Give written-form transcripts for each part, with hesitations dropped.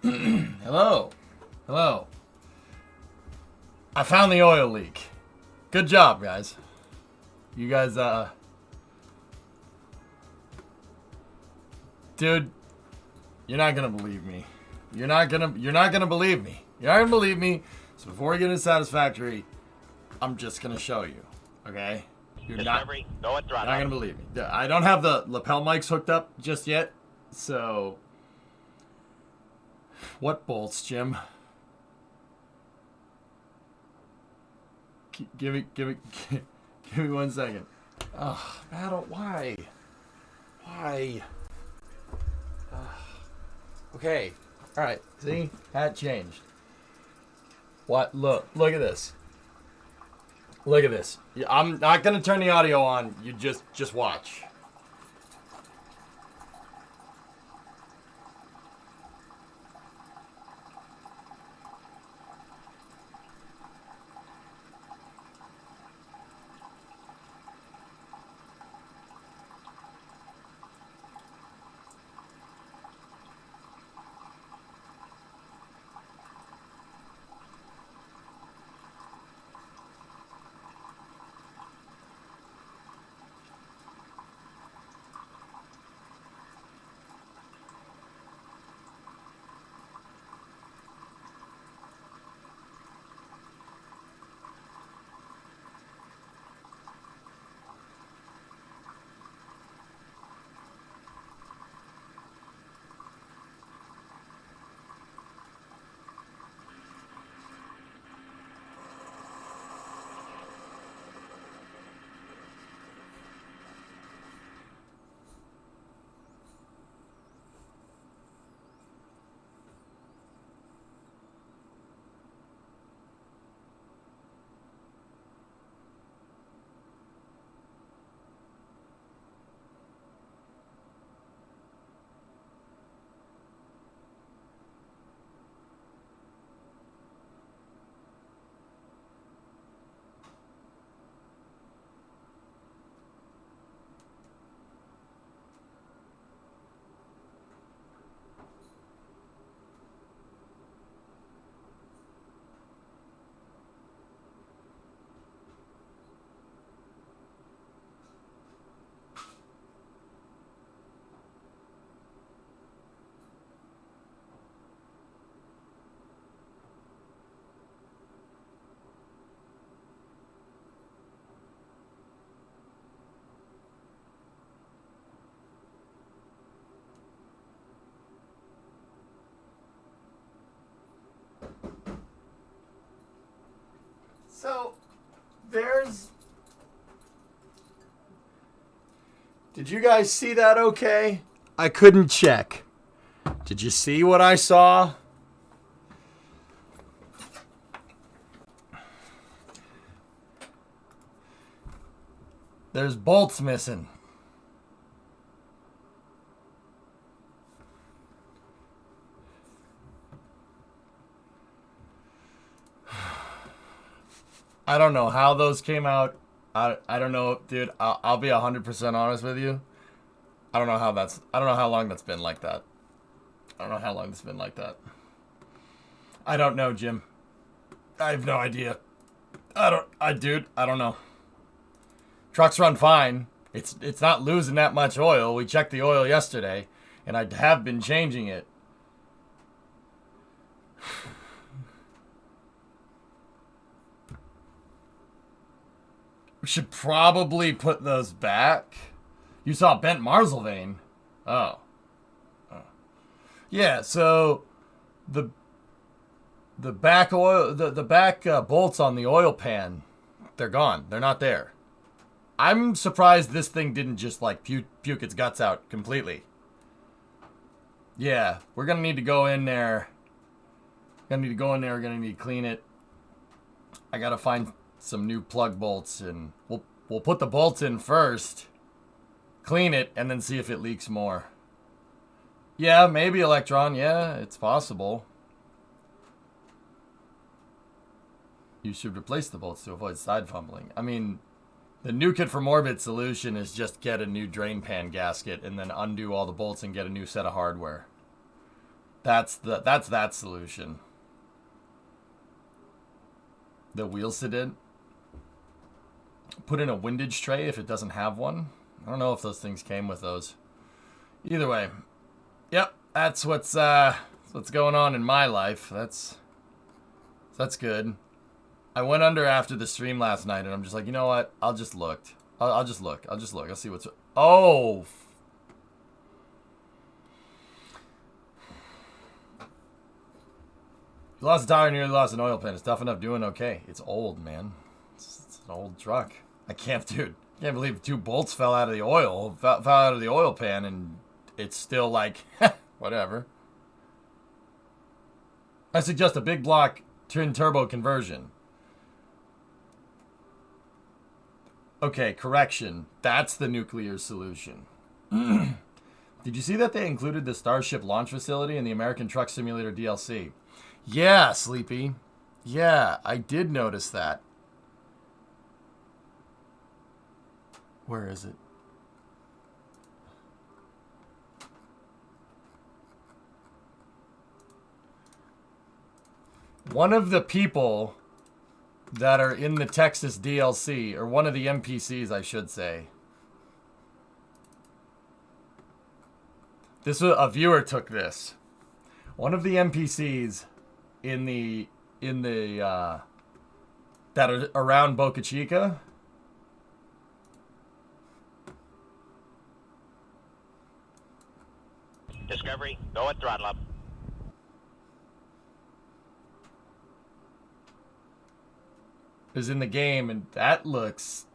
Hello. Hello. I found the oil leak. Good job, guys. You guys, dude, you're not gonna believe me. You're not gonna believe me. You're not gonna believe me. So before we get into Satisfactory, I'm just gonna show you, okay? You're not gonna believe me. I don't have the lapel mics hooked up just yet, so what bolts, Jim? Give me 1 second. Oh, battle, why? Okay, all right. See, hat changed. What? Look at this. Look at this. I'm not gonna turn the audio on. You just watch. So, did you guys see that okay? I couldn't check. Did you see what I saw? There's bolts missing. I don't know how those came out. I don't know, dude. I'll be 100% honest with you. I don't know how long that's been like that. I don't know, Jim. I have no idea. I don't know. Trucks run fine. It's not losing that much oil. We checked the oil yesterday, and I have been changing it. We should probably put those back. You saw bent Marsal vein. Oh. Yeah, so the back oil, the back bolts on the oil pan, they're gone. They're not there. I'm surprised this thing didn't just like puke its guts out completely. Yeah, we're gonna need to go in there. We're gonna need to clean it. I gotta find some new plug bolts, and we'll put the bolts in first, clean it, and then see if it leaks more. Yeah, maybe Electron. Yeah, it's possible. You should replace the bolts to avoid side fumbling. I mean, the new kit for Morbid solution is just get a new drain pan gasket and then undo all the bolts and get a new set of hardware. That's that solution. The wheel sit in. Put in a windage tray if it doesn't have one. I don't know if those things came with those. Either way, yep, that's what's going on in my life. That's good. I went under after the stream last night, and I'm just like, you know what? I'll just look. I'll just look. I'll see what's. Oh. You lost a tire, nearly lost an oil pan. It's tough enough doing okay. It's old, man. It's an old truck. I can't, dude. I can't believe 2 bolts fell out of the oil. Fell out of the oil pan, and it's still like, whatever. I suggest a big block twin turbo conversion. Okay, correction. That's the nuclear solution. Did you see that they included the Starship launch facility in the American Truck Simulator DLC? Yeah, Sleepy. Yeah, I did notice that. Where is it? One of the people that are in the Texas DLC, or one of the NPCs, I should say. This was a viewer took this. One of the NPCs in the that are around Boca Chica. Discovery, go at throttle up. Is in the game, and that looks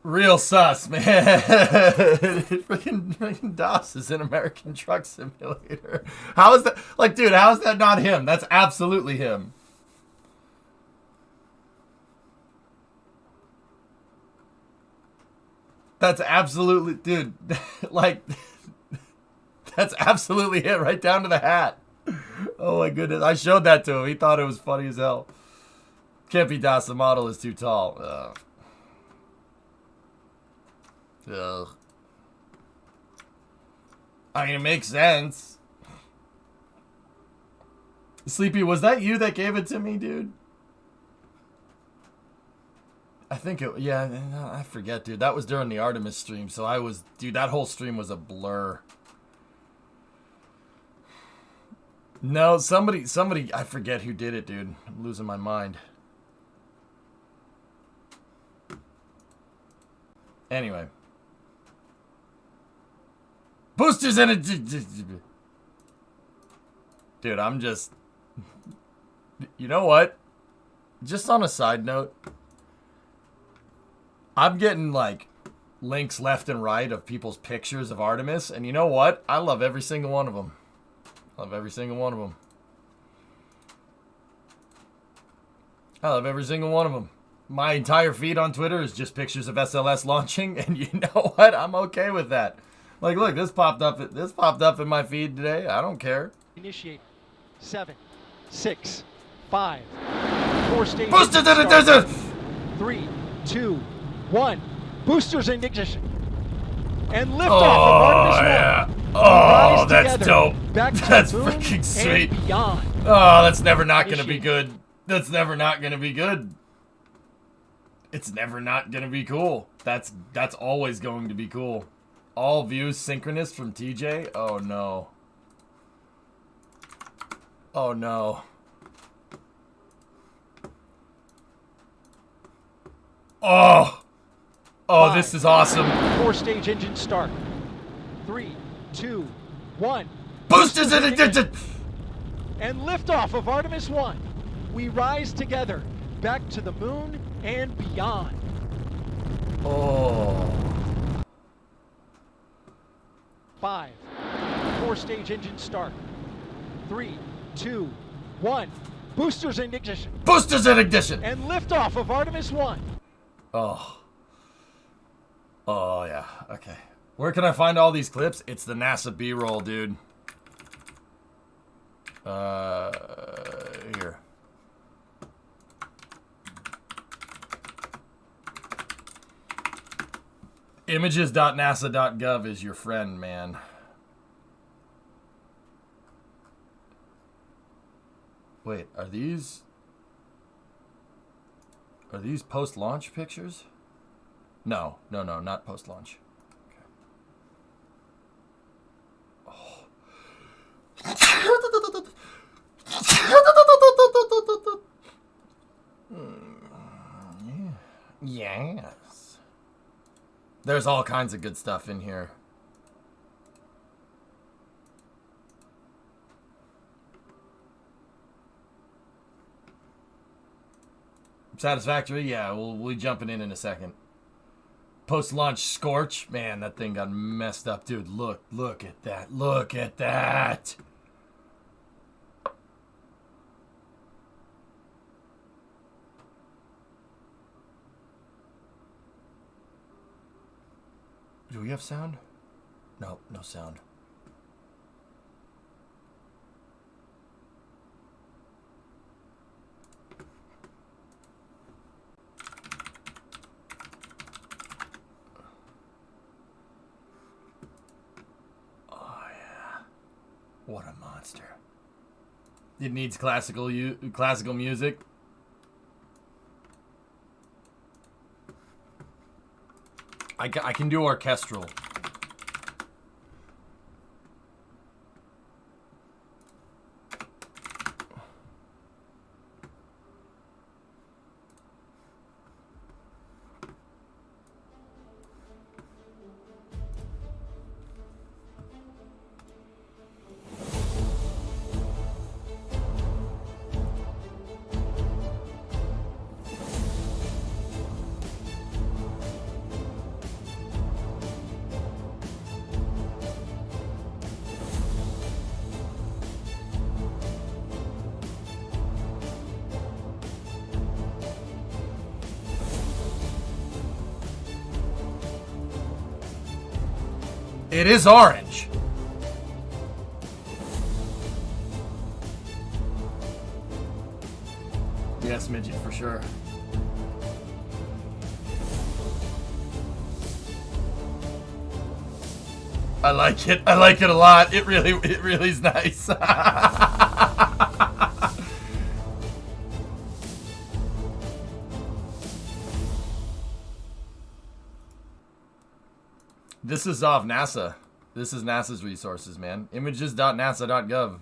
real sus, man. freaking DOS is an American Truck Simulator. How is that? Like, dude, how is that not him? That's absolutely him. That's absolutely, dude, like, that's absolutely it, right down to the hat. Oh my goodness, I showed that to him. He thought it was funny as hell. Can't be DOS, the model is too tall. Ugh. Ugh. I mean, it makes sense. Sleepy, was that you that gave it to me, dude? I think it, yeah, I forget, dude. That was during the Artemis stream, so I was, dude, that whole stream was a blur. No, somebody, I forget who did it, dude. I'm losing my mind. Anyway. Boosters in it. Dude, I'm just, you know what? Just on a side note, I'm getting, like, links left and right of people's pictures of Artemis, and you know what? I love every single one of them. Love every single one of them. I love every single one of them. My entire feed on Twitter is just pictures of SLS launching, and you know what? I'm okay with that. Like, look, this popped up in my feed today. I don't care. Initiate. 7, 6, 5, 4 stages. Boosters! 3, 2, 1. Boosters in ignition. And liftoff of Artemis 1. Yeah. Oh, that's dope. That's freaking sweet. Beyond. Oh, that's never not going to be good. That's never not going to be good. It's never not going to be cool. That's always going to be cool. All views synchronous from TJ? Oh, no. Oh, no. Oh. Oh, 5, this is awesome. 4-stage engine start. 3, 2, 1. Boosters in ignition. And liftoff of Artemis 1. We rise together back to the moon and beyond. Oh. 5, 4-stage engine start. 3, 2, 1. Boosters in ignition. Boosters in ignition. And liftoff of Artemis 1. Oh. Oh, yeah. Okay. Where can I find all these clips? It's the NASA B-roll, dude. Here. Images.nasa.gov is your friend, man. Wait, are these post-launch pictures? No, not post-launch. Yes. There's all kinds of good stuff in here. Satisfactory? Yeah, we'll be jumping in a second. Post-launch Scorch? Man, that thing got messed up, dude. Look at that. Look at that. Do we have sound? No sound. Oh yeah. What a monster. It needs classical music. I can do orchestral. It is orange. Yes, midget for sure. I like it. I like it a lot. It really is nice. This is off NASA. This is NASA's resources, man. Images.nasa.gov.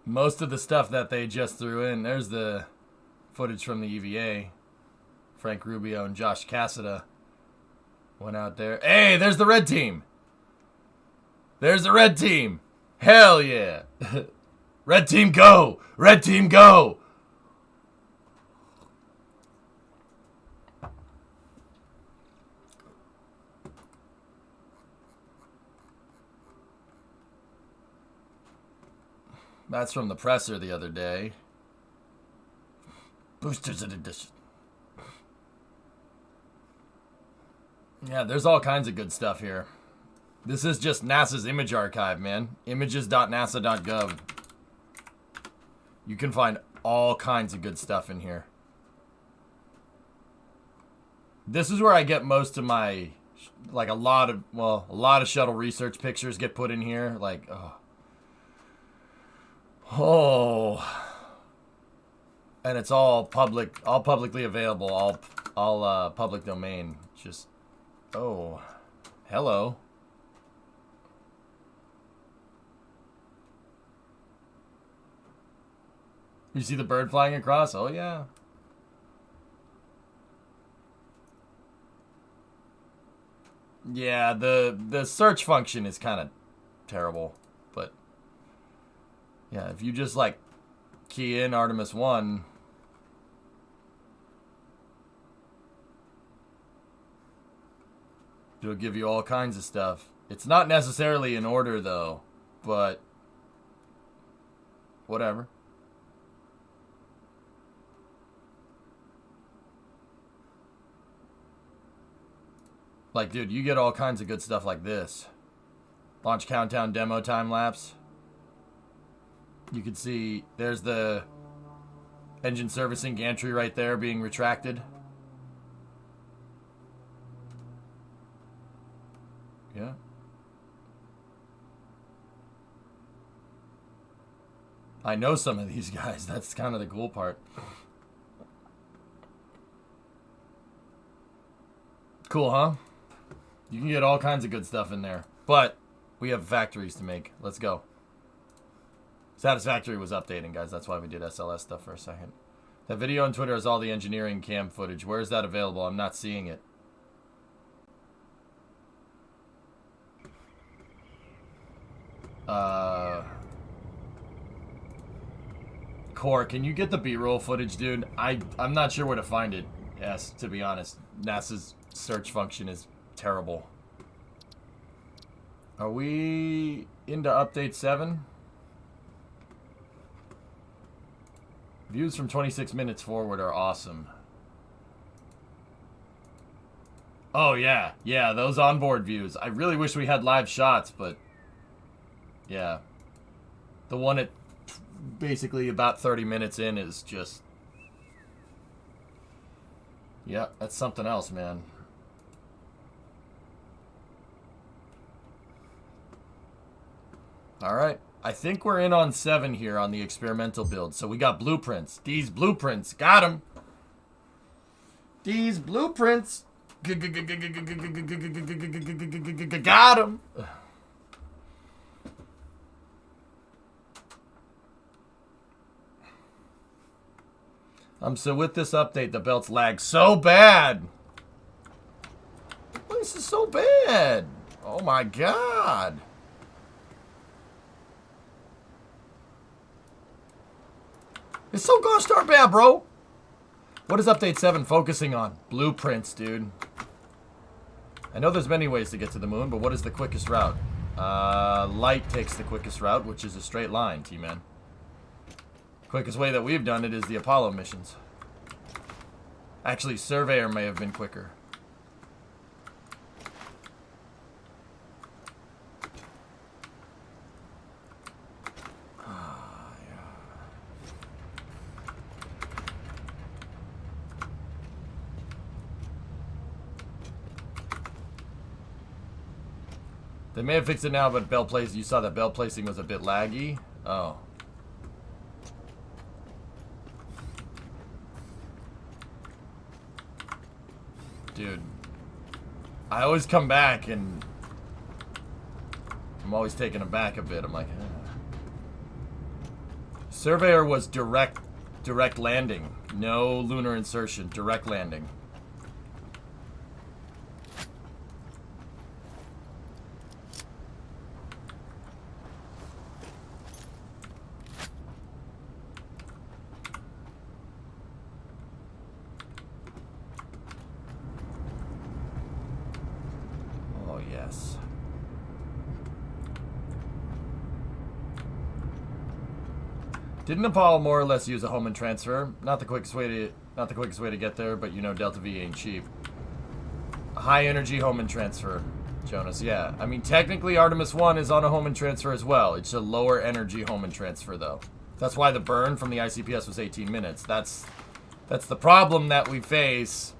Most of the stuff that they just threw in, there's the footage from the EVA. Frank Rubio and Josh Cassada went out there. Hey, there's the red team. There's the red team. Hell yeah. Red team go. Red team go. That's from the presser the other day. Boosters in addition. Yeah, there's all kinds of good stuff here. This is just NASA's image archive, man. Images.nasa.gov. You can find all kinds of good stuff in here. This is where I get most of my, like a lot of shuttle research pictures get put in here. Like, and it's all publicly available, all public domain. Just, hello. You see the bird flying across? Oh yeah. Yeah, the search function is kind of terrible, but yeah, if you just like key in Artemis 1, it'll give you all kinds of stuff. It's not necessarily in order though, but whatever. Like, dude, you get all kinds of good stuff like this. Launch countdown demo time lapse. You can see there's the engine servicing gantry right there being retracted. Yeah. I know some of these guys. That's kind of the cool part. Cool, huh? You can get all kinds of good stuff in there. But we have factories to make. Let's go. Satisfactory was updating, guys. That's why we did SLS stuff for a second. That video on Twitter has all the engineering cam footage. Where is that available? I'm not seeing it. Core, can you get the B-roll footage, dude? I'm not sure where to find it. Yes, to be honest. NASA's search function is terrible. Are we into update 7? Views from 26 minutes forward are awesome. Oh, yeah. Yeah, those onboard views. I really wish we had live shots, but... yeah. The one at basically about 30 minutes in is just... yeah, that's something else, man. Alright. I think we're in on 7 here on the experimental build. So we got blueprints. These blueprints. Got them. These blueprints. Got them. So with this update, the belts lag so bad. This is so bad. Oh my god. It's so gosh darn bad, bro. What is update 7 focusing on? Blueprints, dude. I know there's many ways to get to the moon, but what is the quickest route? Light takes the quickest route, which is a straight line, T-Man. Quickest way that we've done it is the Apollo missions. Actually, Surveyor may have been quicker. They may have fixed it now, but belt placing, you saw that belt placing was a bit laggy. Oh. Dude. I always come back and I'm always taken aback a bit. I'm like, eh. Surveyor was direct landing. No lunar insertion, direct landing. Didn't Apollo more or less use a Hohmann transfer? Not the quickest way to get there, but you know Delta V ain't cheap. A high energy Hohmann transfer, Jonas. Yeah, I mean technically Artemis 1 is on a Hohmann transfer as well. It's a lower energy Hohmann transfer though. That's why the burn from the ICPS was 18 minutes. That's the problem that we face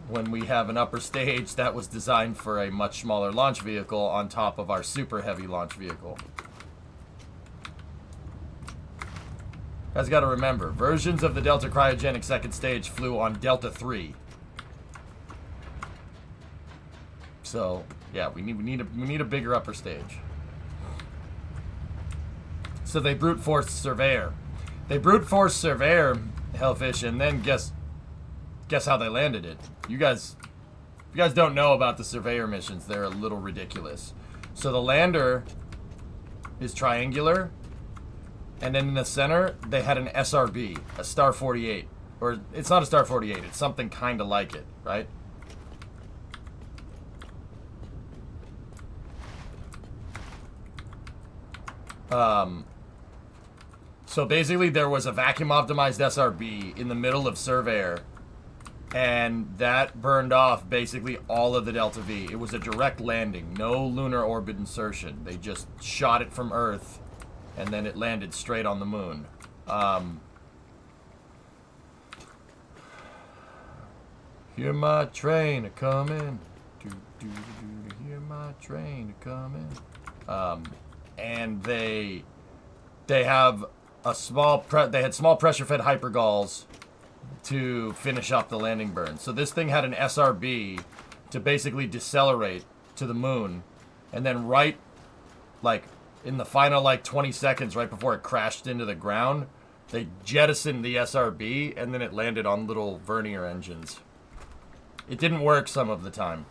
when we have an upper stage that was designed for a much smaller launch vehicle on top of our super heavy launch vehicle. Guys gotta remember, versions of the Delta cryogenic second stage flew on Delta 3. So, yeah, we need a bigger upper stage. So they brute forced Surveyor. They brute forced Surveyor, Hellfish, and then guess how they landed it. You guys don't know about the Surveyor missions. They're a little ridiculous. So the lander is triangular. And then in the center, they had an SRB, a Star 48. Or, it's not a Star 48, it's something kind of like it, right? So basically there was a vacuum-optimized SRB in the middle of Surveyor. And that burned off basically all of the Delta V. It was a direct landing, no lunar orbit insertion. They just shot it from Earth. And then it landed straight on the moon. Hear my train a-comin'. Hear my train coming. And they have a small they had small pressure fed hypergalls to finish up the landing burn. So this thing had an SRB to basically decelerate to the moon, and then right like in the final like 20 seconds right before it crashed into the ground, they jettisoned the SRB and then it landed on little vernier engines. It didn't work some of the time.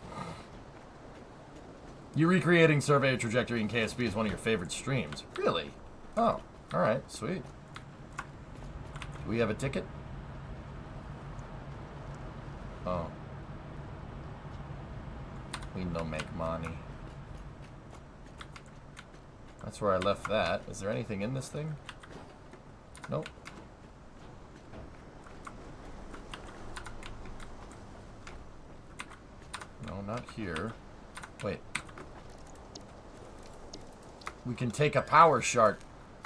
You recreating Surveyor Trajectory in KSB is one of your favorite streams. Really? Oh, alright, sweet. Do we have a ticket? Oh. We no make money. That's where I left that. Is there anything in this thing? Nope. No, not here. Wait. We can take a power shard.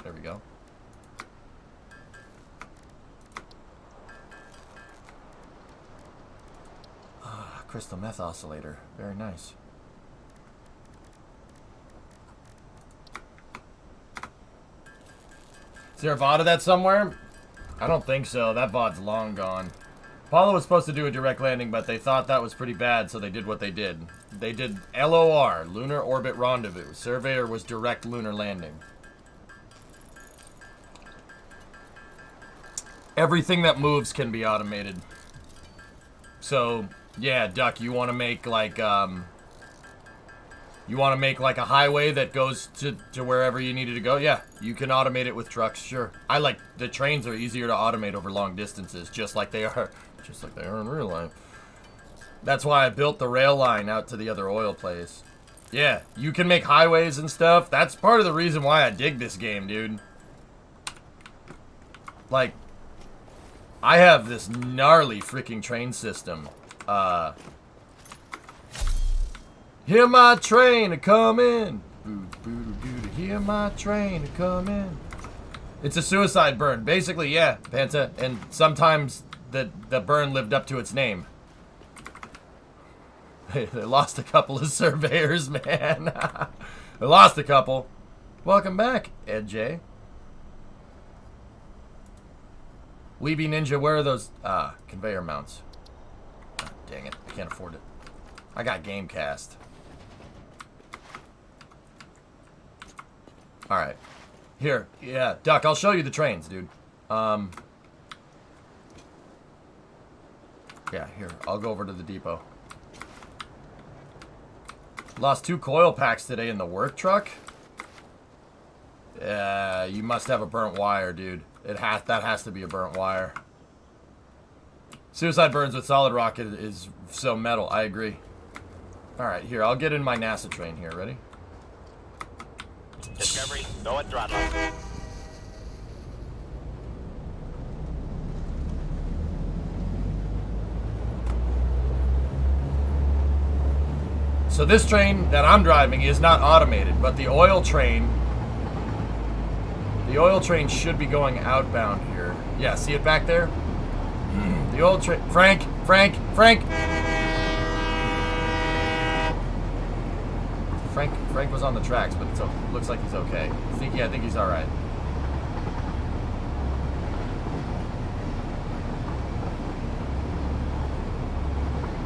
There we go. Crystal meth oscillator. Very nice. Is there a VOD of that somewhere? I don't think so. That VOD's long gone. Apollo was supposed to do a direct landing, but they thought that was pretty bad, so they did what they did. They did LOR, Lunar Orbit Rendezvous. Surveyor was direct lunar landing. Everything that moves can be automated. So, yeah, Duck, you want to make like a highway that goes to wherever you needed to go? Yeah, you can automate it with trucks, sure. The trains are easier to automate over long distances, just like they are in real life. That's why I built the rail line out to the other oil place. Yeah, you can make highways and stuff. That's part of the reason why I dig this game, dude. Like, I have this gnarly freaking train system. Hear my train a-comin'. Hear my train a-comin'. It's a suicide burn. Basically, yeah, Panta. And sometimes the burn lived up to its name. They lost a couple of surveyors, man. They lost a couple. Welcome back, Ed J. Weeby Ninja, where are those conveyor mounts? Oh, dang it, I can't afford it. I got Gamecast. Alright. Here, yeah, Duck, I'll show you the trains, dude. Yeah, here, I'll go over to the depot. Lost 2 coil packs today in the work truck? Yeah, you must have a burnt wire, dude. That has to be a burnt wire. Suicide burns with solid rock is so metal. I agree. Alright, here, I'll get in my NASA train here. Ready? Discovery, go at throttle. So this train that I'm driving is not automated, but the oil train should be going outbound here. Yeah, see it back there? The oil train. Frank! Frank was on the tracks, but it looks like he's okay. I think he's all right.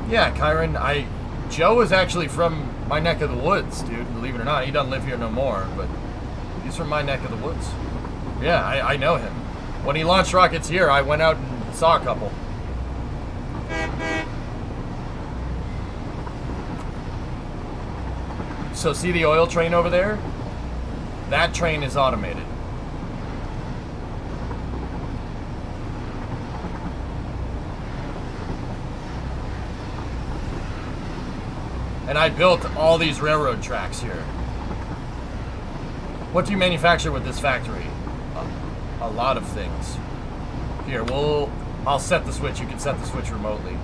Yeah, Kyron, Joe is actually from my neck of the woods, dude. Believe it or not, he doesn't live here no more, but he's from my neck of the woods. Yeah, I know him. When he launched rockets here, I went out and saw a couple. So see the oil train over there? That train is automated. And I built all these railroad tracks here. What do you manufacture with this factory? A lot of things. Here, I'll set the switch. You can set the switch remotely.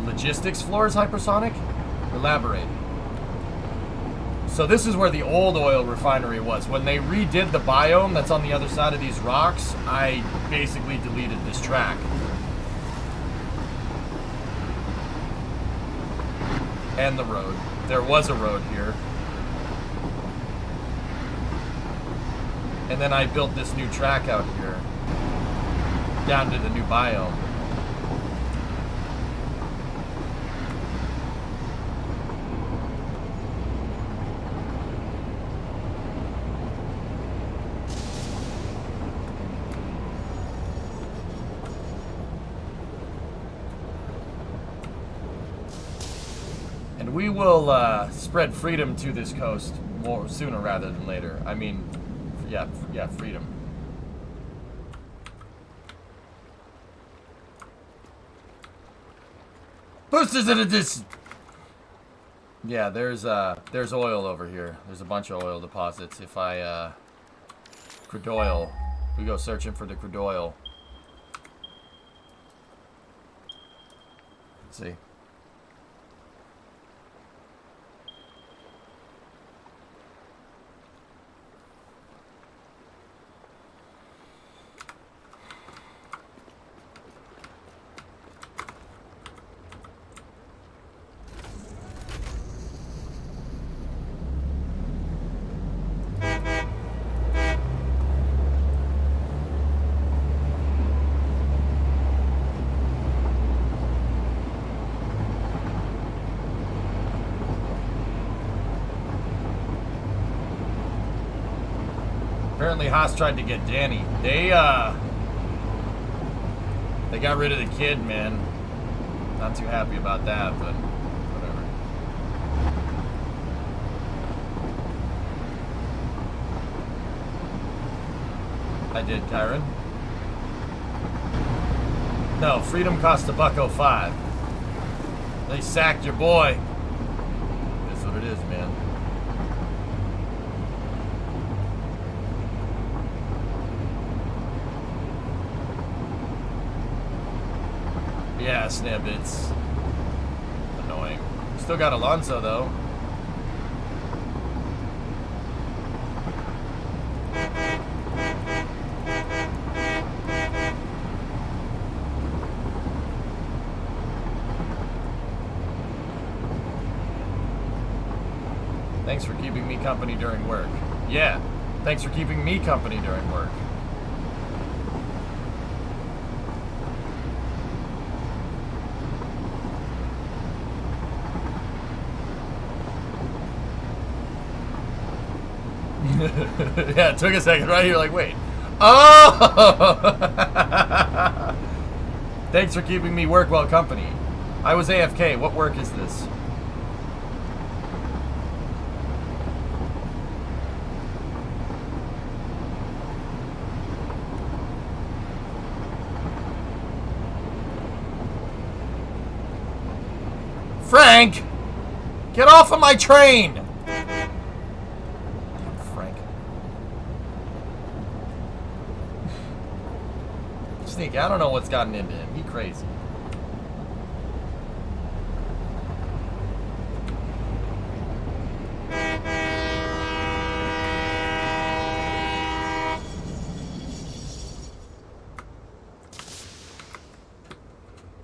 Logistics floors hypersonic? Elaborate. So this is where the old oil refinery was. When they redid the biome that's on the other side of these rocks, I basically deleted this track. And the road. There was a road here. And then I built this new track out here. Down to the new biome. And we will spread freedom to this coast more sooner rather than later. I mean, yeah, freedom. Boosters at a distance. Yeah, there's oil over here. There's a bunch of oil deposits. If I crude oil, we go searching for the crude oil. Let's see. Apparently Haas tried to get Danny. They got rid of the kid, man. Not too happy about that, but whatever. I did, Kyron. No, freedom cost $1.05. They sacked your boy. That's what it is, man. Yeah, Snib, it's annoying. Still got Alonso, though. Thanks for keeping me company during work. Yeah, thanks for keeping me company during work. Yeah, it took a second, right? You're like, wait. Oh! Thanks for keeping me work while company. I was AFK. What work is this? Frank! Get off of my train! Sneak, I don't know what's gotten into him. He crazy.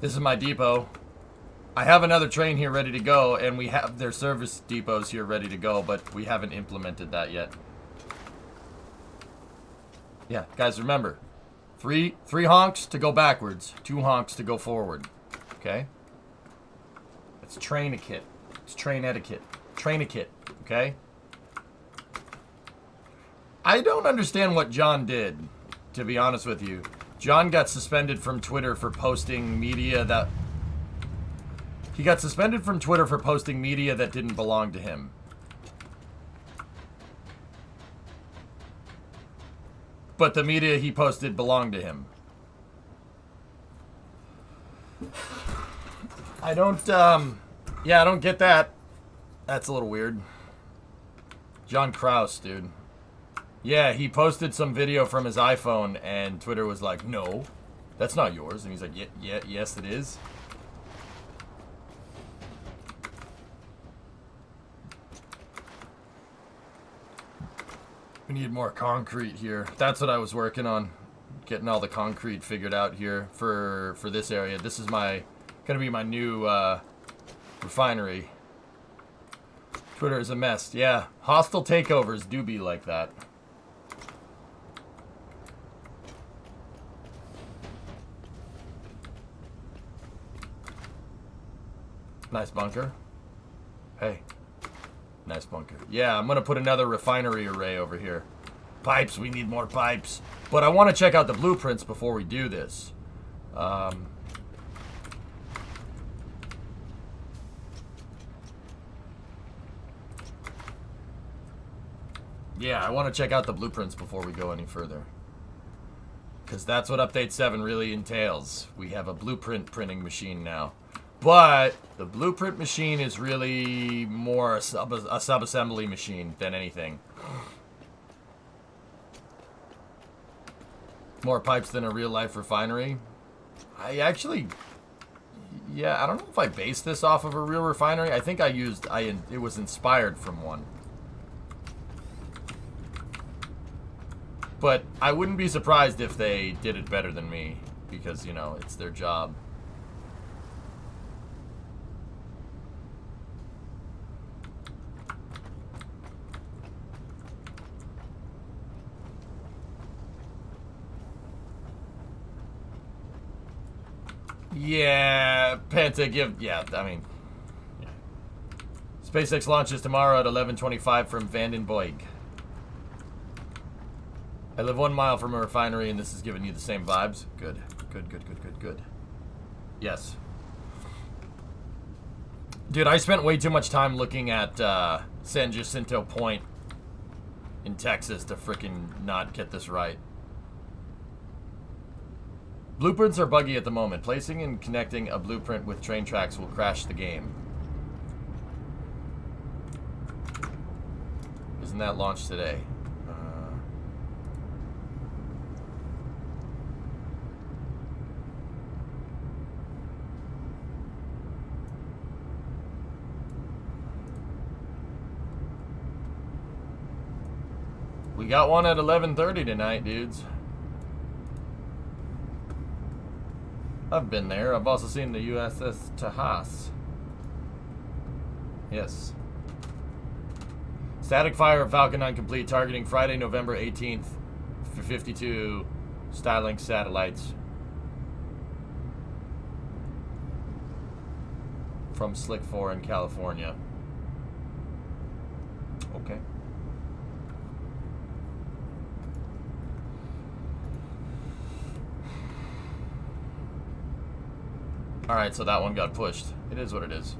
This is my depot. I have another train here ready to go, and we have their service depots here ready to go, but we haven't implemented that yet. Yeah, guys, remember. Three honks to go backwards. 2 honks to go forward. Okay? It's train etiquette. It's train etiquette. Train etiquette. Okay? I don't understand what John did, to be honest with you. John got suspended from Twitter for posting media that... He got suspended from Twitter for posting media that didn't belong to him. But the media he posted belonged to him. I don't, yeah, I don't get that. That's a little weird. John Kraus, dude. Yeah, he posted some video from his iPhone, and Twitter was like, no, that's not yours. And he's like, yeah, yes, it is. We need more concrete here. That's what I was working on. Getting all the concrete figured out here for this area. This is gonna be my new refinery. Twitter is a mess. Yeah, hostile takeovers do be like that. Nice bunker. Hey. Nice bunker. Yeah, I'm going to put another refinery array over here. Pipes, we need more pipes. But I want to check out the blueprints before we do this. Yeah, I want to check out the blueprints before we go any further. Because that's what Update 7 really entails. We have a blueprint printing machine now. But the blueprint machine is really more a sub-assembly machine than anything. More pipes than a real-life refinery. I actually... Yeah, I don't know if I based this off of a real refinery. I think it was inspired from one. But I wouldn't be surprised if they did it better than me. Because, you know, it's their job. Yeah, Penta, yeah, I mean... Yeah. SpaceX launches tomorrow at 11:25 from Vandenberg. I live 1 mile from a refinery, and this is giving you the same vibes. Good. Good. Yes. Dude, I spent way too much time looking at San Jacinto Point in Texas to freaking not get this right. Blueprints are buggy at the moment. Placing and connecting a blueprint with train tracks will crash the game. Isn't that launched today? We got one at 11:30 tonight, dudes. I've been there. I've also seen the USS Tejas. Yes. Static fire of Falcon 9 complete. Targeting Friday, November 18th for 52 Starlink satellites. From Slick 4 in California. Okay. Alright, so that one got pushed. It is what it is.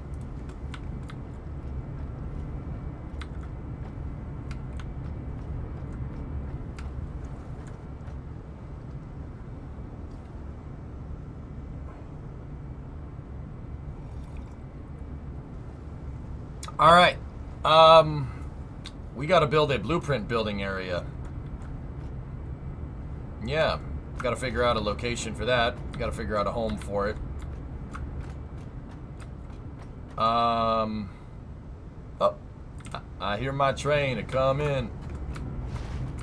Alright. We gotta build a blueprint building area. Yeah. Gotta figure out a location for that. Gotta figure out a home for it. Oh, I hear my train a come in.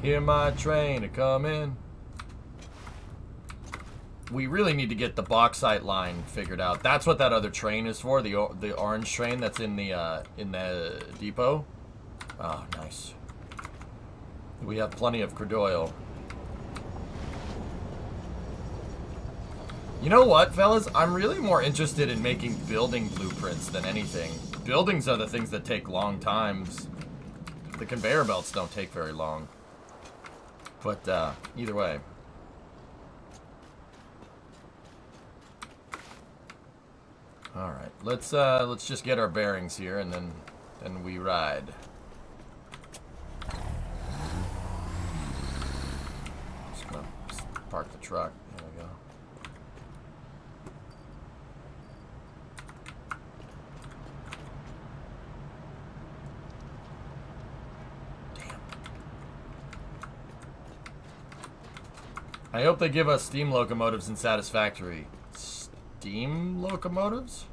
Hear my train a come in. We really need to get the bauxite line figured out. That's what that other train is for. The orange train that's in the depot. Oh, nice. We have plenty of crude oil. You know what, fellas? I'm really more interested in making building blueprints than anything. Buildings are the things that take long times. The conveyor belts don't take very long. But, either way. Alright, let's just get our bearings here and then we ride. Just gonna park the truck. There we go. I hope they give us steam locomotives in Satisfactory. Steam locomotives?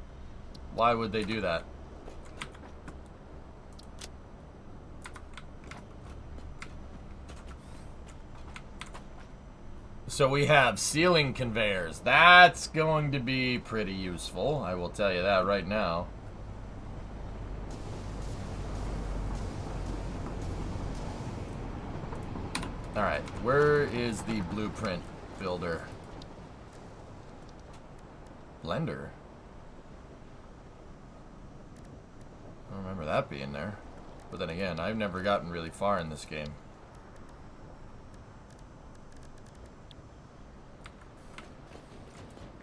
Why would they do that? So we have ceiling conveyors. That's going to be pretty useful. I will tell you that right now. Alright, where is the blueprint builder? Blender? I don't remember that being there. But then again, I've never gotten really far in this game.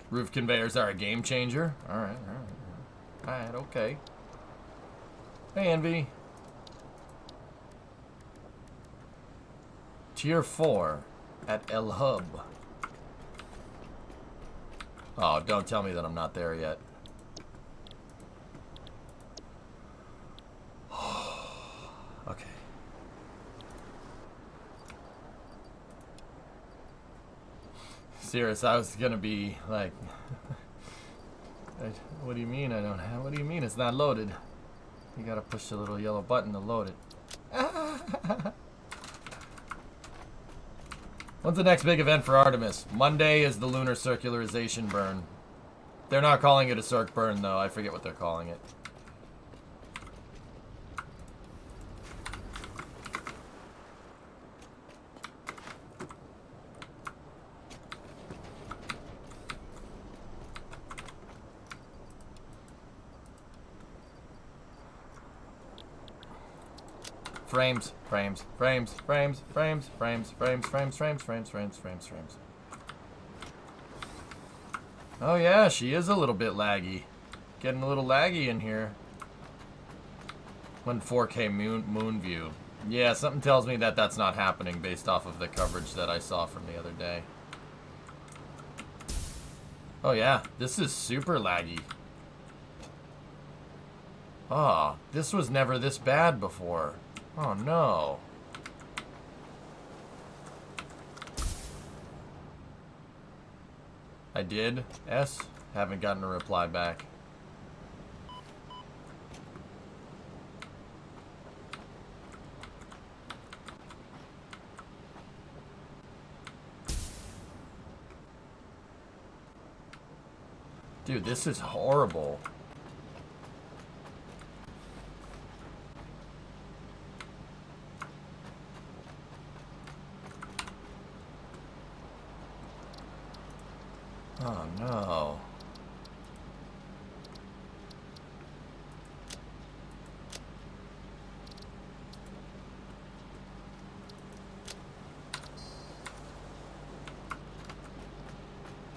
Roof conveyors are a game changer. Alright, alright. Alright, okay. Hey, Envy. Tier 4 at El Hub. Oh, don't tell me that I'm not there yet. Okay. Serious, I was gonna be like, what do you mean I don't have? What do you mean it's not loaded? You gotta push the little yellow button to load it. When's the next big event for Artemis? Monday is the lunar circularization burn. They're not calling it a circ burn though. I forget what they're calling it. Frames, frames, frames, frames, frames, frames, frames, frames, frames, frames, frames, frames, frames. Oh yeah, she is a little bit laggy. Getting a little laggy in here. When 4K moon view. Yeah, something tells me that that's not happening based off of the coverage that I saw from the other day. Oh yeah, this is super laggy. Ah, this was never this bad before. Oh no. I did. S. Haven't gotten a reply back. Dude, this is horrible. Oh no.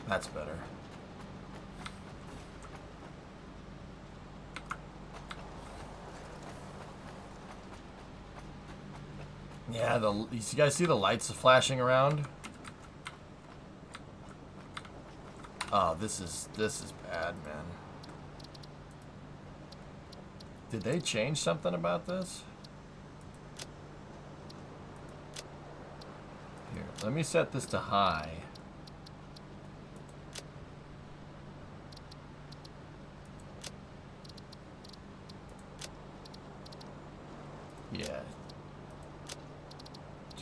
That's better. Yeah, you guys see the lights flashing around? Oh, this is bad, man. Did they change something about this? Here, let me set this to high. Yeah.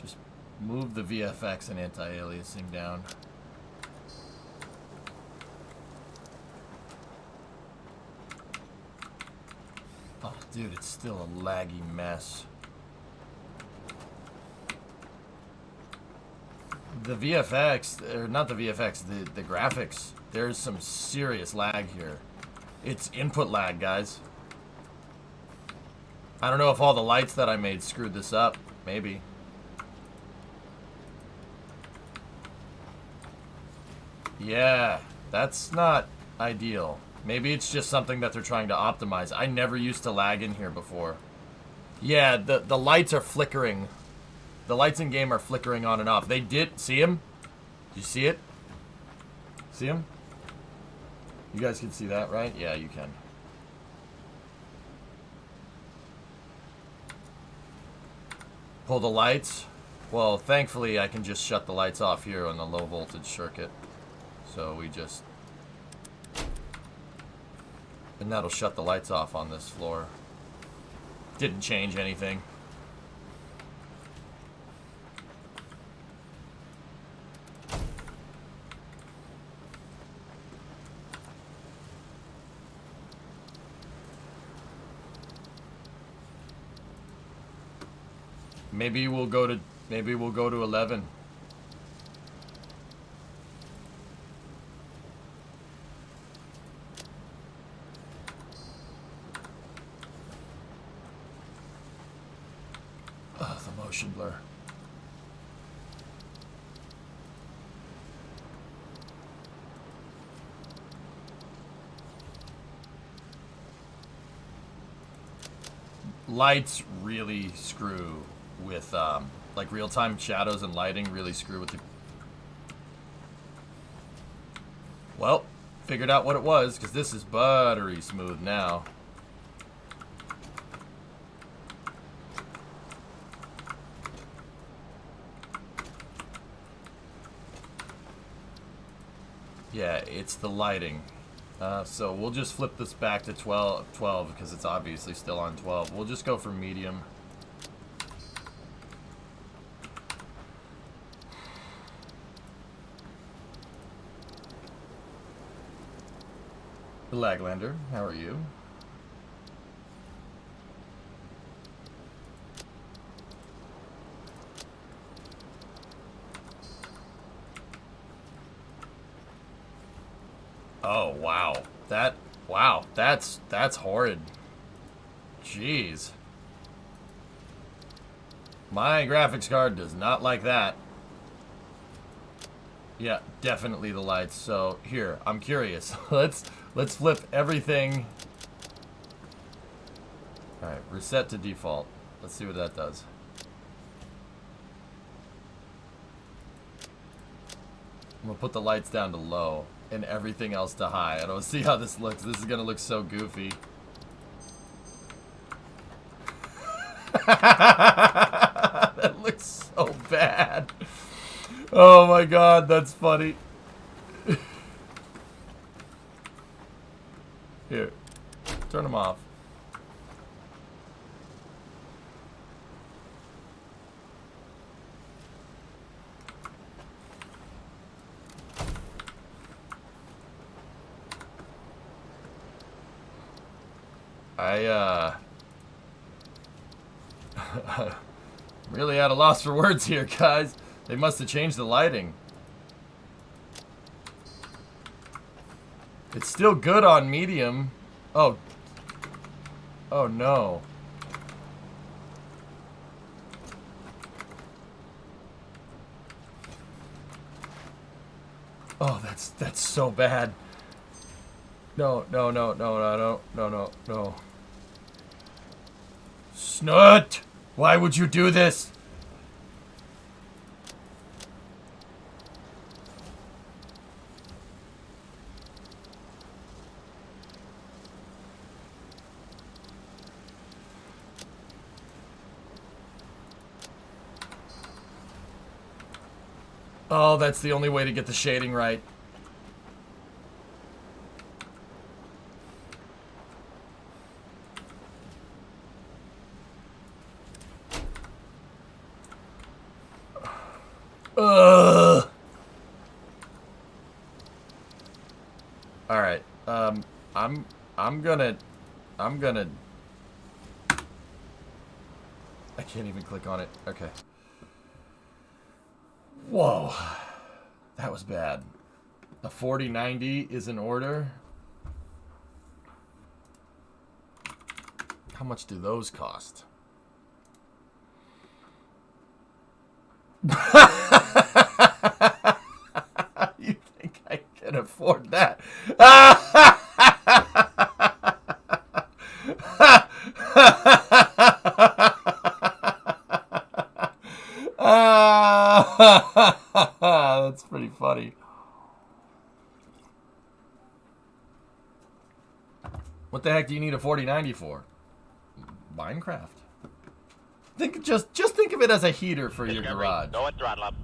Just move the VFX and anti-aliasing down. Oh, dude, it's still a laggy mess. The VFX, or not the VFX, the graphics, there's some serious lag here. It's input lag, guys. I don't know if all the lights that I made screwed this up. Maybe. Yeah, that's not ideal. Maybe it's just something that they're trying to optimize. I never used to lag in here before. Yeah, the lights are flickering. The lights in game are flickering on and off. They did see him? Did you see it? See him? You guys can see that, right? Yeah, you can. Pull the lights. Well, thankfully I can just shut the lights off here on the low voltage circuit. So we just... And that'll shut the lights off on this floor. Didn't change anything. Maybe we'll go to Maybe we'll go to 11. Oh, the motion blur. Lights really screw with, like real-time shadows and lighting really screw with the... Well, figured out what it was, because this is buttery smooth now. Yeah, it's the lighting. So we'll just flip this back to 12 because it's obviously still on 12. We'll just go for medium. Laglander, how are you? Oh, wow. That's horrid. Jeez. My graphics card does not like that. Yeah, definitely the lights. So, here, I'm curious. Let's flip everything. All right, reset to default. Let's see what that does. I'm gonna put the lights down to low and everything else to high. I don't see how this looks. This is gonna look so goofy. That looks so bad. Oh my god, that's funny. Here, turn them off. Really at a loss for words here, guys. They must have changed the lighting. It's still good on medium. Oh. Oh no. Oh, that's so bad. No. Snut! Why would you do this? Oh, that's the only way to get the shading right. Ugh. All right. I'm gonna. I can't even click on it. Okay. Whoa. That was bad. A 4090 is in order. How much do those cost? You think I can afford that? That's pretty funny. What the heck do you need a 4090 for? Minecraft. Just think of it as a heater for your garage. Go at throttle up.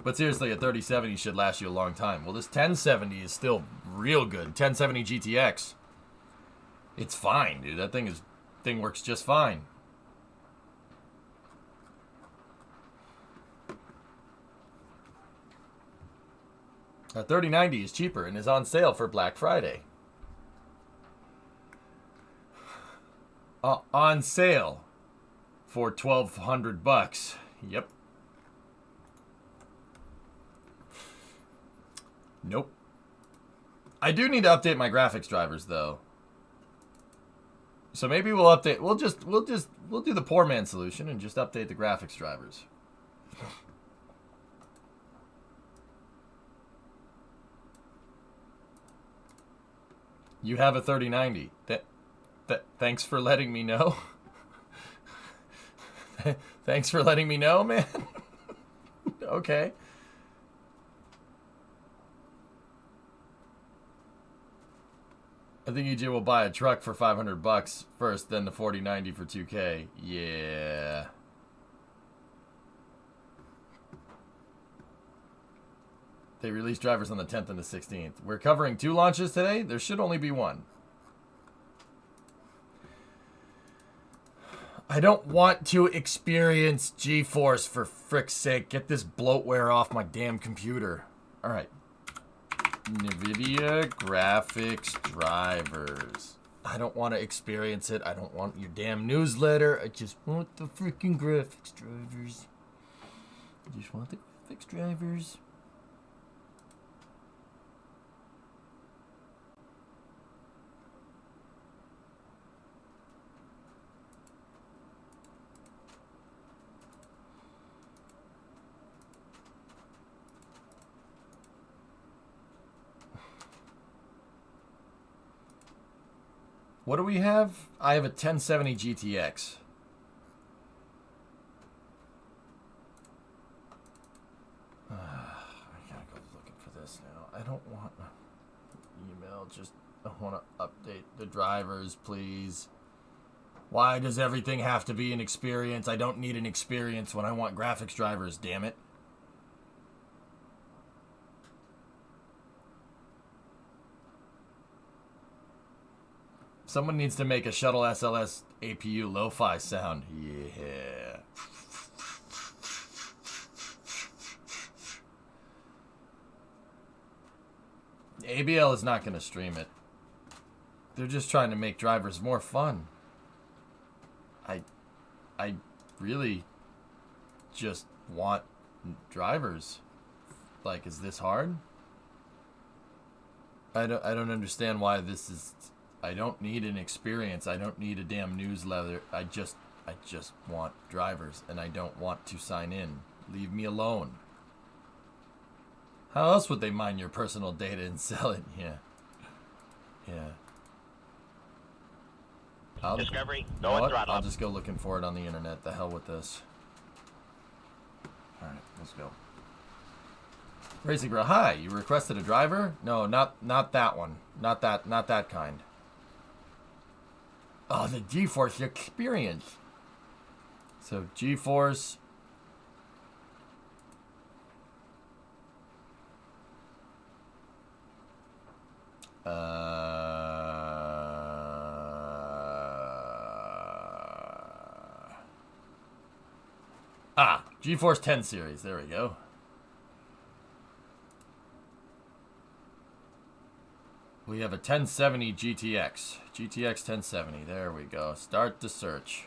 But seriously, a 3070 should last you a long time. Well, this 1070 is still real good. 1070 GTX. It's fine, dude. That thing works just fine. A 3090 is cheaper and is on sale for Black Friday. On sale for $1,200. Yep. Nope. I do need to update my graphics drivers though. So maybe we'll update. We'll do the poor man solution and just update the graphics drivers. You have a 3090. Thanks for letting me know. Thanks for letting me know, man. Okay. I think EJ will buy a truck for $500 first, then the 4090 for $2K. Yeah. They released drivers on the 10th and the 16th. We're covering 2 launches today. There should only be 1. I don't want to experience GeForce for frick's sake. Get this bloatware off my damn computer. All right. NVIDIA graphics drivers. I don't want to experience it. I don't want your damn newsletter. I just want the freaking graphics drivers. I just want the graphics drivers. What do we have? I have a 1070 GTX. I gotta go looking for this now. I don't want email. Just I want to update the drivers, please. Why does everything have to be an experience? I don't need an experience when I want graphics drivers, damn it. Someone needs to make a Shuttle SLS APU lo-fi sound. Yeah. ABL is not going to stream it. They're just trying to make drivers more fun. I really just want drivers. Like, is this hard? I don't understand why this is. I don't need an experience. I don't need a damn newsletter. I just want drivers, and I don't want to sign in. Leave me alone. How else would they mine your personal data and sell it? Yeah. Discovery, You go know and what? throttle I'll up. just go looking for it on the internet. The hell with this. All right, let's go. Racing Bro, hi. You requested a driver? No, not that one. Not that kind. Oh, the GeForce experience. So GeForce. GeForce 10 series. There we go. We have a 1070 GTX. GTX 1070. There we go. Start the search.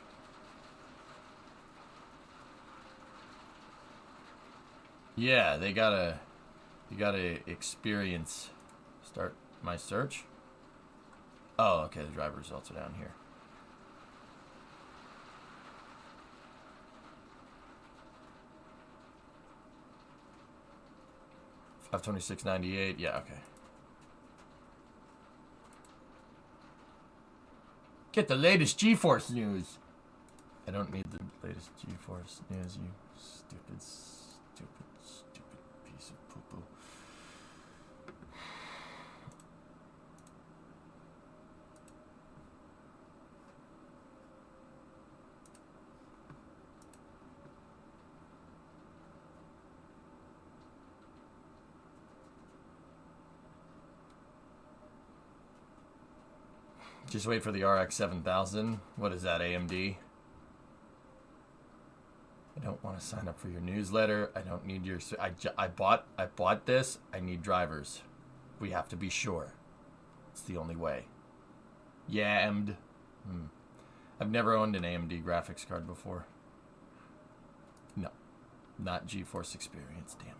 Yeah, you gotta experience. Start my search. Oh, okay. The driver results are down here. F2698. Yeah, okay. Get the latest GeForce news. I don't need the latest GeForce news, you stupid piece of poo-poo. Just wait for the RX 7000. What is that, AMD? I don't want to sign up for your newsletter. I don't need your. I bought this. I need drivers. We have to be sure. It's the only way. Yeah, AMD. I've never owned an AMD graphics card before. No, not GeForce Experience. Damn it.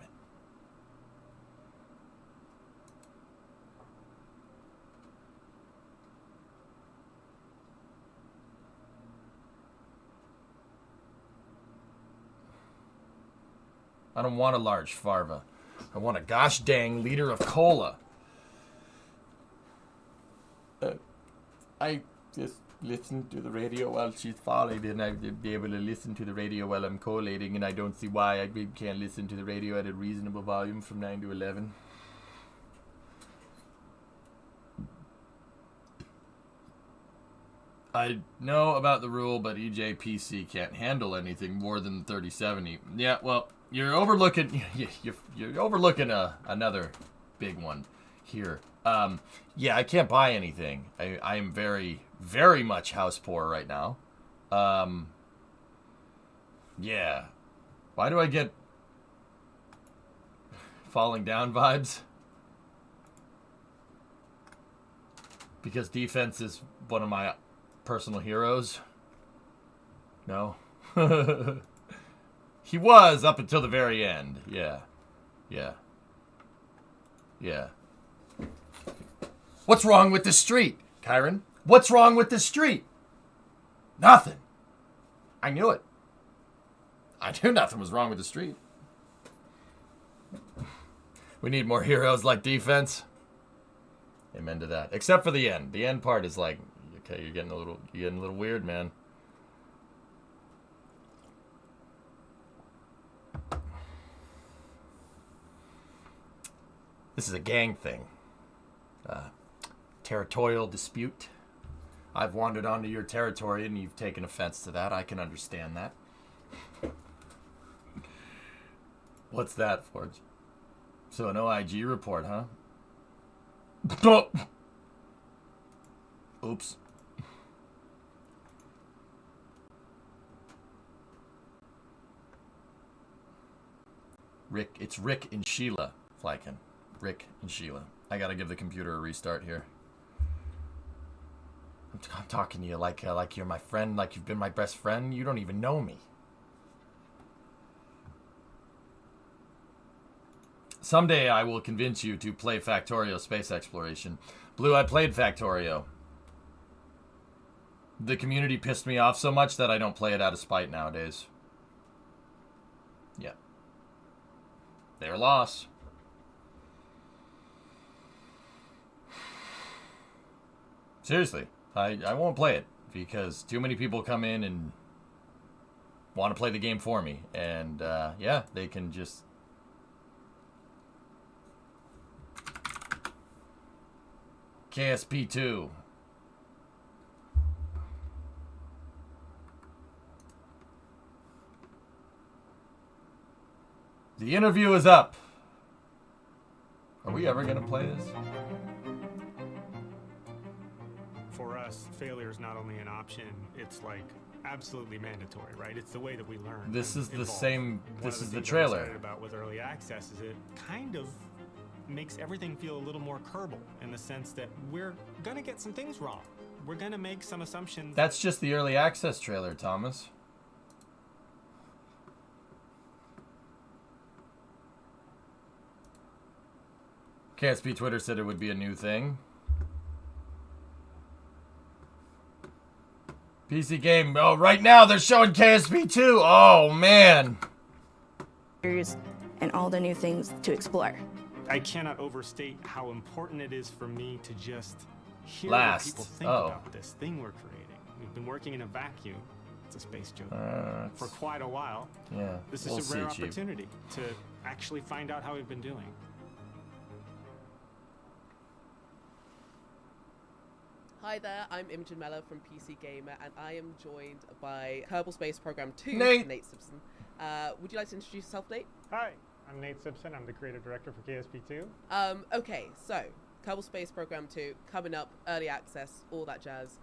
I don't want a large farva. I want a gosh dang liter of cola. I just listen to the radio while she's falling, and I'd be able to listen to the radio while I'm collating, and I don't see why I can't listen to the radio at a reasonable volume from 9 to 11. I know about the rule, but EJPC can't handle anything more than 3070. Yeah, well, you're overlooking you're overlooking another big one here. Yeah, I can't buy anything. I am very, very much house poor right now. Yeah. Why do I get falling down vibes? Because defense is one of my personal heroes? No. He was up until the very end. Yeah. Yeah. Yeah. What's wrong with the street, Kyron? What's wrong with the street? Nothing. I knew it. I knew nothing was wrong with the street. We need more heroes like defense. Amen to that. Except for the end. The end part is like, okay, you're getting a little weird, man. This is a gang thing. Territorial dispute. I've wandered onto your territory and you've taken offense to that. I can understand that. What's that, Forge? So an OIG report, huh? Oops. Rick, it's Rick and Sheila, Flykin. Rick and Sheila. I gotta give the computer a restart here. I'm talking to you like you're my friend, like you've been my best friend. You don't even know me. Someday I will convince you to play Factorio Space Exploration. Blue, I played Factorio. The community pissed me off so much that I don't play it out of spite nowadays. Yeah. Their loss. Seriously, I won't play it because too many people come in and want to play the game for me. And, yeah, they can just... KSP2. The interview is up. Are we ever going to play this? For us, failure is not only an option, it's like absolutely mandatory, right? It's the way that we learn. This is the evolve. same, One this of is the the things I'm trailer. excited about with early access is it kind of makes everything feel a little more Kerbal in the sense that we're gonna get some things wrong. We're gonna make some assumptions. That's just the early access trailer, Thomas. KSP Twitter said it would be a new thing. PC game. Oh, right now they're showing KSP 2. Oh, man. And all the new things to explore. I cannot overstate how important it is for me to just hear Last. what people think Oh. about this thing we're creating. We've been working in a vacuum. It's a space joke. For It's- quite a while. yeah, This we'll is a rare see, Chief. opportunity to actually find out how we've been doing. Hi there, I'm Imogen Mellor from PC Gamer, and I am joined by Kerbal Space Program 2, Nate. Simpson. Would you like to introduce yourself, Nate? Hi, I'm Nate Simpson. I'm the creative director for KSP2. Okay, so Kerbal Space Program 2 coming up, early access, all that jazz.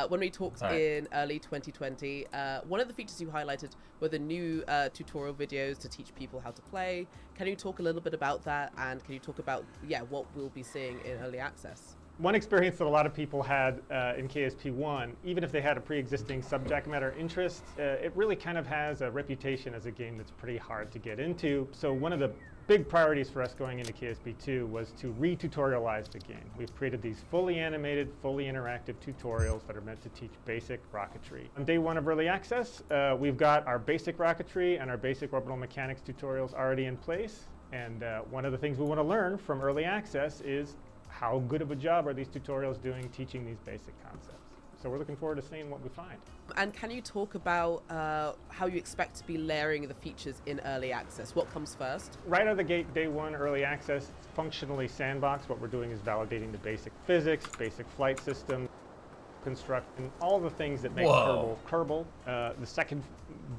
When we talked All right. in early 2020, one of the features you highlighted were the new tutorial videos to teach people how to play. Can you talk a little bit about that, and can you talk about what we'll be seeing in early access? One experience that a lot of people had in KSP1, even if they had a pre-existing subject matter interest, it really kind of has a reputation as a game that's pretty hard to get into. So one of the big priorities for us going into KSP2 was to re-tutorialize the game. We've created these fully animated, fully interactive tutorials that are meant to teach basic rocketry. On day one of early access, we've got our basic rocketry and our basic orbital mechanics tutorials already in place. And one of the things we want to learn from early access is how good of a job are these tutorials doing teaching these basic concepts. So we're looking forward to seeing what we find. And can you talk about how you expect to be layering the features in early access? What comes first? Right out of the gate, day one, early access, functionally sandbox. What we're doing is validating the basic physics, basic flight system, construction, all the things that make Kerbal. The second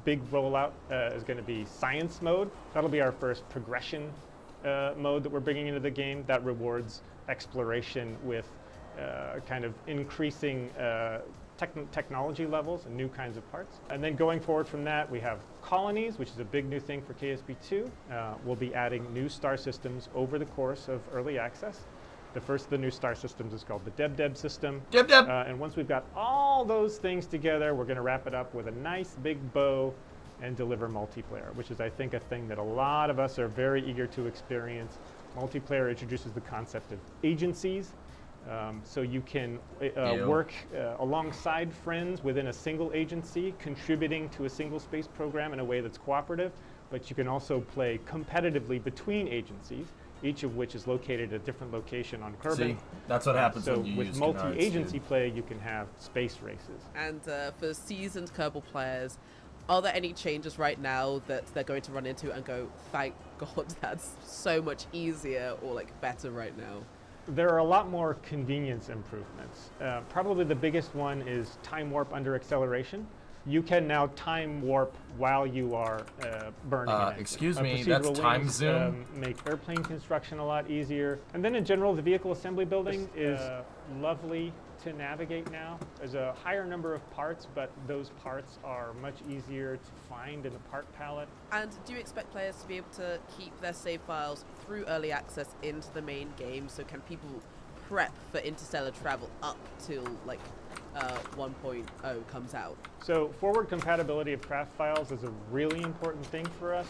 big rollout is going to be science mode. That'll be our first progression mode that we're bringing into the game that rewards exploration with kind of increasing technology levels and new kinds of parts. And then going forward from that, we have colonies, which is a big new thing for KSP2. We'll be adding new star systems over the course of early access. The first of the new star systems is called the Deb system. And once we've got all those things together, we're going to wrap it up with a nice big bow and deliver multiplayer, which is, I think, a thing that a lot of us are very eager to experience. Multiplayer introduces the concept of agencies. So you can work alongside friends within a single agency, contributing to a single space program in a way that's cooperative, but you can also play competitively between agencies, each of which is located at a different location on Kerbal. See, that's what happens so when you with use multi-agency canards, play, you can have space races. And for seasoned Kerbal players, are there any changes right now that they're going to run into and go, thank God, that's so much easier or like better right now? There are a lot more convenience improvements. Probably the biggest one is time warp under acceleration. You can now time warp while you are burning an engine. Excuse me, Procedural that's time wings, zoom? Make airplane construction a lot easier. And then in general, the vehicle assembly building is lovely to navigate now. There's a higher number of parts, but those parts are much easier to find in the part palette. And do you expect players to be able to keep their save files through early access into the main game? So can people prep for interstellar travel up till like 1.0 comes out? So forward compatibility of craft files is a really important thing for us.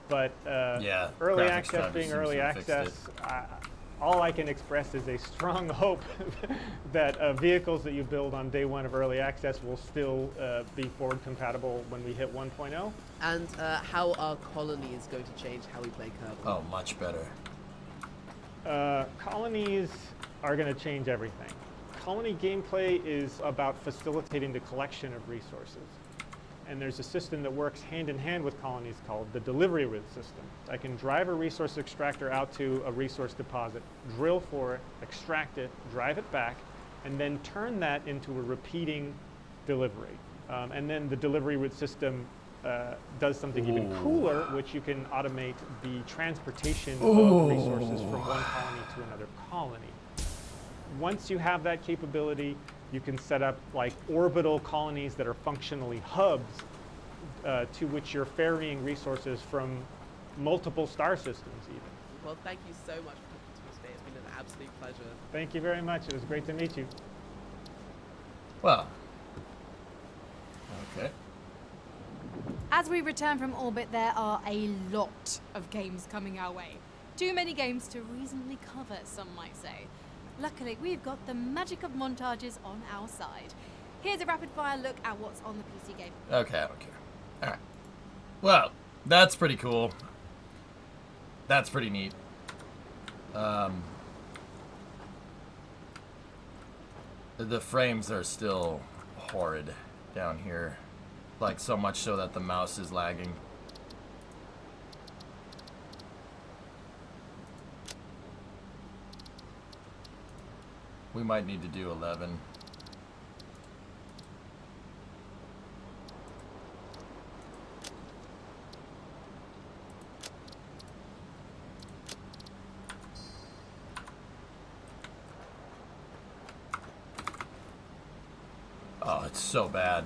But Yeah, early graphics access driver being seems early to have fixed access, all I can express is a strong hope that vehicles that you build on day one of early access will still be forward compatible when we hit 1.0. And how are colonies going to change how we play Kerbal? Oh, much better. Colonies are going to change everything. Colony gameplay is about facilitating the collection of resources. And there's a system that works hand in hand with colonies called the delivery route system. I can drive a resource extractor out to a resource deposit, drill for it, extract it, drive it back, and then turn that into a repeating delivery. And then the delivery route system does something even cooler, which you can automate the transportation of resources from one colony to another colony. Once you have that capability, you can set up like orbital colonies that are functionally hubs to which you're ferrying resources from multiple star systems even. Well, thank you so much for coming to us today. It's been an absolute pleasure. Thank you very much. It was great to meet you. Well, okay. As we return from orbit, there are a lot of games coming our way. Too many games to reasonably cover, some might say. Luckily, we've got the magic of montages on our side. Here's a rapid-fire look at what's on the PC game. Okay, I don't care. Alright. Well, that's pretty cool. That's pretty neat. The frames are still horrid down here. Like, so much so that the mouse is lagging. We might need to do 11. Oh, it's so bad.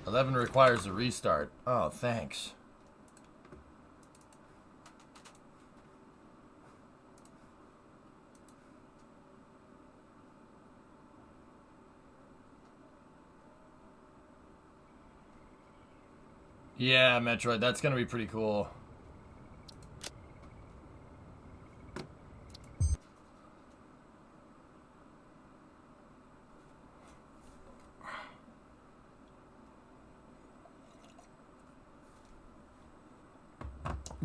11 requires a restart. Oh, thanks. Yeah, Metroid. That's gonna be pretty cool.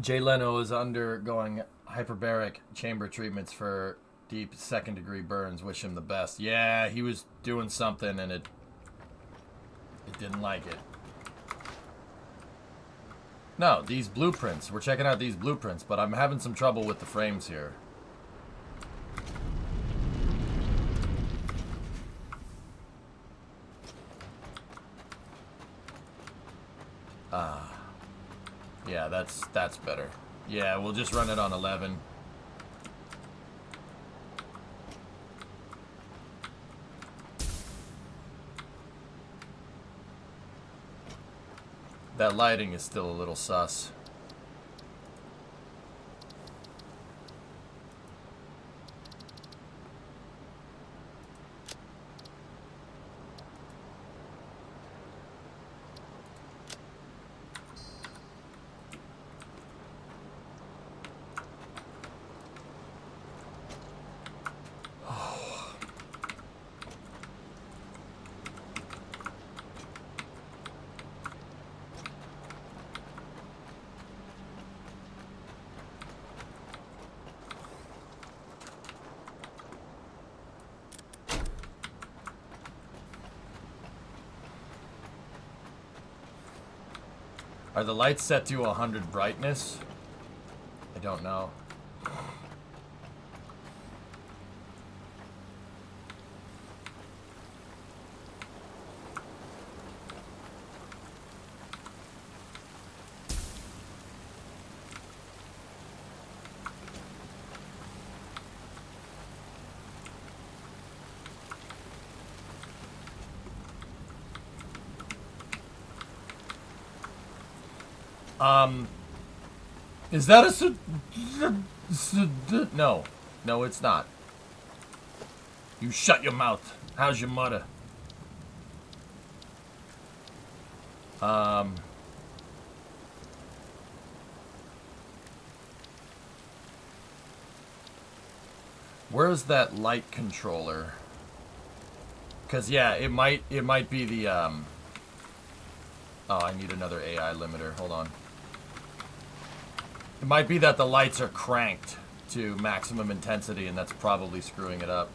Jay Leno is undergoing hyperbaric chamber treatments for deep second-degree burns. Wish him the best. Yeah, he was doing something and it didn't like it. No, these blueprints. We're checking out these blueprints, but I'm having some trouble with the frames here. Yeah, that's better. Yeah, we'll just run it on 11. That lighting is still a little sus. Are the lights set to 100 brightness? I don't know. Is that a no. No, it's not. You shut your mouth. How's your mother? Where's that light controller? Cause yeah, it might be the Oh, I need another AI limiter. Hold on. It might be that the lights are cranked to maximum intensity, and that's probably screwing it up.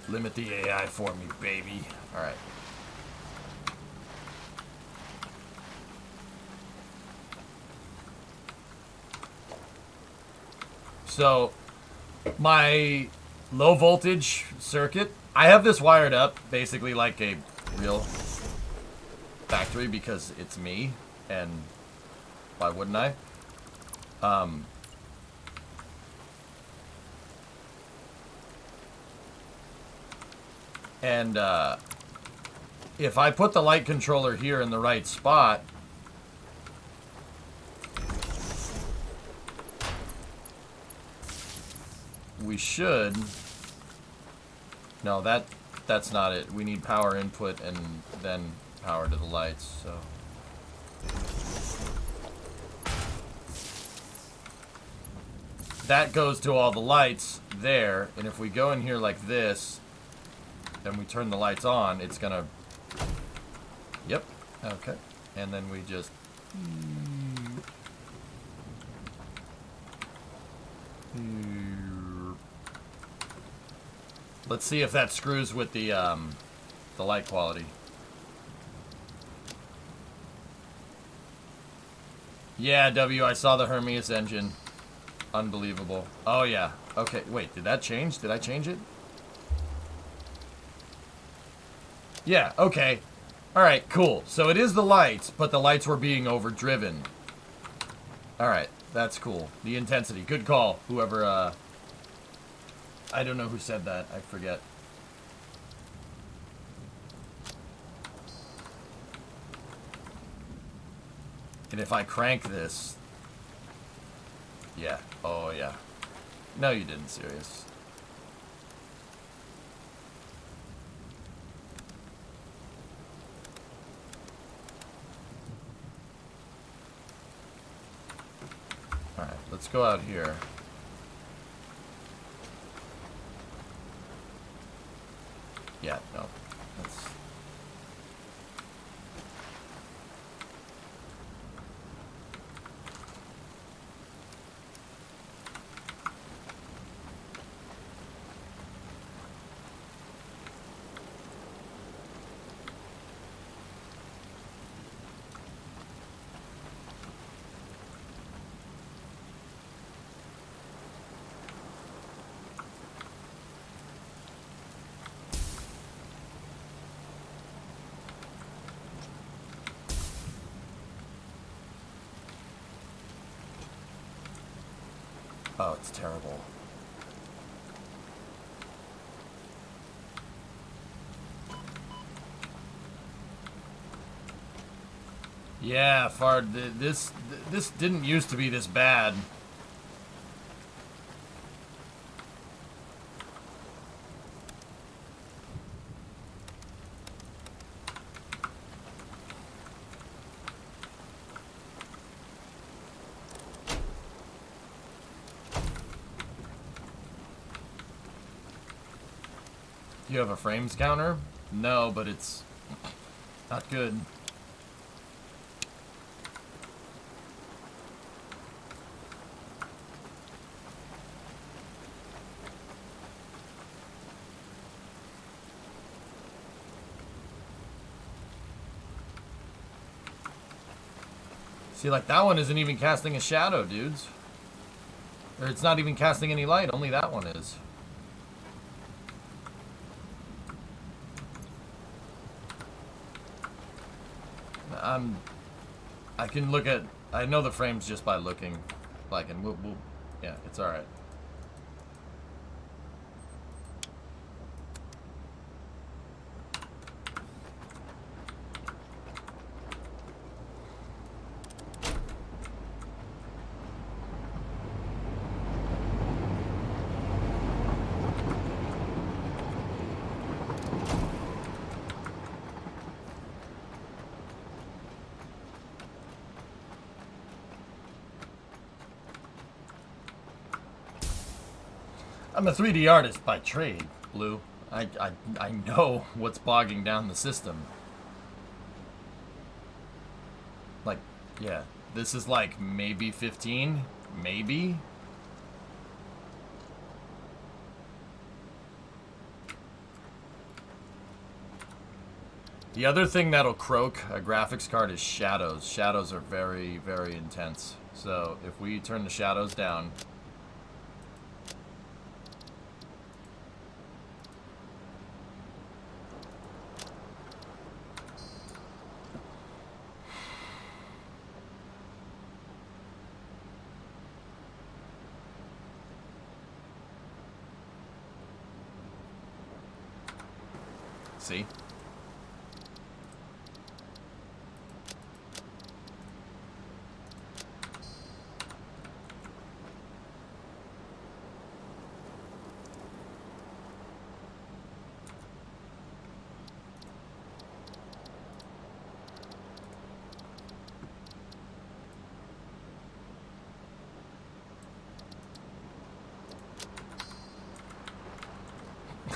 Limit the AI for me, baby. All right. So, my low voltage circuit, I have this wired up basically like a real factory because it's me, and why wouldn't I? And if I put the light controller here in the right spot, we should. No, that's not it. We need power input and then power to the lights, so. That goes to all the lights there, and if we go in here like this, then we turn the lights on, it's gonna. Yep, okay. And then we just. Let's see if that screws with the light quality. Yeah, W, I saw the Hermes engine. Unbelievable. Oh, yeah. Okay, wait, did that change? Did I change it? Yeah, okay. Alright, cool. So it is the lights, but the lights were being overdriven. Alright, that's cool. The intensity. Good call, whoever, I don't know who said that. I forget. And if I crank this... Yeah. Oh, yeah. No, you didn't, serious. let's go out here. Yeah, no. That's... Oh, it's terrible. Yeah, Fard, this didn't used to be this bad. Do you have a frames counter? No, but it's not good. See, like, that one isn't even casting a shadow, dudes. Or it's not even casting any light, only that one is. I can look at... I know the frames just by looking. Like, and we'll yeah, it's alright. I'm a 3D artist by trade, Blue. I know what's bogging down the system. Like, yeah, this is like maybe 15, maybe. The other thing that'll croak a graphics card is shadows. Shadows are very, very intense. So if we turn the shadows down, see?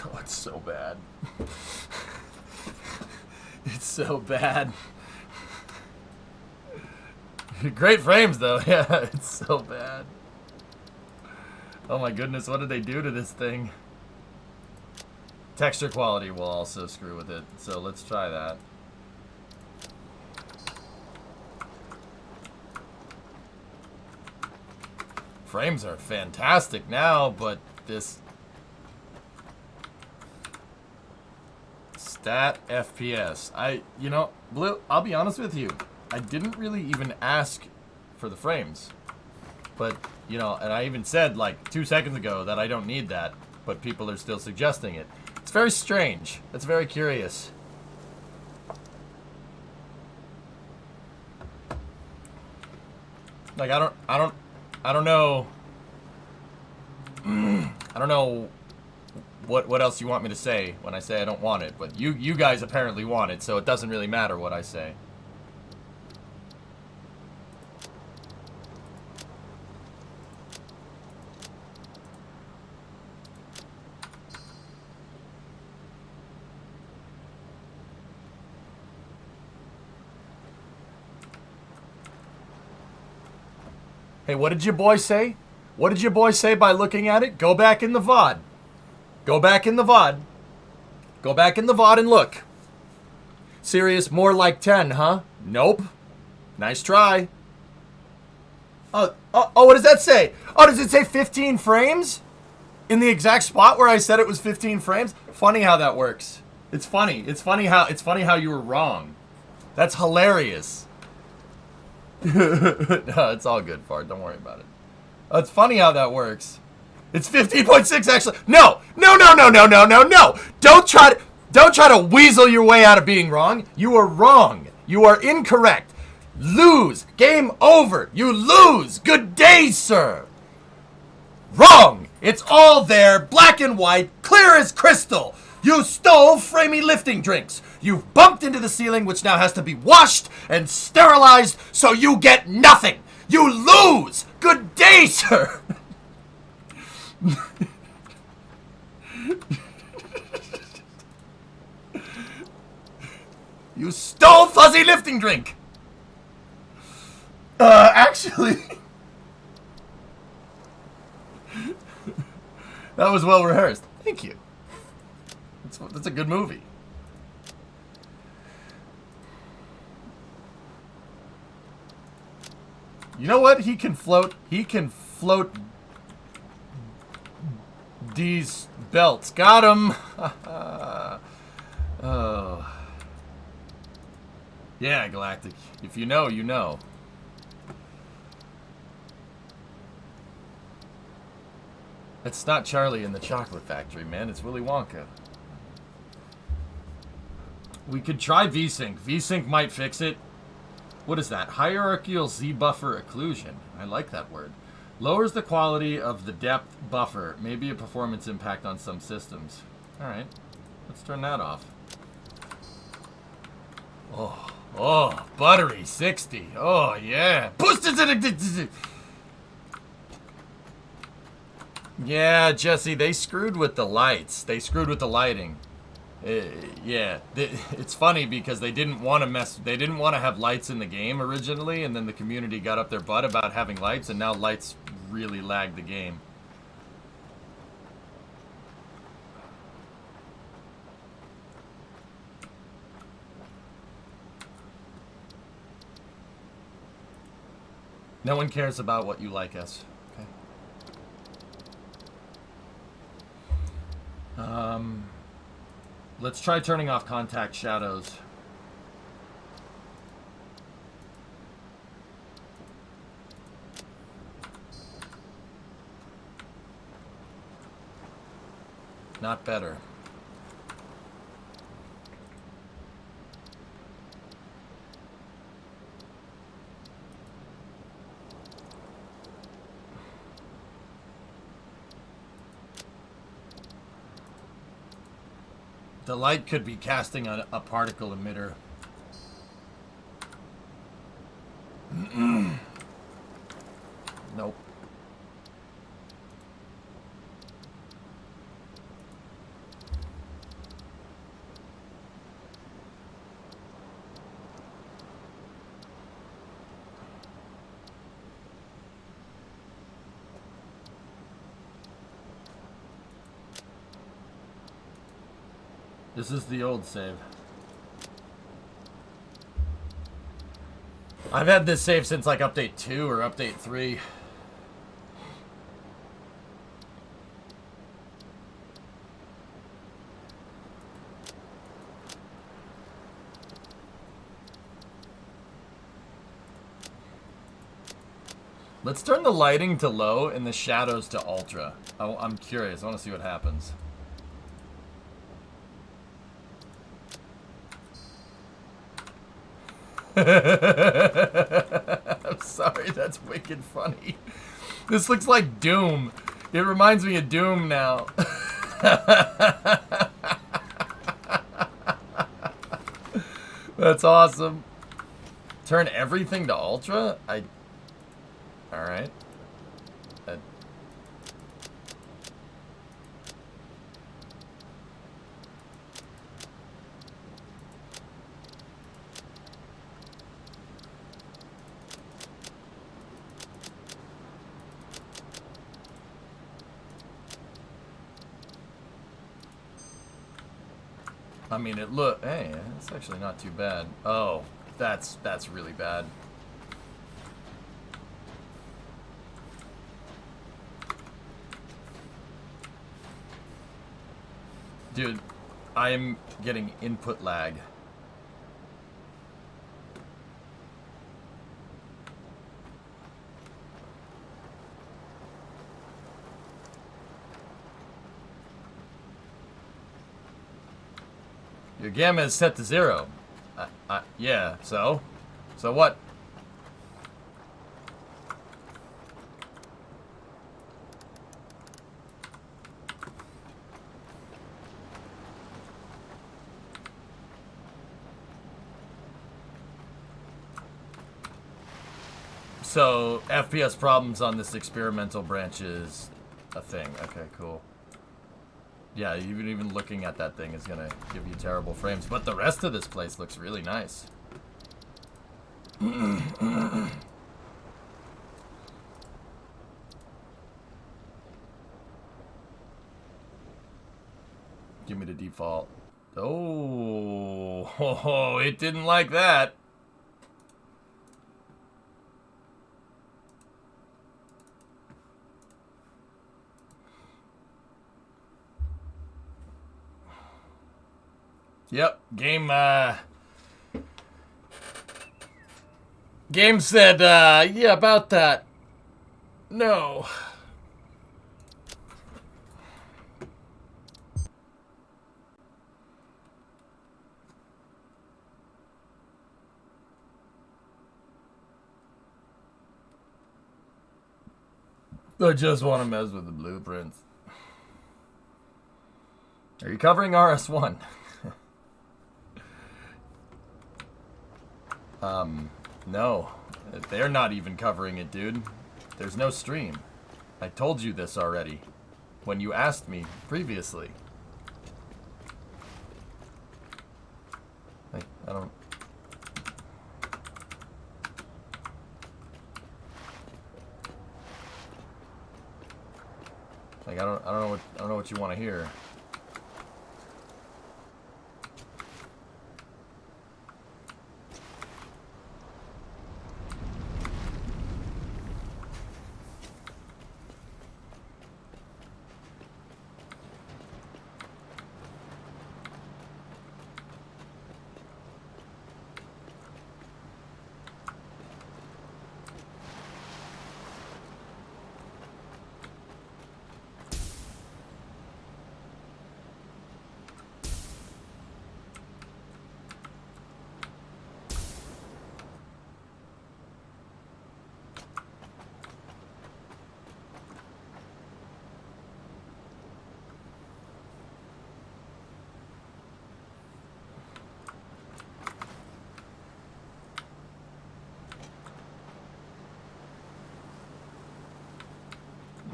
Oh, it's so bad. It's so bad. Great frames, though. Yeah, it's so bad. Oh my goodness, what did they do to this thing? Texture quality will also screw with it, so let's try that. Frames are fantastic now, but this... Stat FPS. You know, Blue, I'll be honest with you. I didn't really even ask for the frames. But, you know, and I even said like 2 seconds ago that I don't need that, but people are still suggesting it. It's very strange. It's very curious. Like, I don't know. I don't know what else you want me to say when I say I don't want it, but you guys apparently want it, so it doesn't really matter what I say. Hey, what did your boy say? What did your boy say by looking at it? Go back in the VOD. Go back in the VOD. Go back in the VOD and look. Serious, more like 10, huh? Nope. Nice try. Oh, what does that say? Oh, does it say 15 frames? In the exact spot where I said it was 15 frames? Funny how that works. It's funny. It's funny how you were wrong. That's hilarious. No, it's all good, Fart. Don't worry about it. It's funny how that works. It's 15.6 actually. No. Don't try to weasel your way out of being wrong. You are wrong. You are incorrect. Lose. Game over. You lose. Good day, sir. Wrong. It's all there, black and white, clear as crystal. You stole Framey lifting drinks. You've bumped into the ceiling, which now has to be washed and sterilized, so you get nothing. You lose. Good day, sir. You stole fuzzy lifting drink. Actually, that was well rehearsed. Thank you. That's a good movie. You know what? He can float these belts. Got him. Oh. Yeah, Galactic. If you know, you know. It's not Charlie in the Chocolate Factory, man. It's Willy Wonka. We could try VSync. VSync might fix it. What is that? Hierarchical Z-buffer occlusion. I like that word. Lowers the quality of the depth buffer. Maybe a performance impact on some systems. Alright. Let's turn that off. Oh, buttery 60. Oh, yeah. Yeah, Jesse, they screwed with the lights. They screwed with the lighting. Yeah, it's funny because they didn't want to have lights in the game originally, and then the community got up their butt about having lights, and now lights really lag the game. No one cares about what you like, us. Okay. Let's try turning off contact shadows. Not better. The light could be casting a particle emitter. Nope. This is the old save. I've had this save since like update 2 or update 3. Let's turn the lighting to low and the shadows to ultra. I'm curious. I want to see what happens. I'm sorry, that's wicked funny. This looks like Doom. It reminds me of Doom now. That's awesome. Turn everything to ultra? Alright. I mean, hey, it's actually not too bad. Oh, that's really bad. Dude, I'm getting input lag. Your gamma is set to 0. Yeah, so? So what? So, FPS problems on this experimental branch is a thing. Okay, cool. Yeah, even looking at that thing is gonna give you terrible frames. But the rest of this place looks really nice. Give me the default. Oh, it didn't like that. Yep, game said, yeah, about that. No. I just want to mess with the blueprints. Are you covering RS1? No. They're not even covering it, dude. There's no stream. I told you this already. When you asked me previously. Like, I don't... Like, I don't know what you want to hear.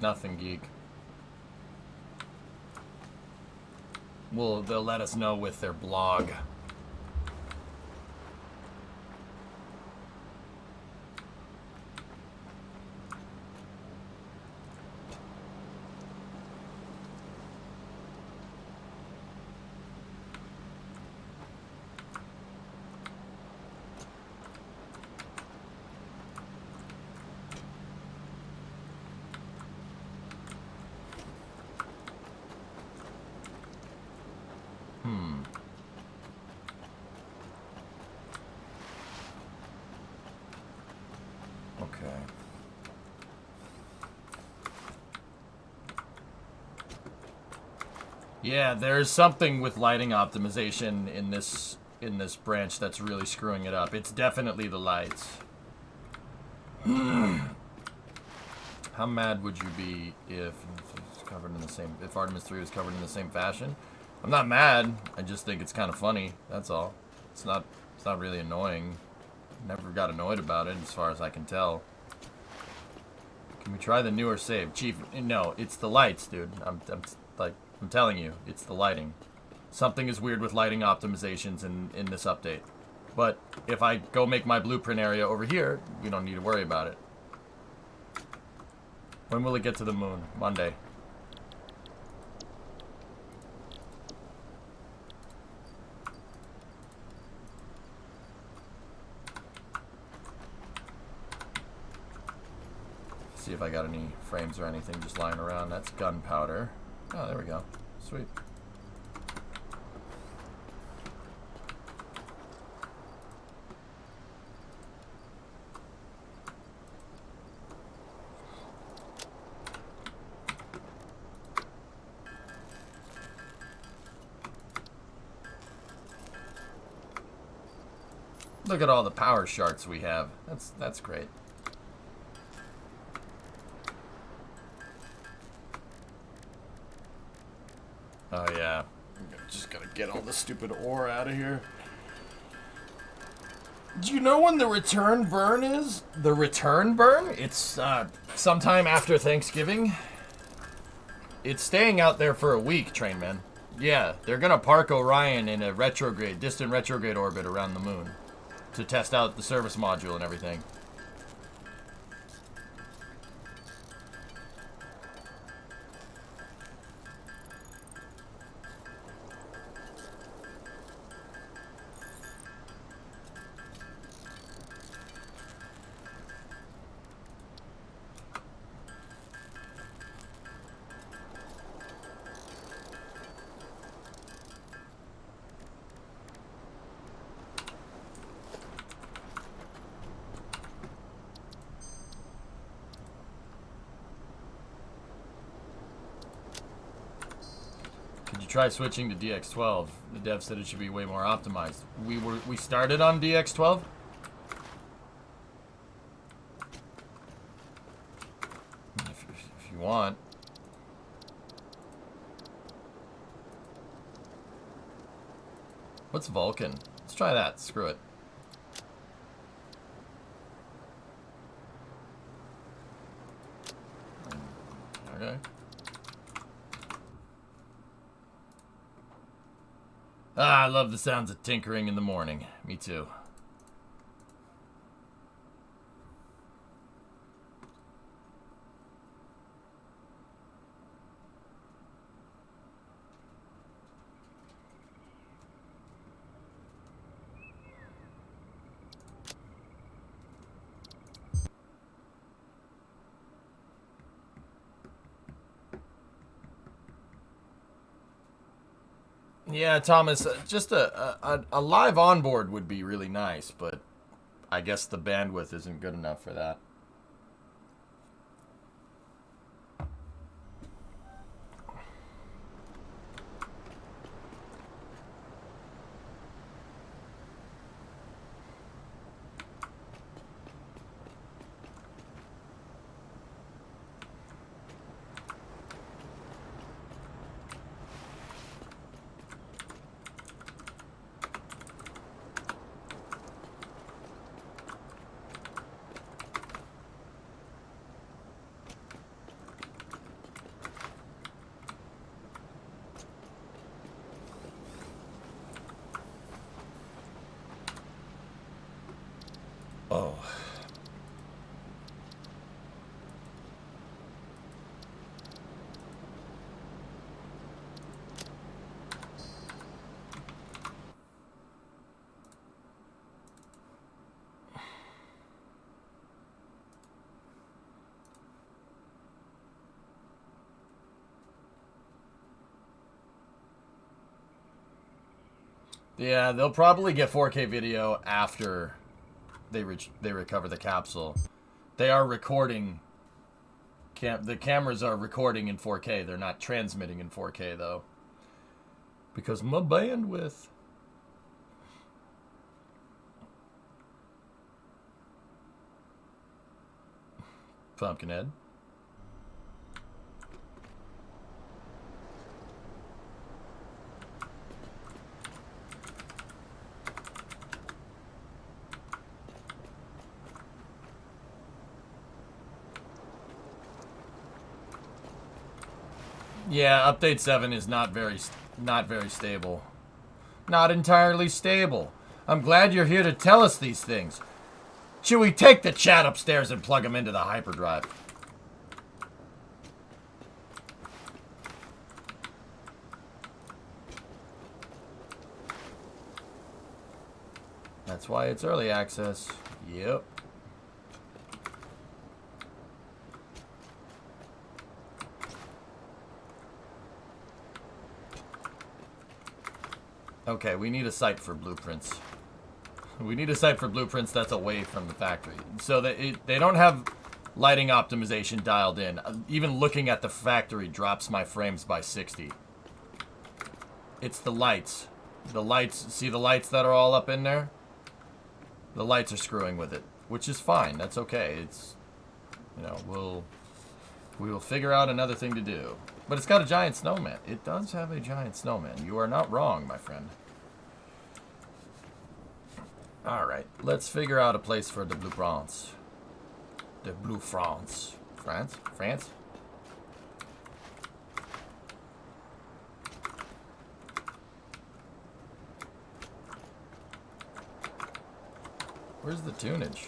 Nothing, geek. Well, they'll let us know with their blog. Okay. Yeah, there's something with lighting optimization in this branch that's really screwing it up. It's definitely the lights. How mad would you be if it's covered in the same, if Artemis 3 was covered in the same fashion? I'm not mad. I just think it's kind of funny. That's all. It's not really annoying. Never got annoyed about it, as far as I can tell. Can we try the newer save, Chief? No, it's the lights, dude. I'm telling you, it's the lighting. Something is weird with lighting optimizations in this update. But if I go make my blueprint area over here, we don't need to worry about it. When will it get to the moon? Monday. See if I got any frames or anything just lying around. That's gunpowder. Oh, there we go. Sweet. Look at all the power shards we have. That's great. Oh yeah. Just gotta get all the stupid ore out of here. Do you know when the return burn is? The return burn? It's sometime after Thanksgiving. It's staying out there for a week, Trainman. Yeah, they're gonna park Orion in a distant retrograde orbit around the moon to test out the service module and everything. Try switching to DX12. The dev said it should be way more optimized. We started on DX12. If you want. What's Vulcan? Let's try that. Screw it. Okay. Ah, I love the sounds of tinkering in the morning. Me too. Yeah, Thomas, just a live onboard would be really nice, but I guess the bandwidth isn't good enough for that. Oh. Yeah, they'll probably get 4K video after they recover the capsule. They are recording. The cameras are recording in 4K. They're not transmitting in 4K though, because my bandwidth. Pumpkinhead. Yeah, update 7 is not very stable. Not entirely stable. I'm glad you're here to tell us these things. Chewie, take the chat upstairs and plug him into the hyperdrive. That's why it's early access. Yep. Okay, we need a site for blueprints. We need a site for blueprints that's away from the factory. So that they don't have lighting optimization dialed in. Even looking at the factory drops my frames by 60. It's the lights. The lights, see the lights that are all up in there? The lights are screwing with it, which is fine. That's okay. It's, you know, we will figure out another thing to do. But it's got a giant snowman. It does have a giant snowman. You are not wrong, my friend. Alright, let's figure out a place for the Blue France. The Blue France. France? France? Where's the tunage?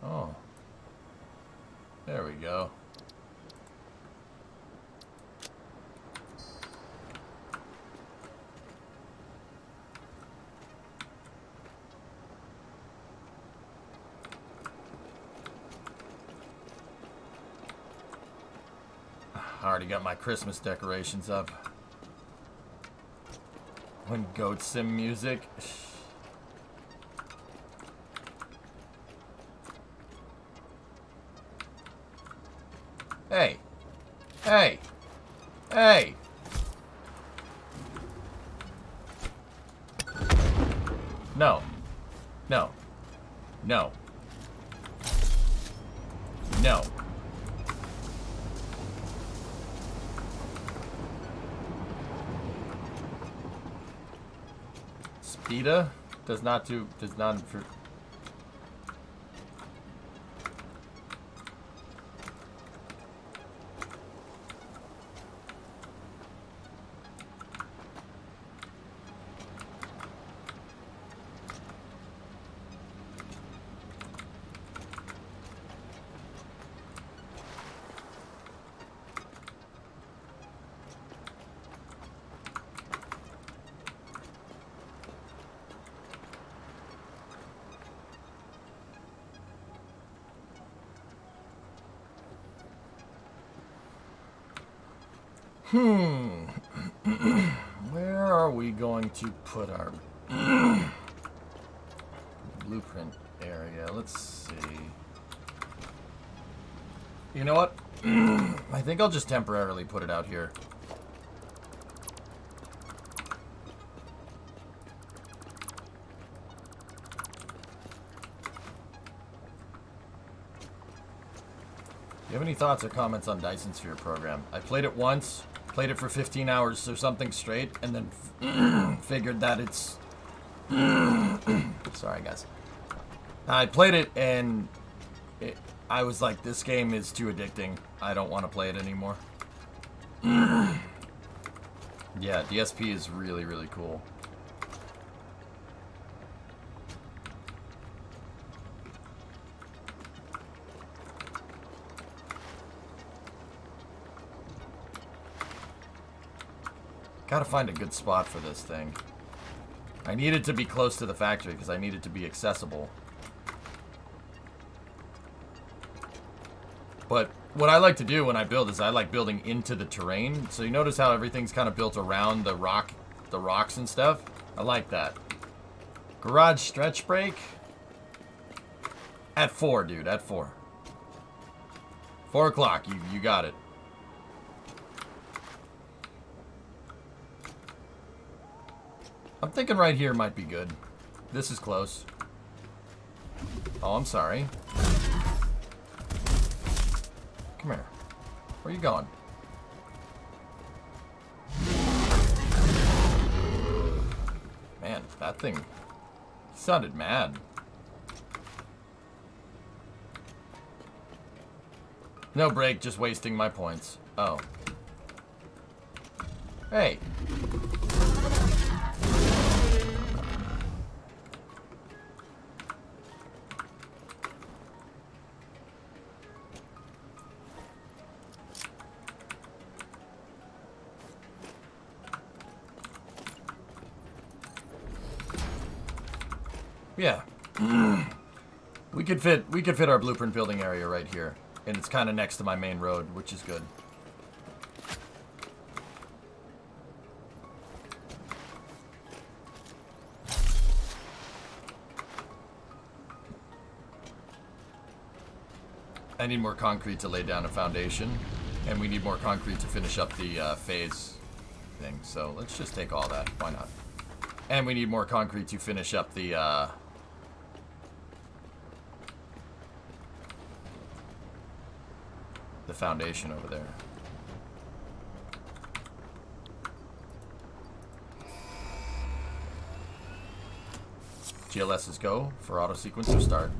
Oh. There we go. I already got my Christmas decorations up. When Goat Sim music. Hey. Hey. Hey. No. No. No. No. Speeda does not improve. Where are we going to put our blueprint area? Let's see. You know what? I think I'll just temporarily put it out here. Do you have any thoughts or comments on Dyson Sphere program? I played it once, played it for 15 hours or something straight, and then figured that it's... Sorry, guys. I played it, and I was like, this game is too addicting. I don't want to play it anymore. Yeah, DSP is really, really cool. Gotta find a good spot for this thing. I need it to be close to the factory because I need it to be accessible. But what I like to do when I build is I like building into the terrain. So you notice how everything's kind of built around the rocks and stuff? I like that. Garage stretch break? At 4, dude, at 4. 4 o'clock, you got it. I'm thinking right here might be good. This is close. Oh, I'm sorry. Come here. Where are you going? Man, that thing sounded mad. No break, just wasting my points. Oh. Hey. Yeah. We could fit our blueprint building area right here. And it's kind of next to my main road, which is good. I need more concrete to lay down a foundation, and we need more concrete to finish up the phase thing. So let's just take all that. Why not? And we need more concrete to finish up the foundation over there. GLS's go for auto sequencer start.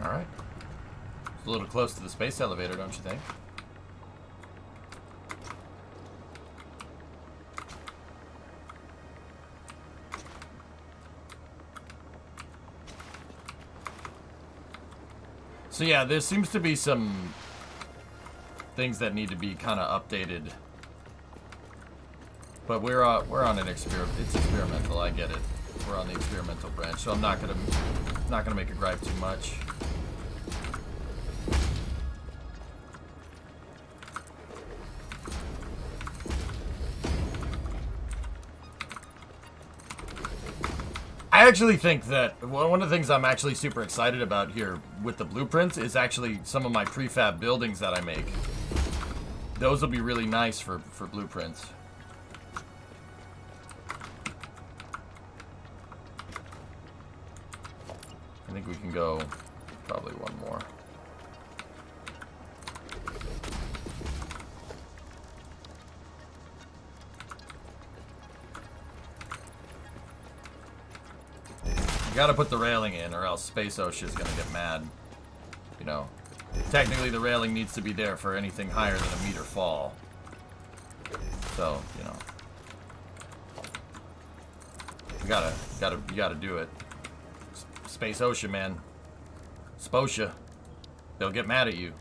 Alright. It's a little close to the space elevator, don't you think? So yeah, there seems to be some things that need to be kind of updated. But we're on an experiment. It's experimental, I get it. We're on the experimental branch, so I'm not gonna make a gripe too much. I actually think that one of the things I'm actually super excited about here with the blueprints is actually some of my prefab buildings that I make. Those will be really nice for blueprints. I think we can go probably one more. You gotta put the railing in or else Space OSHA is gonna get mad. You know, technically the railing needs to be there for anything higher than a meter fall. So, you know. You gotta do it. Space OSHA, man. Sposha. They'll get mad at you.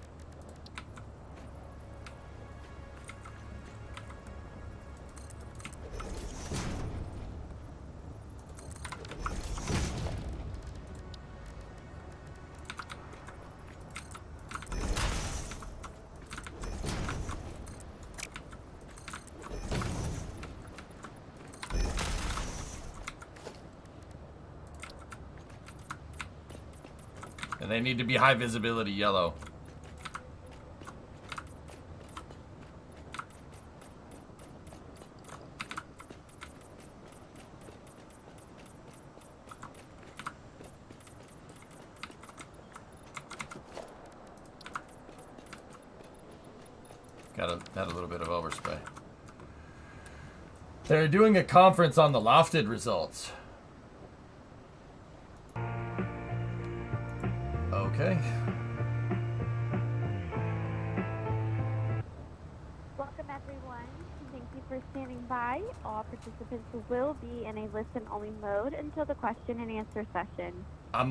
And they need to be high visibility yellow. Had a little bit of overspray. They're doing a conference on the lofted results. Okay. Welcome everyone. Thank you for standing by. All participants will be in a listen-only mode until the question and answer session.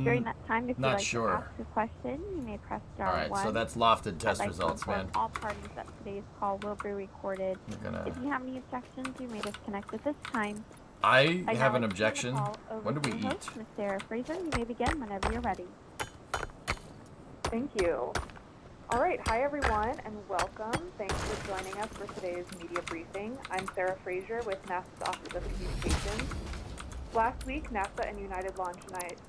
During that time, if you'd like to ask a question, you may press star 1. Alright, so that's lofted test I'd like results, to inform man. all parties that today's call will be recorded. If you have any objections, you may disconnect at this time. I have an objection. When do we eat? Ms. Sarah Fraser, you may begin whenever you're ready. Thank you. All right, hi everyone and welcome. Thanks for joining us for today's media briefing. I'm Sarah Fraser with NASA's Office of Communications. Last week, NASA and United Launch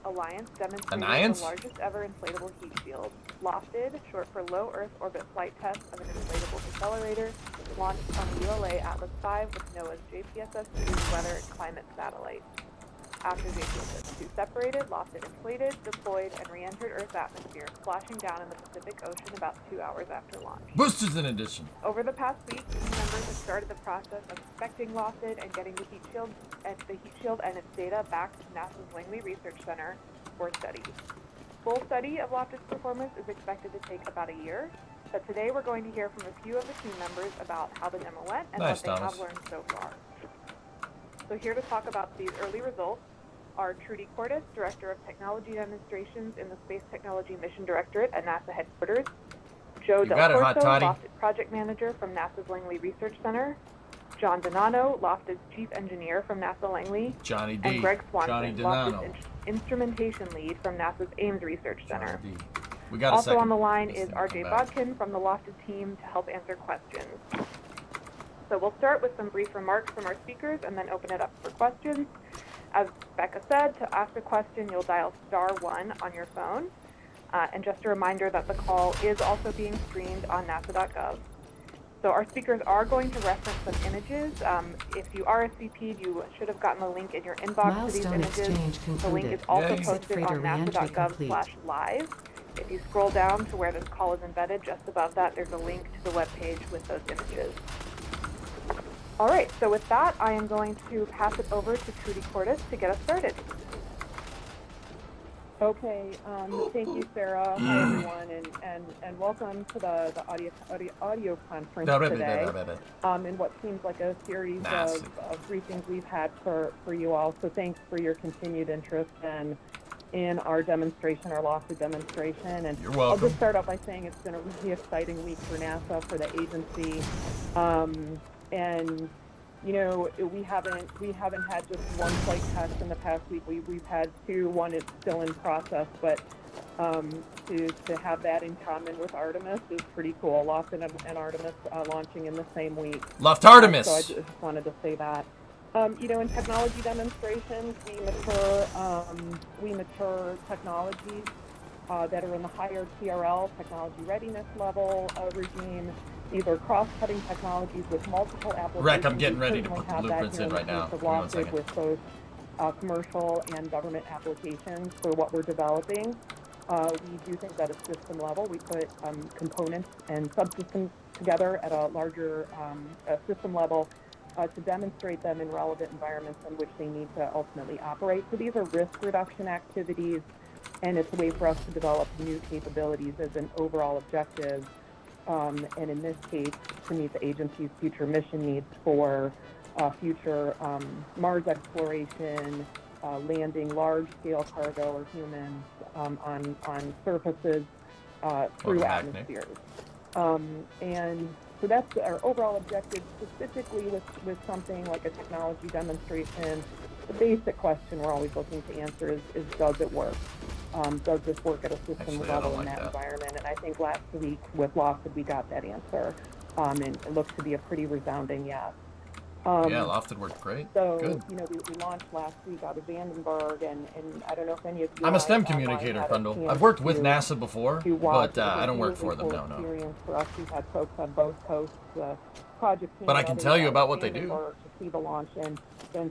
Alliance demonstrated the largest ever inflatable heat shield. Lofted, short for Low Earth Orbit Flight Test of an Inflatable Decelerator, launched on the ULA Atlas V with NOAA's JPSS-2 weather and climate satellite. After JPSS-2 separated, Lofted inflated, deployed, and re-entered Earth's atmosphere, splashing down in the Pacific Ocean about 2 hours after launch. Boosters in addition. Over the past week, team members have started the process of inspecting Lofted and getting the heat shield and its data back to NASA's Langley Research Center for study. Full study of Lofted's performance is expected to take about a year, but today we're going to hear from a few of the team members about how the demo went and what they have learned so far. So here to talk about these early results are Trudy Cordes, Director of Technology Demonstrations in the Space Technology Mission Directorate at NASA headquarters, Joe Del Corso, Lofted Project Manager from NASA's Langley Research Center, John Donano, Lofted's Chief Engineer from NASA Langley, Johnny D. and Greg Swanson, Johnny Donano. Lofted's Instrumentation Lead from NASA's Ames Research Center. Johnny D. We got also a on the line is RJ Bodkin from the Lofted team to help answer questions. So we'll start with some brief remarks from our speakers and then open it up for questions. As Becca said, to ask a question, you'll dial *1 on your phone. And just a reminder that the call is also being streamed on nasa.gov. So our speakers are going to reference some images. If you RSVP'd, you should have gotten the link in your inbox to these images. The link is also posted on nasa.gov/live. If you scroll down to where this call is embedded, just above that, there's a link to the webpage with those images. All right, so with that, I am going to pass it over to Trudy Cordes to get us started. Okay, thank you, Sarah. Hi, everyone, and welcome to the audio conference today in what seems like a series of briefings we've had for you all. So thanks for your continued interest in our demonstration, our Lofted demonstration. And you're welcome. I'll just start off by saying it's been a really exciting week for NASA, for the agency, and you know, we haven't had just one flight test in the past week. We've had two. One is still in process, but to have that in common with Artemis is pretty cool. Lofted and Artemis launching in the same week. Left Artemis. So I just wanted to say that. You know, in technology demonstrations, we mature technologies that are in the higher TRL, technology readiness level regime. These are cross-cutting technologies with multiple applications. Rick, I'm getting ready to put the blueprints in right now. Give me 1 second. With both commercial and government applications for what we're developing. We do think that at system level, we put components and subsystems together at a larger system level to demonstrate them in relevant environments in which they need to ultimately operate. So these are risk reduction activities, and it's a way for us to develop new capabilities as an overall objective. And in this case, to meet the agency's future mission needs for future Mars exploration, landing large-scale cargo or humans on surfaces through atmospheres. And so that's our overall objective, specifically with something like a technology demonstration. The basic question we're always looking to answer is does it work? Does this work at a system level in that environment? And I think last week with Lofted, we got that answer, and it looks to be a pretty resounding yes. Yeah, Lofted worked great. So, good. You know, we launched last week out of Vandenberg, and I don't know if any of you... I'm a STEM communicator, Kendall. I've worked with NASA before, but I don't work for them, no. For us, we've had folks on both coasts, project team. But I can tell you about what they do. To see the launch, and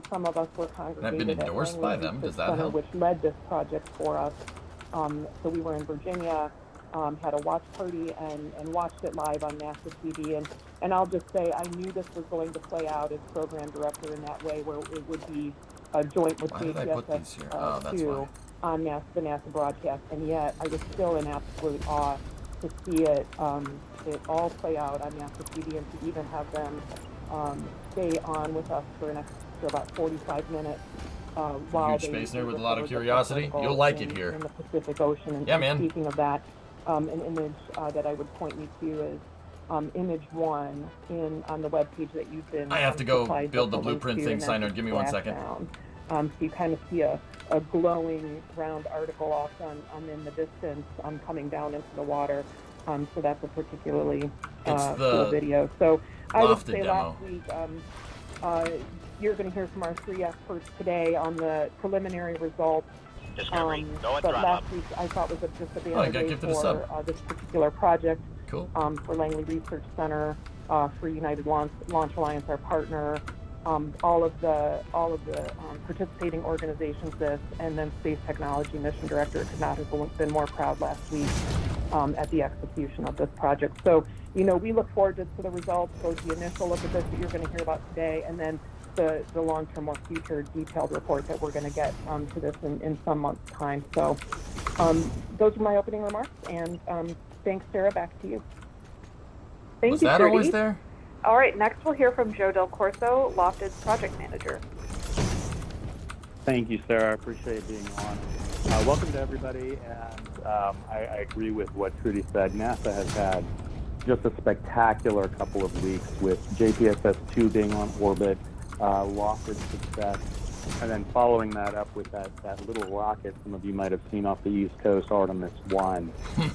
some of us were congregated I've been endorsed by them. Does that help? Which led this project for us. So we were in Virginia, had a watch party, and watched it live on NASA TV. And I'll just say, I knew this was going to play out as program director in that way, where it would be a joint with JPSS2 on the NASA broadcast. And yet, I was still in absolute awe to see it all play out on NASA TV, and to even have them stay on with us for an extra about 45 minutes. While huge space there with a lot of curiosity. You'll like it here. In the Pacific Ocean. And yeah, man. Speaking of that, an image that I would point you to is image 1 on the webpage that you've been. I have to go build the blueprint thing, Signer. Give me 1 second. So you kind of see a glowing round article off on in the distance coming down into the water. So that's a particularly cool video. So I would say demo. Last week, you're going to hear from our 3 experts today on the preliminary results. But last week I thought was just a banner day for this particular project. Cool. For Langley Research Center, for United Launch Alliance, our partner, all of the participating organizations, and then Space Technology Mission Director could not have been more proud last week at the execution of this project. So, you know, we look forward to the results, both the initial look at this that you're going to hear about today, and then the long-term, more future detailed report that we're going to get to this in some months' time. So those are my opening remarks, and thanks, Sarah. Back to you. Thank you, Was that always there? All right, next we'll hear from Joe Del Corso, Lofted's project manager. Thank you, Sarah. I appreciate being on. Welcome to everybody, and I agree with what Trudy said. NASA has had just a spectacular couple of weeks with JPSS-2 being on orbit, Lockheed success, and then following that up with that little rocket some of you might have seen off the East Coast, Artemis 1.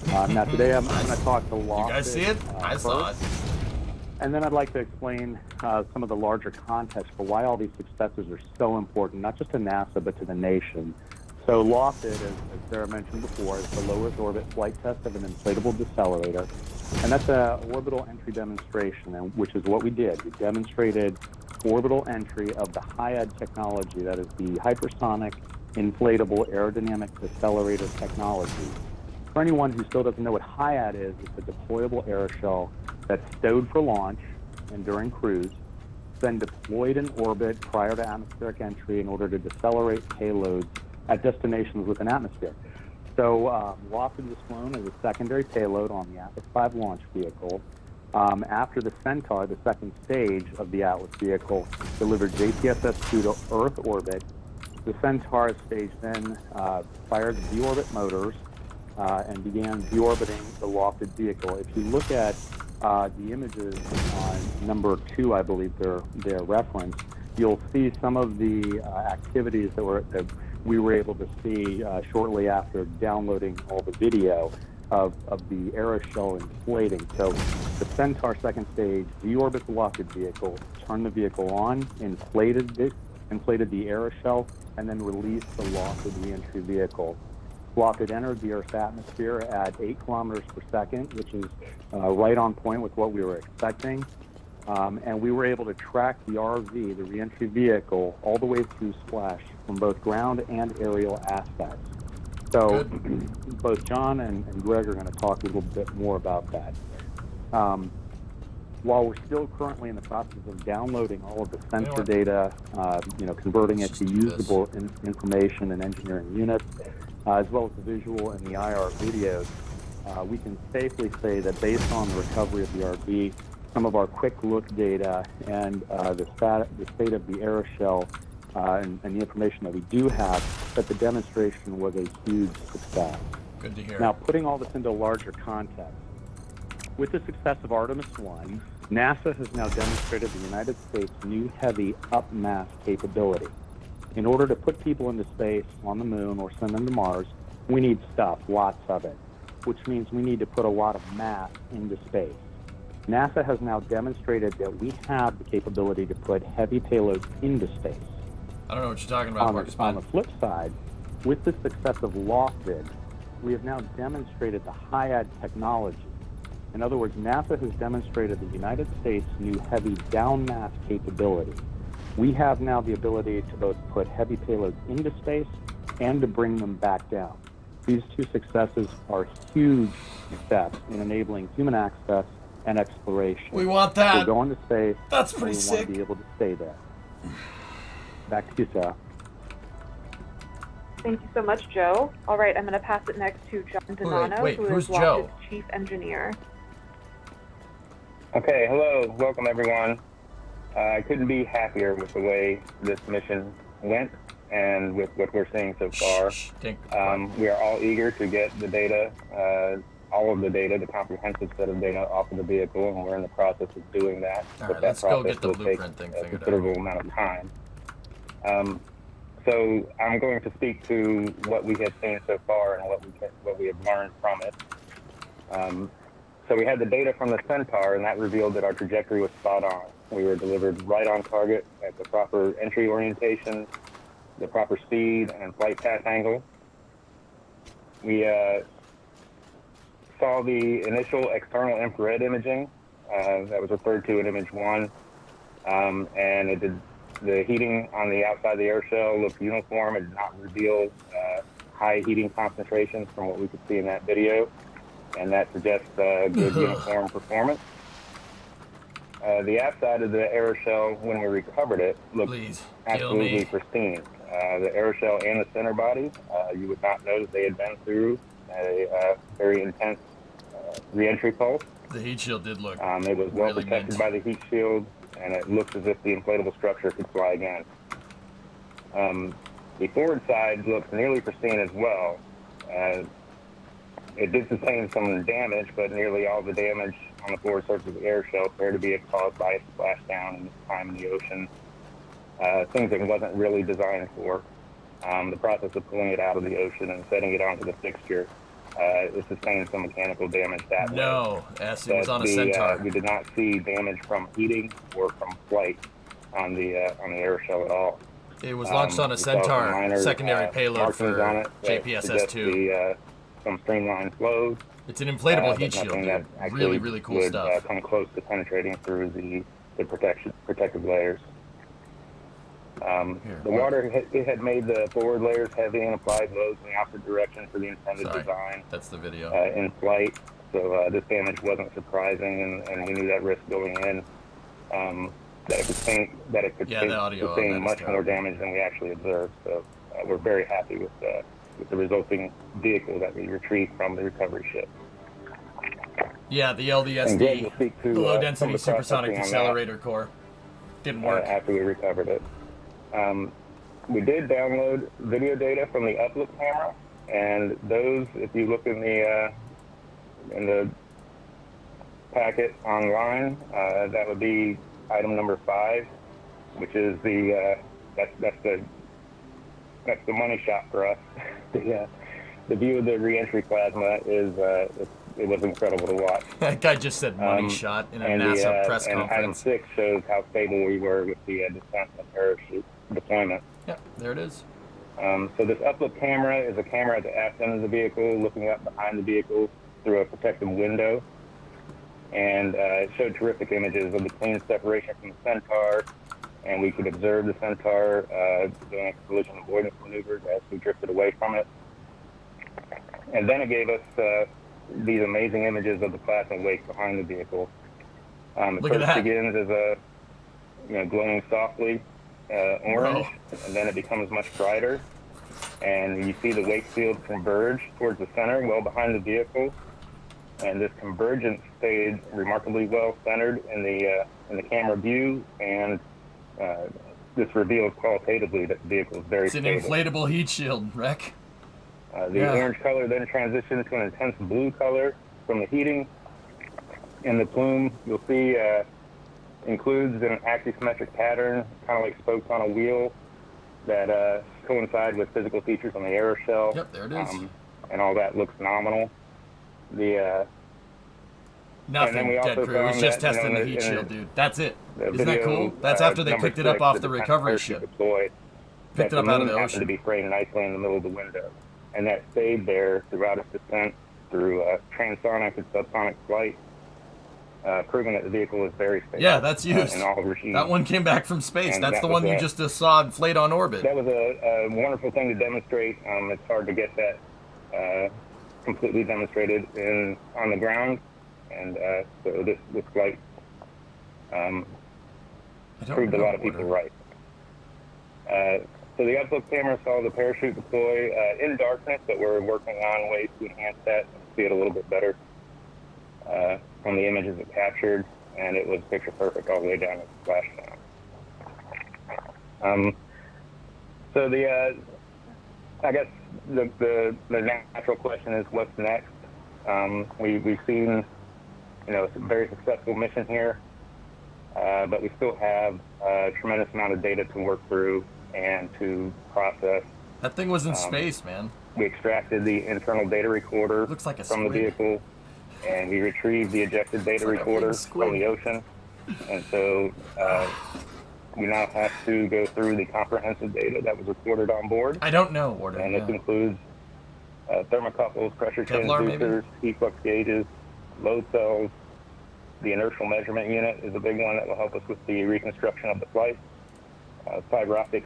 Now today I'm going to talk to Lockheed. You guys see it? I saw it. And then I'd like to explain some of the larger context for why all these successes are so important, not just to NASA, but to the nation. So Lockheed, as Sarah mentioned before, is the low Earth orbit flight test of an inflatable decelerator. And that's an orbital entry demonstration, which is what we did. We demonstrated orbital entry of the HIAD technology, that is the hypersonic inflatable aerodynamic decelerator technology. For anyone who still doesn't know what HIAD is, it's a deployable aeroshell that's stowed for launch and during cruise, then deployed in orbit prior to atmospheric entry in order to decelerate payloads at destinations with an atmosphere. So Lockheed was flown as a secondary payload on the Atlas V launch vehicle. After the Centaur, the second stage of the Atlas vehicle, delivered JPSS-2 to Earth orbit, the Centaur stage then fired deorbit motors and began deorbiting the Lockheed vehicle. If you look at the images on number 2, I believe they're referenced, you'll see some of the activities that we were able to see shortly after downloading all the video of the aeroshell inflating. So the Centaur second stage deorbited the Lockheed vehicle, turned the vehicle on, inflated the aeroshell, and then released the Lockheed reentry vehicle. Lockheed entered the Earth's atmosphere at 8 kilometers per second, which is right on point with what we were expecting. And we were able to track the RV, the reentry vehicle, all the way through splash from both ground and aerial aspects. So both John and Greg are going to talk a little bit more about that. While we're still currently in the process of downloading all of the sensor data, converting it to usable information and engineering units, as well as the visual and the IR videos, we can safely say that based on the recovery of the RV, some of our quick look data and the state of the aeroshell and the information that we do have, that the demonstration was a huge success. Good to hear. Now, putting all this into larger context, with the success of Artemis 1, NASA has now demonstrated the United States' new heavy up-mass capability. In order to put people into space, on the moon, or send them to Mars, we need stuff, lots of it, which means we need to put a lot of mass into space. NASA has now demonstrated that we have the capability to put heavy payloads into space. I don't know what you're talking about, Marcus. On the flip side, with the success of Lockheed, we have now demonstrated the HIAD technology. In other words, NASA has demonstrated the United States' new heavy down mass capability. We have now the ability to both put heavy payloads into space and to bring them back down. These two successes are huge steps in enabling human access and exploration. We want that. We're going to space. That's pretty sick. We want to be able to stay there. Back to you, Sarah. Thank you so much, Joe. All right, I'm going to pass it next to John Donano, who is Lockheed's Chief Engineer. Okay, hello. Welcome, everyone. I couldn't be happier with the way this mission went and with what we're seeing so far. We are all eager to get the data, all of the data, the comprehensive set of data off of the vehicle, and we're in the process of doing that. All right, let's go get the blueprint thing figured out. A considerable amount of time. So I'm going to speak to what we have seen so far and what we have learned from it. So we had the data from the Centaur, and that revealed that our trajectory was spot on. We were delivered right on target at the proper entry orientation, the proper speed and flight path angle. We saw the initial external infrared imaging that was referred to in image 1, and it did. The heating on the outside of the airshell looked uniform. It did not reveal high heating concentrations from what we could see in that video, and that suggests good uniform performance. The outside of the aeroshell, when we recovered it, looked absolutely pristine. The aeroshell and the center body, you would not know that they had been through a very intense re-entry pulse. The heat shield did look it was well really protected by the heat shield, and it looks as if the inflatable structure could fly again. The forward side looks nearly pristine as well. It did sustain some damage, but nearly all the damage on the forward surface of the air shell appear to be caused by a splashdown and time in the ocean. Things that it wasn't really designed for. The process of pulling it out of the ocean and setting it onto the fixture, it sustained some mechanical damage that way. No, yes, it was on a Centaur. We did not see damage from heating or from flight on the air shell at all. It was launched on a Centaur secondary payload for JPSS-2. Some streamlined flows. It's an inflatable heat shield, dude. Really, really cool would, stuff. Come close to penetrating through the protective layers. The water, it had made the forward layers heavy and applied loads in the opposite direction for the intended design. That's the video. In flight, so this damage wasn't surprising, and we knew that risk going in. That it could sustain much more damage than we actually observed. So we're very happy with the resulting vehicle that we retrieved from the recovery ship. Yeah, the LDSD, the low density supersonic decelerator core, didn't work after we recovered it. We did download video data from the uplook camera, and those, if you look in the packet online, that would be item number 5, which is that's the money shot for us. The view of the reentry plasma is it was incredible to watch. That guy just said money shot in a NASA press and conference. Item 6 shows how stable we were with the descent and parachute deployment. Yep, there it is. So this uplook camera is a camera at the aft end of the vehicle, looking up behind the vehicle through a protective window. And it showed terrific images of the clean separation from the Centaur, and we could observe the Centaur doing collision avoidance maneuvers as we drifted away from it. And then it gave us these amazing images of the plasma wake behind the vehicle. It first begins as a glowing softly orange, and then it becomes much brighter. And you see the wake field converge towards the center, well behind the vehicle. And this convergence stayed remarkably well centered in the camera view, and this reveals qualitatively that the vehicle is very stable. It's an inflatable heat shield, Rec. The orange color then transitions to an intense blue color from the heating, and the plume, you'll see, includes an axisymmetric pattern, kind of like spokes on a wheel, that coincide with physical features on the aeroshell. Yep, there it is. And all that looks nominal. Nothing, Dead Crew. It was just testing the heat shield, dude. That's it. Isn't that cool? That's after they picked it up off the recovery ship. Picked it up out of the ocean. To be framed nicely in the middle of the window, and that stayed there throughout its descent through transonic and subsonic flight, proving that the vehicle is very stable. Yeah, that's used. In all regimes. That one came back from space. That's the one you just saw inflate on orbit. That was a wonderful thing to demonstrate. It's hard to get that completely demonstrated on the ground, and so this flight proved a lot of people right. So the uplook camera saw the parachute deploy in darkness, but we're working on ways to enhance that and see it a little bit better from the images it captured, and it was picture perfect all the way down to the splashdown. So I guess the natural question is, what's next? We've seen, a very successful mission here, but we still have a tremendous amount of data to work through and to process. That thing was in space, man. We extracted the internal data recorder from the vehicle, and we retrieved the ejected data recorder from the ocean. And so we now have to go through the comprehensive data that was recorded on board. I don't know, Warden. And this includes thermocouples, pressure transducers, heat flux gauges, load cells. The inertial measurement unit is a big one that will help us with the reconstruction of the flight. Fiber optic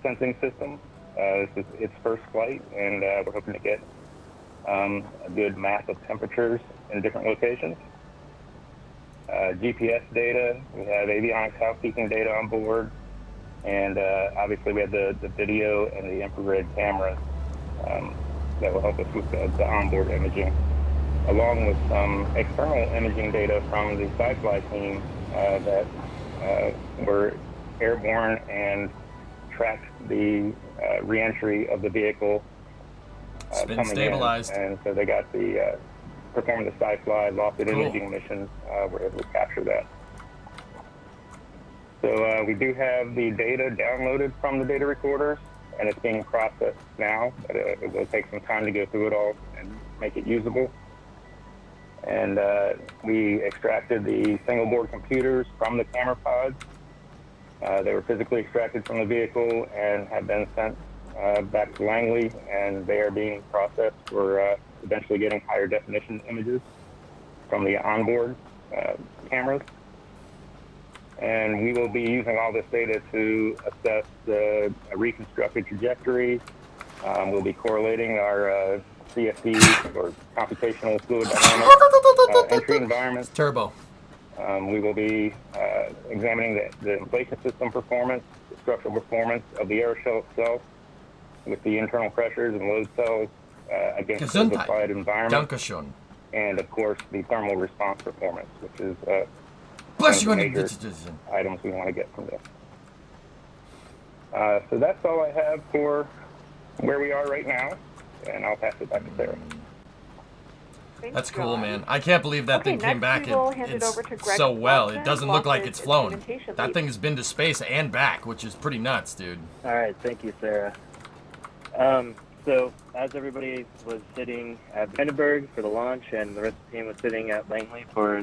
sensing system. This is its first flight, and we're hoping to get a good map of temperatures in different locations. GPS data, we have avionics housekeeping data on board, and obviously we have the video and the infrared cameras that will help us with the onboard imaging, along with some external imaging data from the SciFly team that were airborne and tracked the reentry of the vehicle spin stabilized, and so they got the performing the sci-fly lofted imaging mission, we're able to capture that. So we do have the data downloaded from the data recorder, and it's being processed now. But it will take some time to go through it all and make it usable. And we extracted the single board computers from the camera pods. They were physically extracted from the vehicle and have been sent back to Langley, and they are being processed for eventually getting higher definition images from the onboard cameras. And we will be using all this data to assess the reconstructed trajectory. We'll be correlating our CFD, or computational fluid dynamics, entry environments. Turbo. We will be examining the inflation system performance, the structural performance of the aeroshell itself, with the internal pressures and load cells against the applied environment. Dankeschön. And of course, the thermal response performance, which is Bless one of the major items we want to get from this. So that's all I have for where we are right now, and I'll pass it back to Sarah. That's cool, man. I can't believe that thing came back so well. It doesn't look like it's flown. That thing has been to space and back, which is pretty nuts, dude. All right, thank you, Sarah. So as everybody was sitting at Vandenberg for the launch, and the rest of the team was sitting at Langley for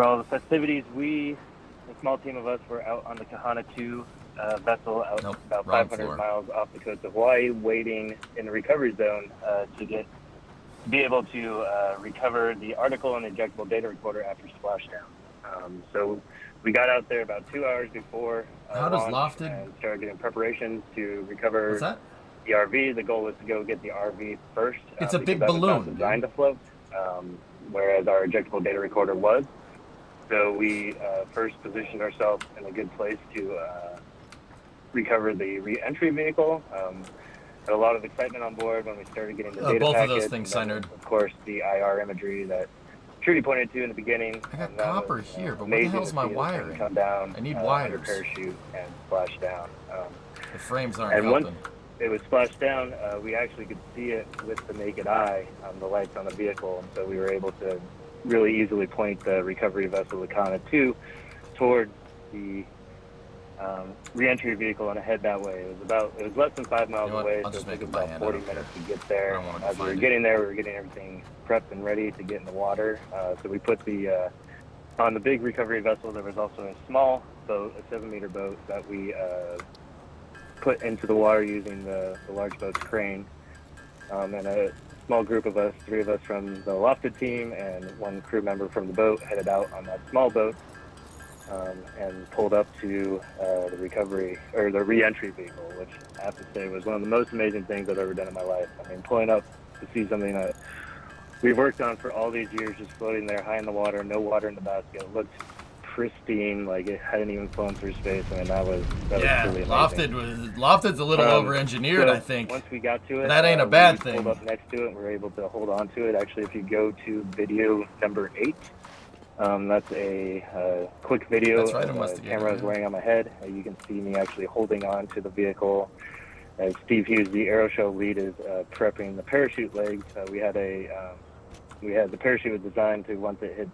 all the festivities, a small team of us, were out on the Kahana 2 vessel out about 500 miles off the coast of Hawaii, waiting in the recovery zone to be able to recover the article and ejectable data recorder after splashdown. So we got out there about 2 hours before launch and started getting preparations to recover the RV. The goal was to go get the RV first. It's a big balloon. Designed to float, whereas our ejectable data recorder was. So we first positioned ourselves in a good place to recover the re-entry vehicle. Had a lot of excitement on board when we started getting the data both packets. of those things, then, of course, the IR imagery that Trudy pointed to in the beginning. I got copper here, but what the hell's my wiring? Come down, I need under wires. parachute and splash down. The frames aren't and helping. Once it was splashed down, we actually could see it with the naked eye on the lights on the vehicle, and so we were able to really easily point the recovery vessel, the Kana 2, towards the re-entry vehicle and head that way. It was less than 5 miles away, so it took about 40 minutes to get there. As we were getting there, we were getting everything prepped and ready to get in the water. So we put on the big recovery vessel, there was also a small boat, a 7-meter boat, that we put into the water using the large boat's crane. And a small group of us, 3 of us from the lofted team and 1 crew member from the boat, headed out on that small boat and pulled up to the recovery, or the re-entry vehicle, which I have to say was one of the most amazing things I've ever done in my life. I mean, pulling up to see something that we've worked on for all these years, just floating there high in the water, no water in the basket. It looked pristine, like it hadn't even flown through space. I mean, that was really amazing. Lofted's a little over-engineered, so I think. Once we got to it, that ain't a bad we thing. pulled up next to it, and we were able to hold on to it. Actually, if you go to video number 8, that's a quick video of the camera I was wearing on my head. You can see me actually holding on to the vehicle as Steve Hughes, the aeroshell lead, is prepping the parachute legs. We had the parachute was designed to, once it hit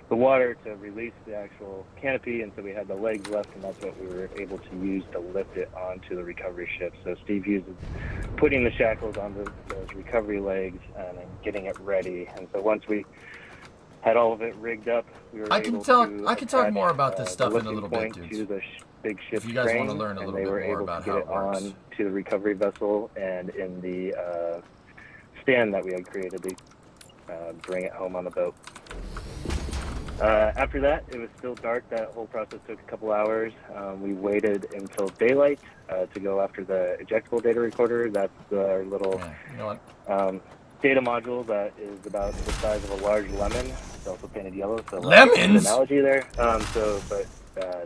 the water, to release the actual canopy, and so we had the legs left, and that's what we were able to use to lift it onto the recovery ship. So Steve Hughes is putting the shackles on those recovery legs and getting it ready. And so once we had all of it rigged up, we were able to I can talk more about this stuff in a little bit, dudes. To the big ship's if you guys want to crane, learn a little and they bit were more able about to how get it it works. on to the recovery vessel and in the stand that we had created to bring it home on the boat. After that, it was still dark. That whole process took a couple hours. We waited until daylight to go after the ejectable data recorder. That's our little data module that is about the size of a large lemon. It's also painted yellow. So lemons? An analogy there. But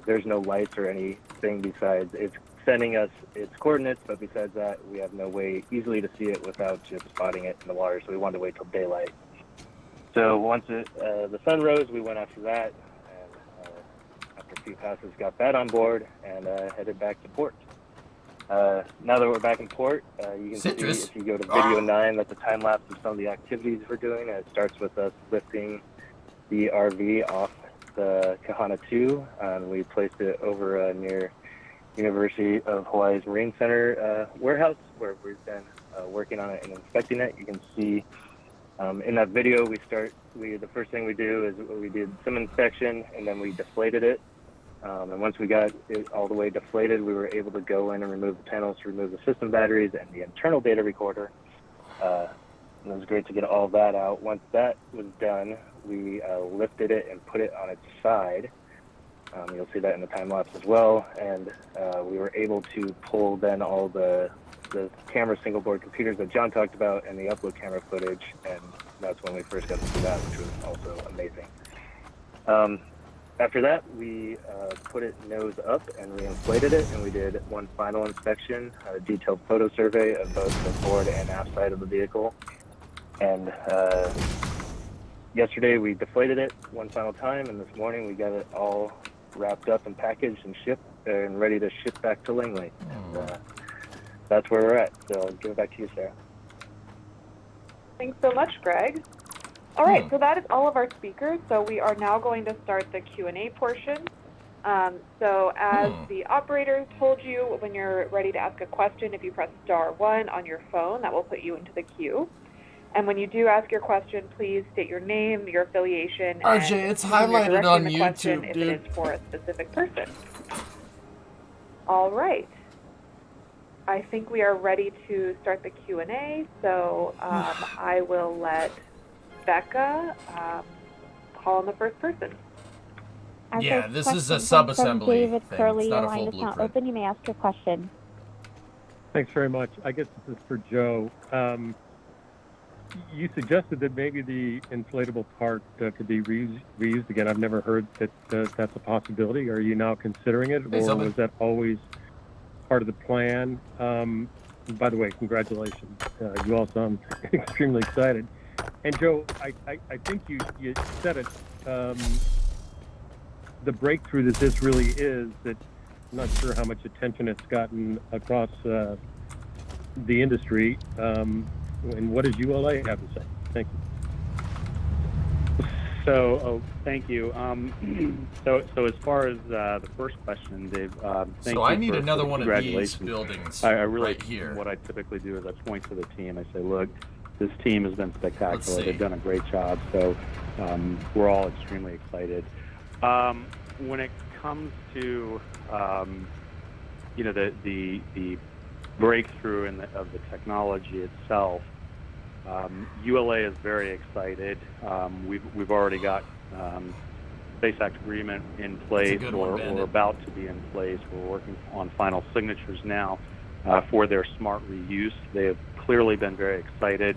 there's no lights or anything besides it's sending us its coordinates, but besides that, we have no way easily to see it without just spotting it in the water. So we wanted to wait till daylight. So once the sun rose, we went after that, and after a few passes, got that on board and headed back to port. Now that we're back in port, you can see if you go to video 9, that's a time lapse of some of the activities we're doing. It starts with us lifting the RV off the Kahana 2. We placed it over near University of Hawaii's Marine Center warehouse, where we've been working on it and inspecting it. You can see in that video, the first thing we do is we did some inspection, and then we deflated it. And once we got it all the way deflated, we were able to go in and remove the panels, remove the system batteries and the internal data recorder. And it was great to get all that out. Once that was done, we lifted it and put it on its side. You'll see that in the time lapse as well. And we were able to pull then all the camera single board computers that John talked about and the upload camera footage. And that's when we first got to see that, which was also amazing. After that, we put it nose up and re-inflated it, and we did one final inspection, a detailed photo survey of both the forward and aft side of the vehicle. And yesterday we deflated it one final time, and this morning we got it all wrapped up and packaged and shipped and ready to ship back to Langley. And that's where we're at. So I'll give it back to you, Sarah. Thanks so much, Greg. All right, so that is all of our speakers. So we are now going to start the Q&A portion. So as the operator told you, when you're ready to ask a question, if you press *1 on your phone, that will put you into the queue. And when you do ask your question, please state your name, your affiliation, RJ, and it's highlighted on the YouTube, question if it is for a specific person. All right. I think we are ready to start the Q&A. So I will let Becca call on the first person. Yeah, this is a sub-assembly David thing. Curley, It's not your a line full is now blueprint. open. You may ask your question. Thanks very much. I guess this is for Joe. You suggested that maybe the inflatable part could be reused again. I've never heard that that's a possibility. Are you now considering it, or was that always part of the plan? By the way, congratulations. You all sound extremely excited. And Joe, I think you said it. The breakthrough that this really is, that I'm not sure how much attention it's gotten across the industry. And what does ULA have to say? Thank you. So, thank you. So as far as the first question, Dave, thank you. I need for another one of these congratulations. buildings I really, right here. What I typically do is I point to the team. I say, look, this team has been spectacular. They've done a great job. So we're all extremely excited. When it comes to the breakthrough of the technology itself, ULA is very excited. We've already got Space Act agreement in place, or about to be in place. We're working on final signatures now for their smart reuse. They have clearly been very excited.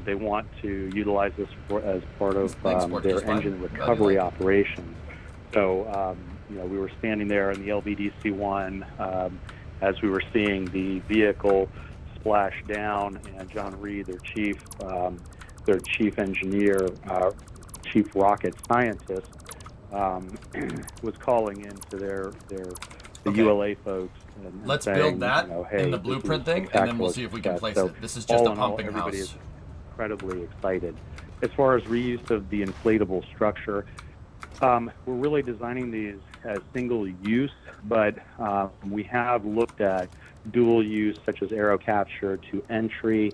They want to utilize this as part of their engine recovery operations. So, we were standing there in the LVDC-1 as we were seeing the vehicle splash down, and John Reed, their chief engineer, chief rocket scientist, was calling into the ULA folks. And Let's saying, build that hey, in the blueprint thing, and then we'll see if we can place it. This is just a pumping everybody house. is incredibly excited. As far as reuse of the inflatable structure, we're really designing these as single use, but we have looked at dual use, such as aero capture to entry.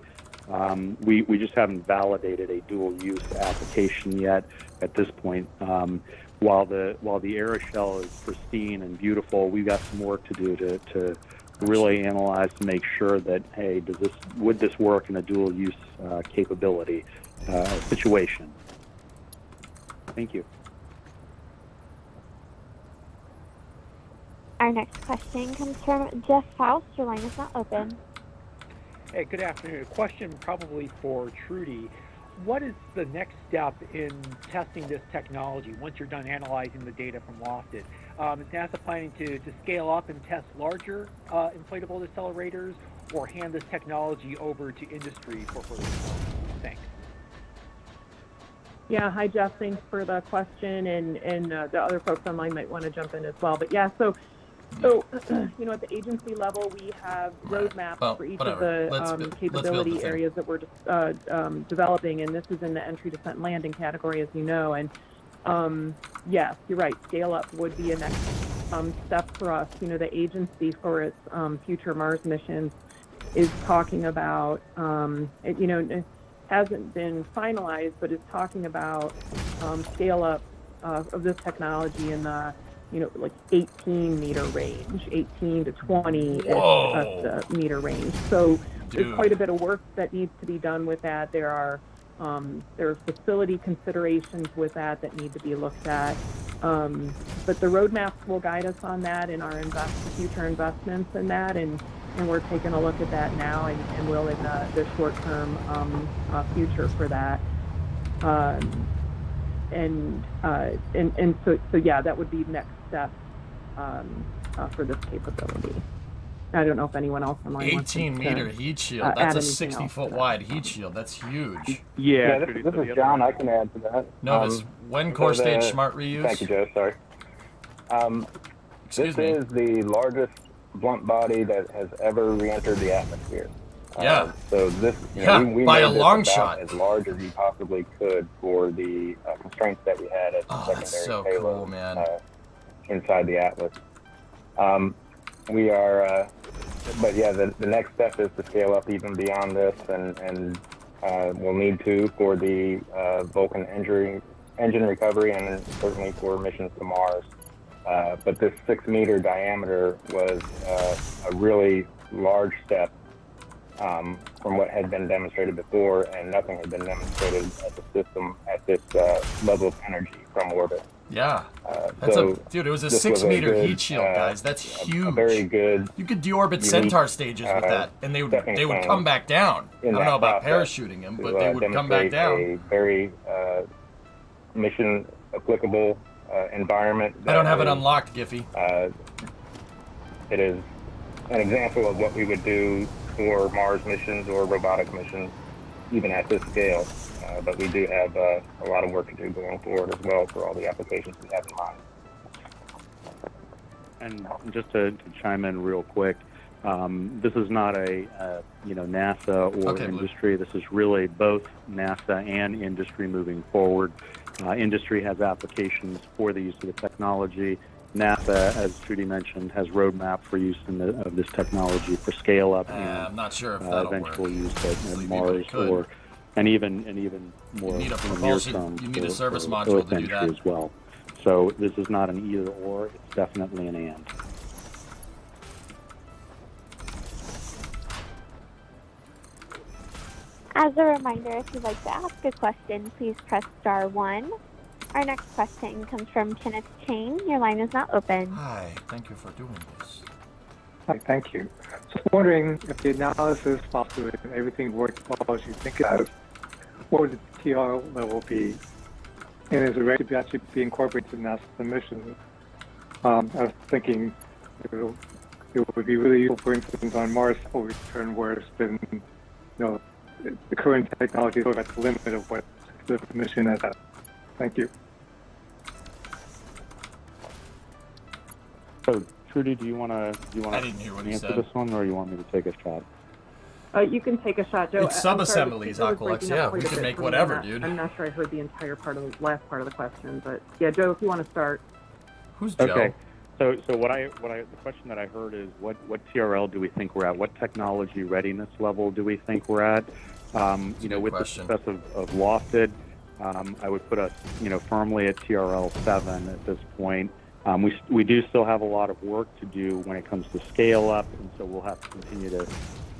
We just haven't validated a dual use application yet at this point. While the aeroshell is pristine and beautiful, we've got some work to do to really analyze to make sure that, hey, would this work in a dual use capability situation? Thank you. Our next question comes from Jeff Faust. Your line is now open. Hey, good afternoon. A question probably for Trudy. What is the next step in testing this technology once you're done analyzing the data from Lofted? Is NASA planning to scale up and test larger inflatable accelerators, or hand this technology over to industry for further development? Thanks. Yeah, hi Jeff, thanks for the question, and the other folks online might want to jump in as well. But yeah, so So, at the agency level, we have roadmaps for each of the capability areas that we're developing, and this is in the entry, descent, and landing category, as you know. And yes, you're right. Scale up would be a next step for us. The agency for its future Mars missions is talking about, it hasn't been finalized, but is talking about scale up of this technology in the like 18 meter range, 18 to 20-ish meter range. So there's quite a bit of work that needs to be done with that. There are facility considerations with that need to be looked at. But the roadmaps will guide us on that in our future investments in that, and we're taking a look at that now and will in the short-term future for that. So yeah, that would be next step for this capability. I don't know if anyone else online 18-meter heat shield. That's a 60-foot wide heat shield. That's huge. Yeah, this is John. I can add to that. Notice when core stage smart reuse. Thank you, Joe. Sorry. This is the largest blunt body that has ever re-entered the atmosphere. Yeah. So this, we by made a this long about shot, as large as you possibly could for the constraints that we had as secondary payload inside the Atlas. We are, but yeah, the next step is to scale up even beyond this, and we'll need to for the Vulcan engine recovery, and then certainly for missions to Mars. But this 6-meter diameter was a really large step from what had been demonstrated before, and nothing had been demonstrated at the system at this level of energy from orbit. Yeah. Dude, it was a 6-meter heat shield, guys. That's huge. Very good. You could deorbit Centaur stages with that, and they would come back down. I don't know about parachuting them, but they would come back down. A very mission applicable environment. I don't have it unlocked, Giffy. It is an example of what we would do for Mars missions or robotic missions, even at this scale. But we do have a lot of work to do going forward as well for all the applications we have in mind. And just to chime in real quick, this is not a NASA or industry. This is really both NASA and industry moving forward. Industry has applications for the use of the technology. NASA, as Trudy mentioned, has roadmap for use of this technology for scale up and I'm not sure if that'll eventual work. use at Mars and even more near term. You need a service for module Earth to do entry that as well. So this is not an either or; it's definitely an and. As a reminder, if you'd like to ask a question, please press star 1. Our next question comes from Kenneth Chain. Your line is now open. Hi, thank you for doing this. Hi, thank you. So I'm wondering if the analysis followed and everything worked well as you think it does, what would the TRL level be? And is it ready to actually be incorporated in NASA mission? I was thinking it would be really useful, for instance, on Mars return, where it's been, the current technology is sort of at the limit of what the mission is at. Thank you. So, Trudy, do you want to I didn't hear what he answer said. this one, or you want me to take a shot? You can take a shot, Joe. It's sub-assemblies, Aqualex. Yeah, we can make whatever, dude. I'm not sure I heard the entire last part of the question, but yeah, Joe, if you want to start. Who's Joe? Okay. So the question that I heard is what TRL do we think we're at? What technology readiness level do we think we're at? With the success of Lofted, I would put us, firmly at TRL 7 at this point. We do still have a lot of work to do when it comes to scale up, and so we'll have to continue to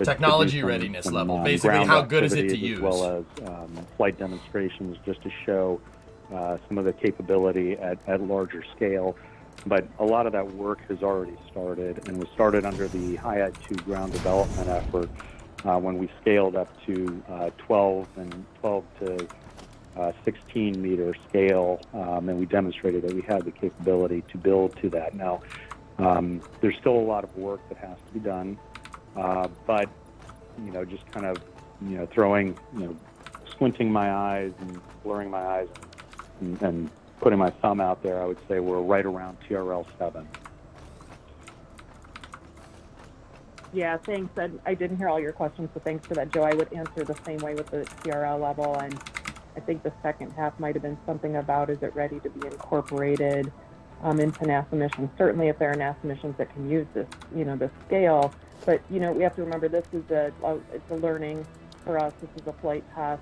technology readiness level. Basically, how good is it to use? As well as flight demonstrations, just to show some of the capability at larger scale. But a lot of that work has already started, and was started under the HIAT 2 ground development effort when we scaled up to 12 to 16 meter scale, and we demonstrated that we had the capability to build to that. Now, there's still a lot of work that has to be done, but just kind of squinting my eyes and blurring my eyes and putting my thumb out there, I would say we're right around TRL 7. Yeah, thanks. I didn't hear all your questions, so thanks for that, Joe. I would answer the same way with the TRL level, and I think the second half might have been something about, is it ready to be incorporated into NASA missions? Certainly, if there are NASA missions that can use this, this scale. But we have to remember this is it's a learning for us. This is a flight test.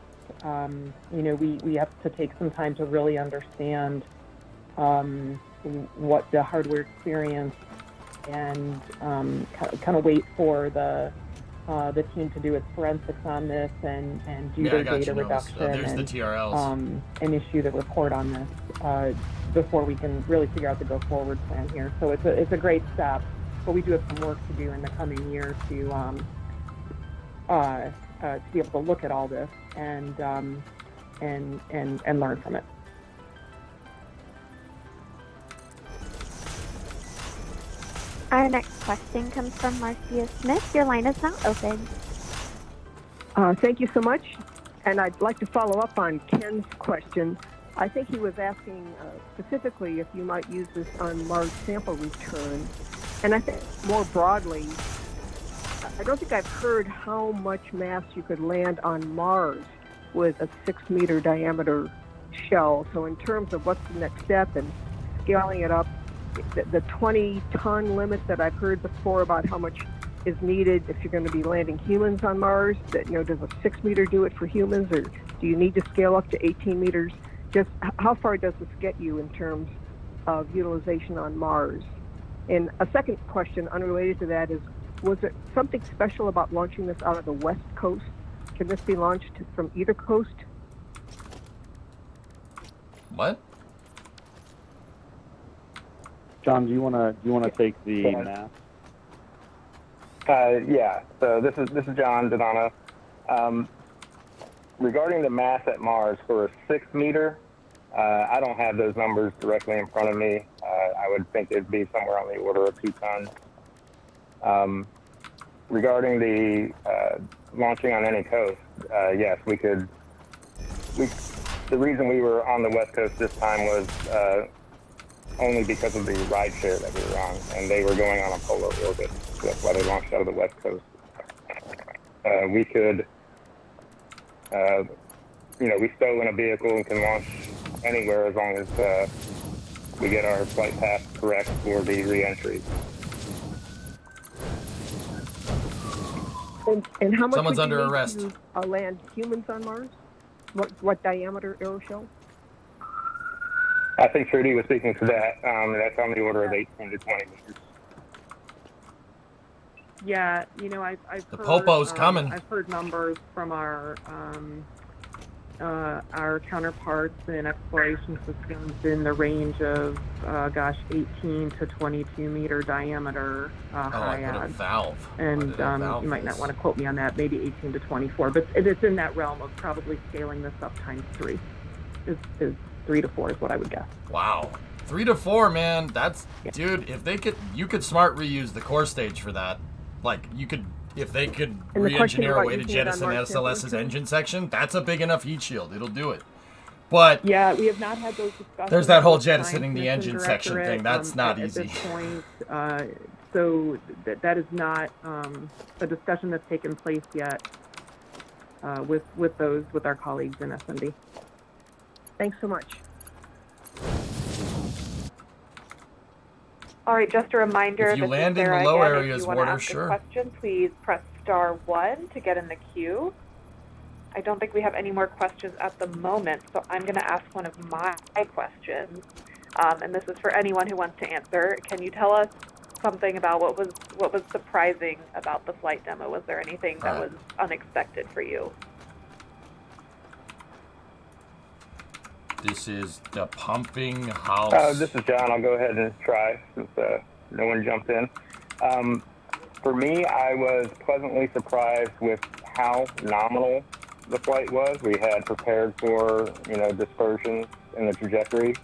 We have to take some time to really understand what the hardware experience, and kind of wait for the team to do its forensics on this and do their data reduction there's and the TRLs. And issue the report on this before we can really figure out the go forward plan here. So it's a great step, but we do have some work to do in the coming year to be able to look at all this and learn from it. Our next question comes from Marcia Smith. Your line is now open. Thank you so much. And I'd like to follow up on Ken's question. I think he was asking specifically if you might use this on Mars sample return. And I think more broadly, I don't think I've heard how much mass you could land on Mars with a 6-meter diameter shell. So in terms of what's the next step and scaling it up, the 20-ton limit that I've heard before about how much is needed if you're going to be landing humans on Mars, that does a 6-meter do it for humans, or do you need to scale up to 18 meters? Just how far does this get you in terms of utilization on Mars? And a second question unrelated to that is, was it something special about launching this out of the West Coast? Can this be launched from either coast? What? John, do you want to take the math? Yeah. So this is John Donato. Regarding the mass at Mars for a 6-meter, I don't have those numbers directly in front of me. I would think it'd be somewhere on the order of 2 tons. Regarding the launching on any coast, yes, we could. The reason we were on the West Coast this time was only because of the ride share that we were on, and they were going on a polar orbit. So that's why they launched out of the West Coast. We could, we stow in a vehicle and can launch anywhere as long as we get our flight path correct for the re-entry. And how much Someone's would you under need arrest. to land humans on Mars? What diameter aeroshell? I think Trudy was speaking to that. That's on the order of 18 to 20 meters. Yeah, I've The heard, Popo's coming. I've heard numbers from our counterparts in exploration systems in the range of 18 to 22 meter diameter high I put a odds. valve. And you might not want to quote me on that, maybe 18 to 24, but it's in that realm of probably scaling this up times 3. Is 3 to 4 is what I would guess. Wow. 3 to 4, man. That's, dude, if they could, you could smart reuse the core stage for that. Like, you could, if they could re-engineer a way to jettison SLS's engine section, that's a big enough heat shield. It'll do it. But yeah, we have not had those discussions. There's that whole jettisoning the engine section thing. That's not easy. At this point, so that is not a discussion that's taken place yet with our colleagues in SMD. Thanks so much. All right, just a reminder. If you land in the low areas, water, sure. If you want to ask a question, please press *1 to get in the queue. I don't think we have any more questions at the moment, so I'm going to ask one of my questions, and this is for anyone who wants to answer. Can you tell us something about what was surprising about the flight demo? Was there anything that was unexpected for you? This is the pumping house. This is John. I'll go ahead and try since no one jumped in. For me, I was pleasantly surprised with how nominal the flight was. We had prepared for, dispersion in the trajectory,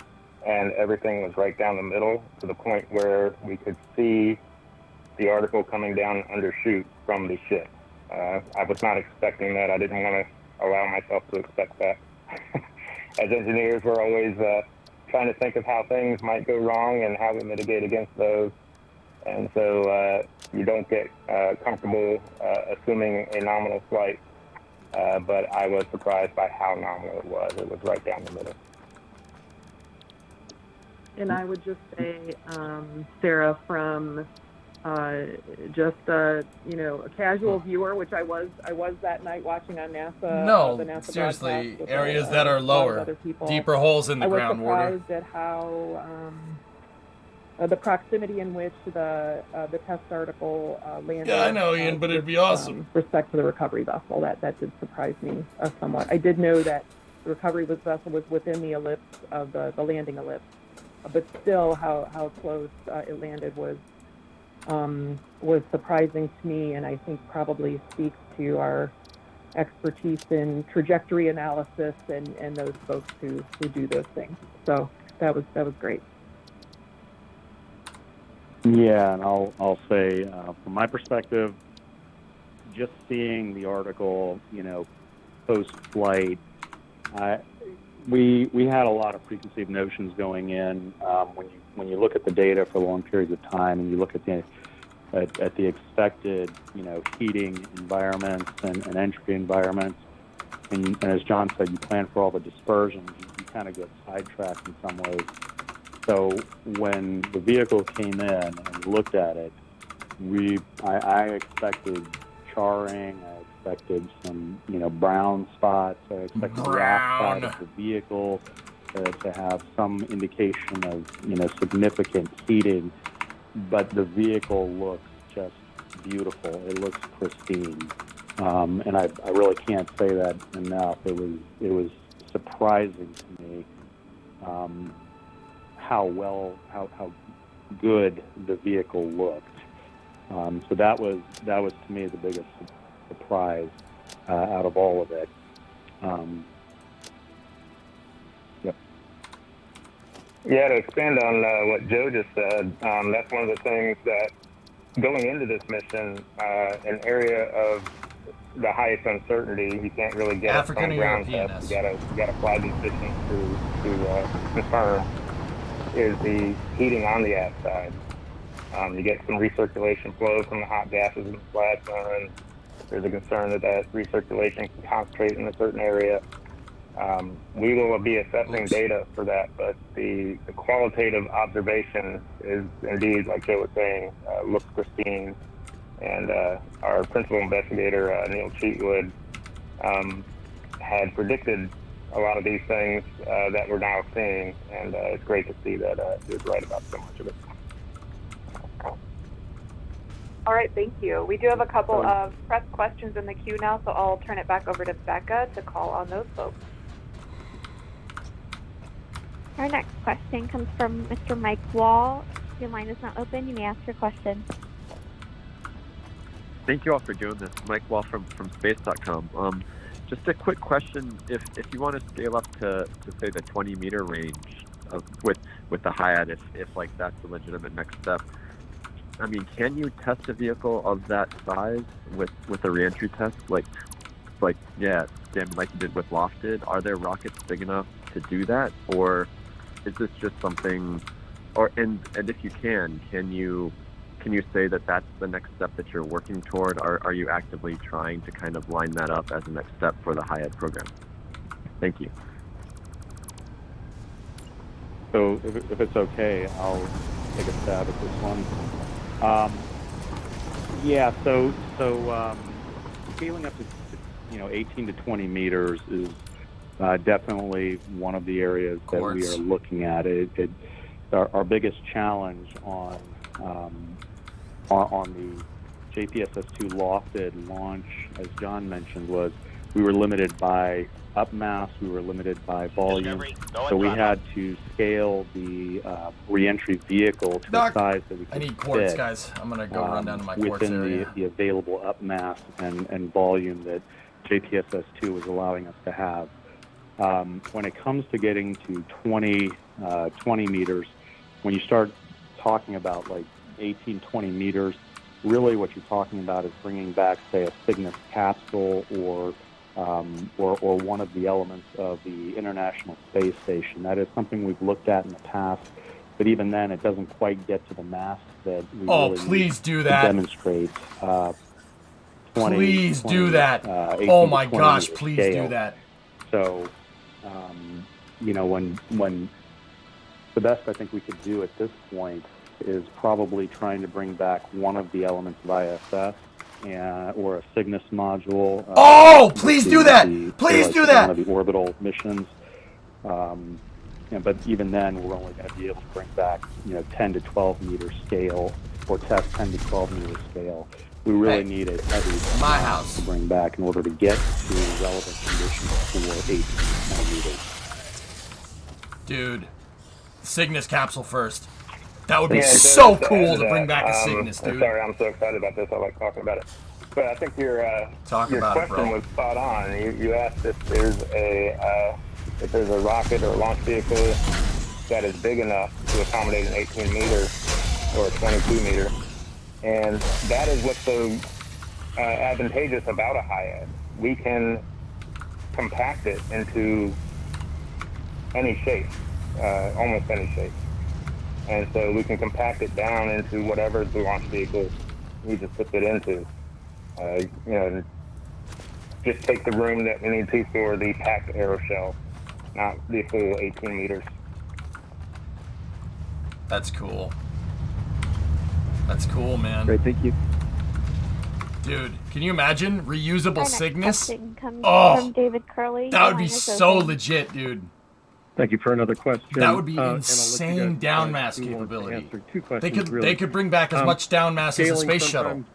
and everything was right down the middle to the point where we could see the article coming down and undershoot from the ship. I was not expecting that. I didn't want to allow myself to expect that. As engineers, we're always trying to think of how things might go wrong and how we mitigate against those. And so you don't get comfortable assuming a nominal flight, but I was surprised by how nominal it was. It was right down the middle. And I would just say, Sarah, from just a casual viewer, which I was that night watching on NASA. No, the NASA seriously, with areas that are a lot of lower, other people. deeper holes in the groundwater. I was surprised at how the proximity in which the test article landed. Yeah, I know, Ian, but it'd be awesome. Respect to the recovery vessel, that did surprise me somewhat. I did know that the recovery vessel was within the ellipse of the landing ellipse, but still, how close it landed was surprising to me, and I think probably speaks to our expertise in trajectory analysis and those folks who do those things. So that was great. Yeah, and I'll say from my perspective, just seeing the article, post-flight, we had a lot of preconceived notions going in. When you look at the data for long periods of time, and you look at the expected, heating environments and entry environments, and as John said, you plan for all the dispersions, you kind of get sidetracked in some ways. So when the vehicle came in and looked at it, I expected charring, I expected some, brown spots, I expected the outside of the vehicle to have some indication of, significant heating, but the vehicle looks just beautiful. It looks pristine, and I really can't say that enough. It was surprising to me how good the vehicle looked. So that was to me the biggest surprise out of all of it. Yep. Yeah, to expand on what Joe just said, that's one of the things that going into this mission, an area of the highest uncertainty, you can't really get African a or ground European. test. You gotta fly these missions to confirm is the heating on the outside. You get some recirculation flow from the hot gases in the plasma, and there's a concern that recirculation can concentrate in a certain area. We will be assessing data for that, but the qualitative observation is indeed, like Joe was saying, looks pristine. And our principal investigator, Neil Cheatwood, had predicted a lot of these things that we're now seeing, and it's great to see that he was right about so much of it. All right, thank you. We do have a couple of press questions in the queue now, so I'll turn it back over to Becca to call on those folks. Our next question comes from Mr. Mike Wall. Your line is now open. You may ask your question. Thank you all for doing this. Mike Wall from space.com. Just a quick question. If you want to scale up to say the 20-meter range with the HIAD, if like that's a legitimate next step, I mean, can you test a vehicle of that size with a reentry test? Like Dan, like you did with Lofted? Are there rockets big enough to do that, or is this just something? And if you can you say that that's the next step that you're working toward? Are you actively trying to kind of line that up as a next step for the HIAD program? Thank you. So if it's okay, I'll take a stab at this one. Scaling up to 18 to 20 meters is definitely one of the areas that we are looking at. Our biggest challenge on the JPSS-2 Lofted launch, as John mentioned, was we were limited by up mass, we were limited by volume, so we had to scale the reentry vehicle to the size that we could I need quartz, fit, guys. I'm gonna go run down to my quartz within area. the available up mass and volume that JPSS-2 was allowing us to have. When it comes to getting to 20 meters, when you start talking about like 18, 20 meters, really what you're talking about is bringing back, say, a Cygnus capsule or one of the elements of the International Space Station. That is something we've looked at in the past. But even then, it doesn't quite get to the mass that we really please need do to that. demonstrate. 20, please 20, do that. 18 Oh to my 20 gosh, meter please scale. do that. So, when the best I think we could do at this point is probably trying to bring back one of the elements of ISS or a Cygnus module. Please do that! Please do that! One of the orbital missions. But even then, we're only going to be able to bring back 10 to 12 meter scale or test 10 to 12 meter scale. We really need a heavy my house to bring back in order to get to relevant conditions for 18 to 20 meters. Dude, Cygnus capsule first. That would be Yeah, so to cool add to bring that, back a Cygnus, dude. I'm sorry, I'm so excited about this. I like talking about it. But I think your question was spot on. You asked if there's a rocket or a launch vehicle that is big enough to accommodate an 18 meter or a 22 meter, and that is what's so advantageous about a HIAD. We can compact it into any shape, almost any shape. And so we can compact it down into whatever the launch vehicle needs to fit it into. Just take the room that we need to for the packed aeroshell, not the full 18 meters. That's cool. That's cool, man. Great, thank you. Dude, can you imagine reusable Cygnus? From David Curley. That would be so legit, dude. Thank you for another question. That would be insane down mass capability. They could bring back as much down mass as a space shuttle.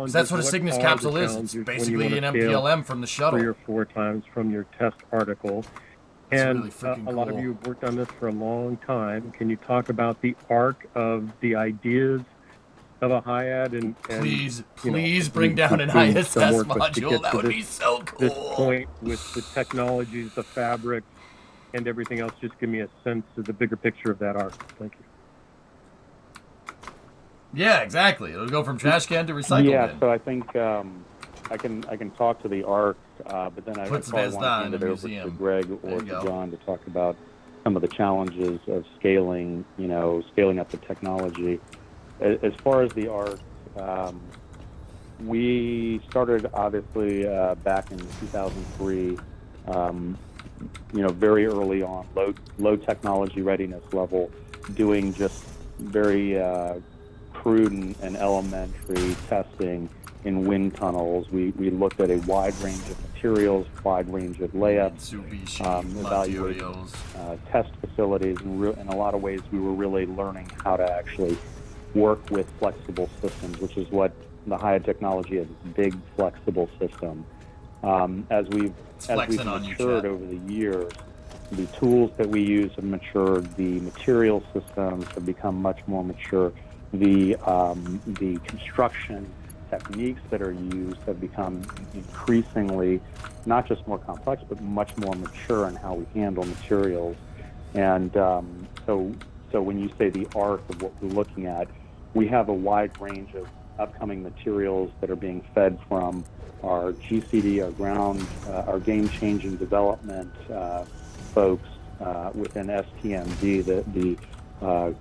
That's what a Cygnus capsule is. It's basically an MPLM from the shuttle. 3 or 4 times from your test article. And really a lot of you have worked on this for a long time. Can you talk about the arc of the ideas of a HIAD and please bring down an ISS module? That would be so cool. This point with the technologies, the fabrics, and everything else, just give me a sense of the bigger picture of that arc. Thank you. Yeah, exactly. It'll go from trash can to recycle bin. Yeah, so I think I can talk to the arc, but then I probably want to hand it over to Greg or to John to talk about some of the challenges of scaling up the technology. As far as the arc, we started obviously back in 2003. Very early on, low technology readiness level, doing just very crude and elementary testing in wind tunnels. We looked at a wide range of materials, wide range of layups, evaluating test facilities, and in a lot of ways we were really learning how to actually work with flexible systems, which is what the HIAD technology is, a big flexible system. As we've matured over the years, the tools that we use have matured, the material systems have become much more mature, the construction techniques that are used have become increasingly not just more complex, but much more mature in how we handle materials. And so when you say the arc of what we're looking at, we have a wide range of upcoming materials that are being fed from our GCD, our game-changing development folks within STMD, our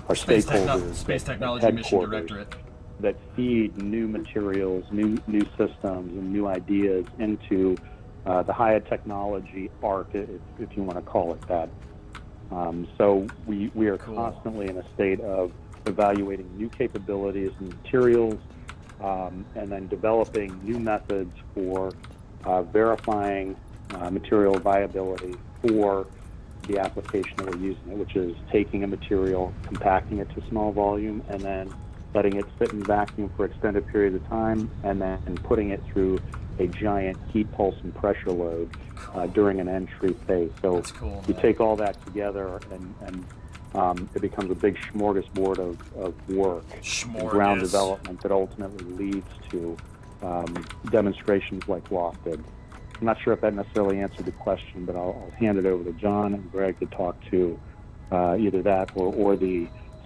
stakeholders, Space Technology Mission Directorate, that feed new materials, new systems, and new ideas into the HIAD technology arc, if you want to call it that. So we are constantly in a state of evaluating new capabilities and materials, and then developing new methods for verifying material viability for the application that we're using it, which is taking a material, compacting it to small volume, and then letting it sit in vacuum for extended periods of time, and then putting it through a giant heat pulse and pressure load during an entry phase. So you take all that together, and it becomes a big smorgasbord of work and ground development that ultimately leads to demonstrations like Lofted. I'm not sure if that necessarily answered the question, but I'll hand it over to John and Greg to talk to either that or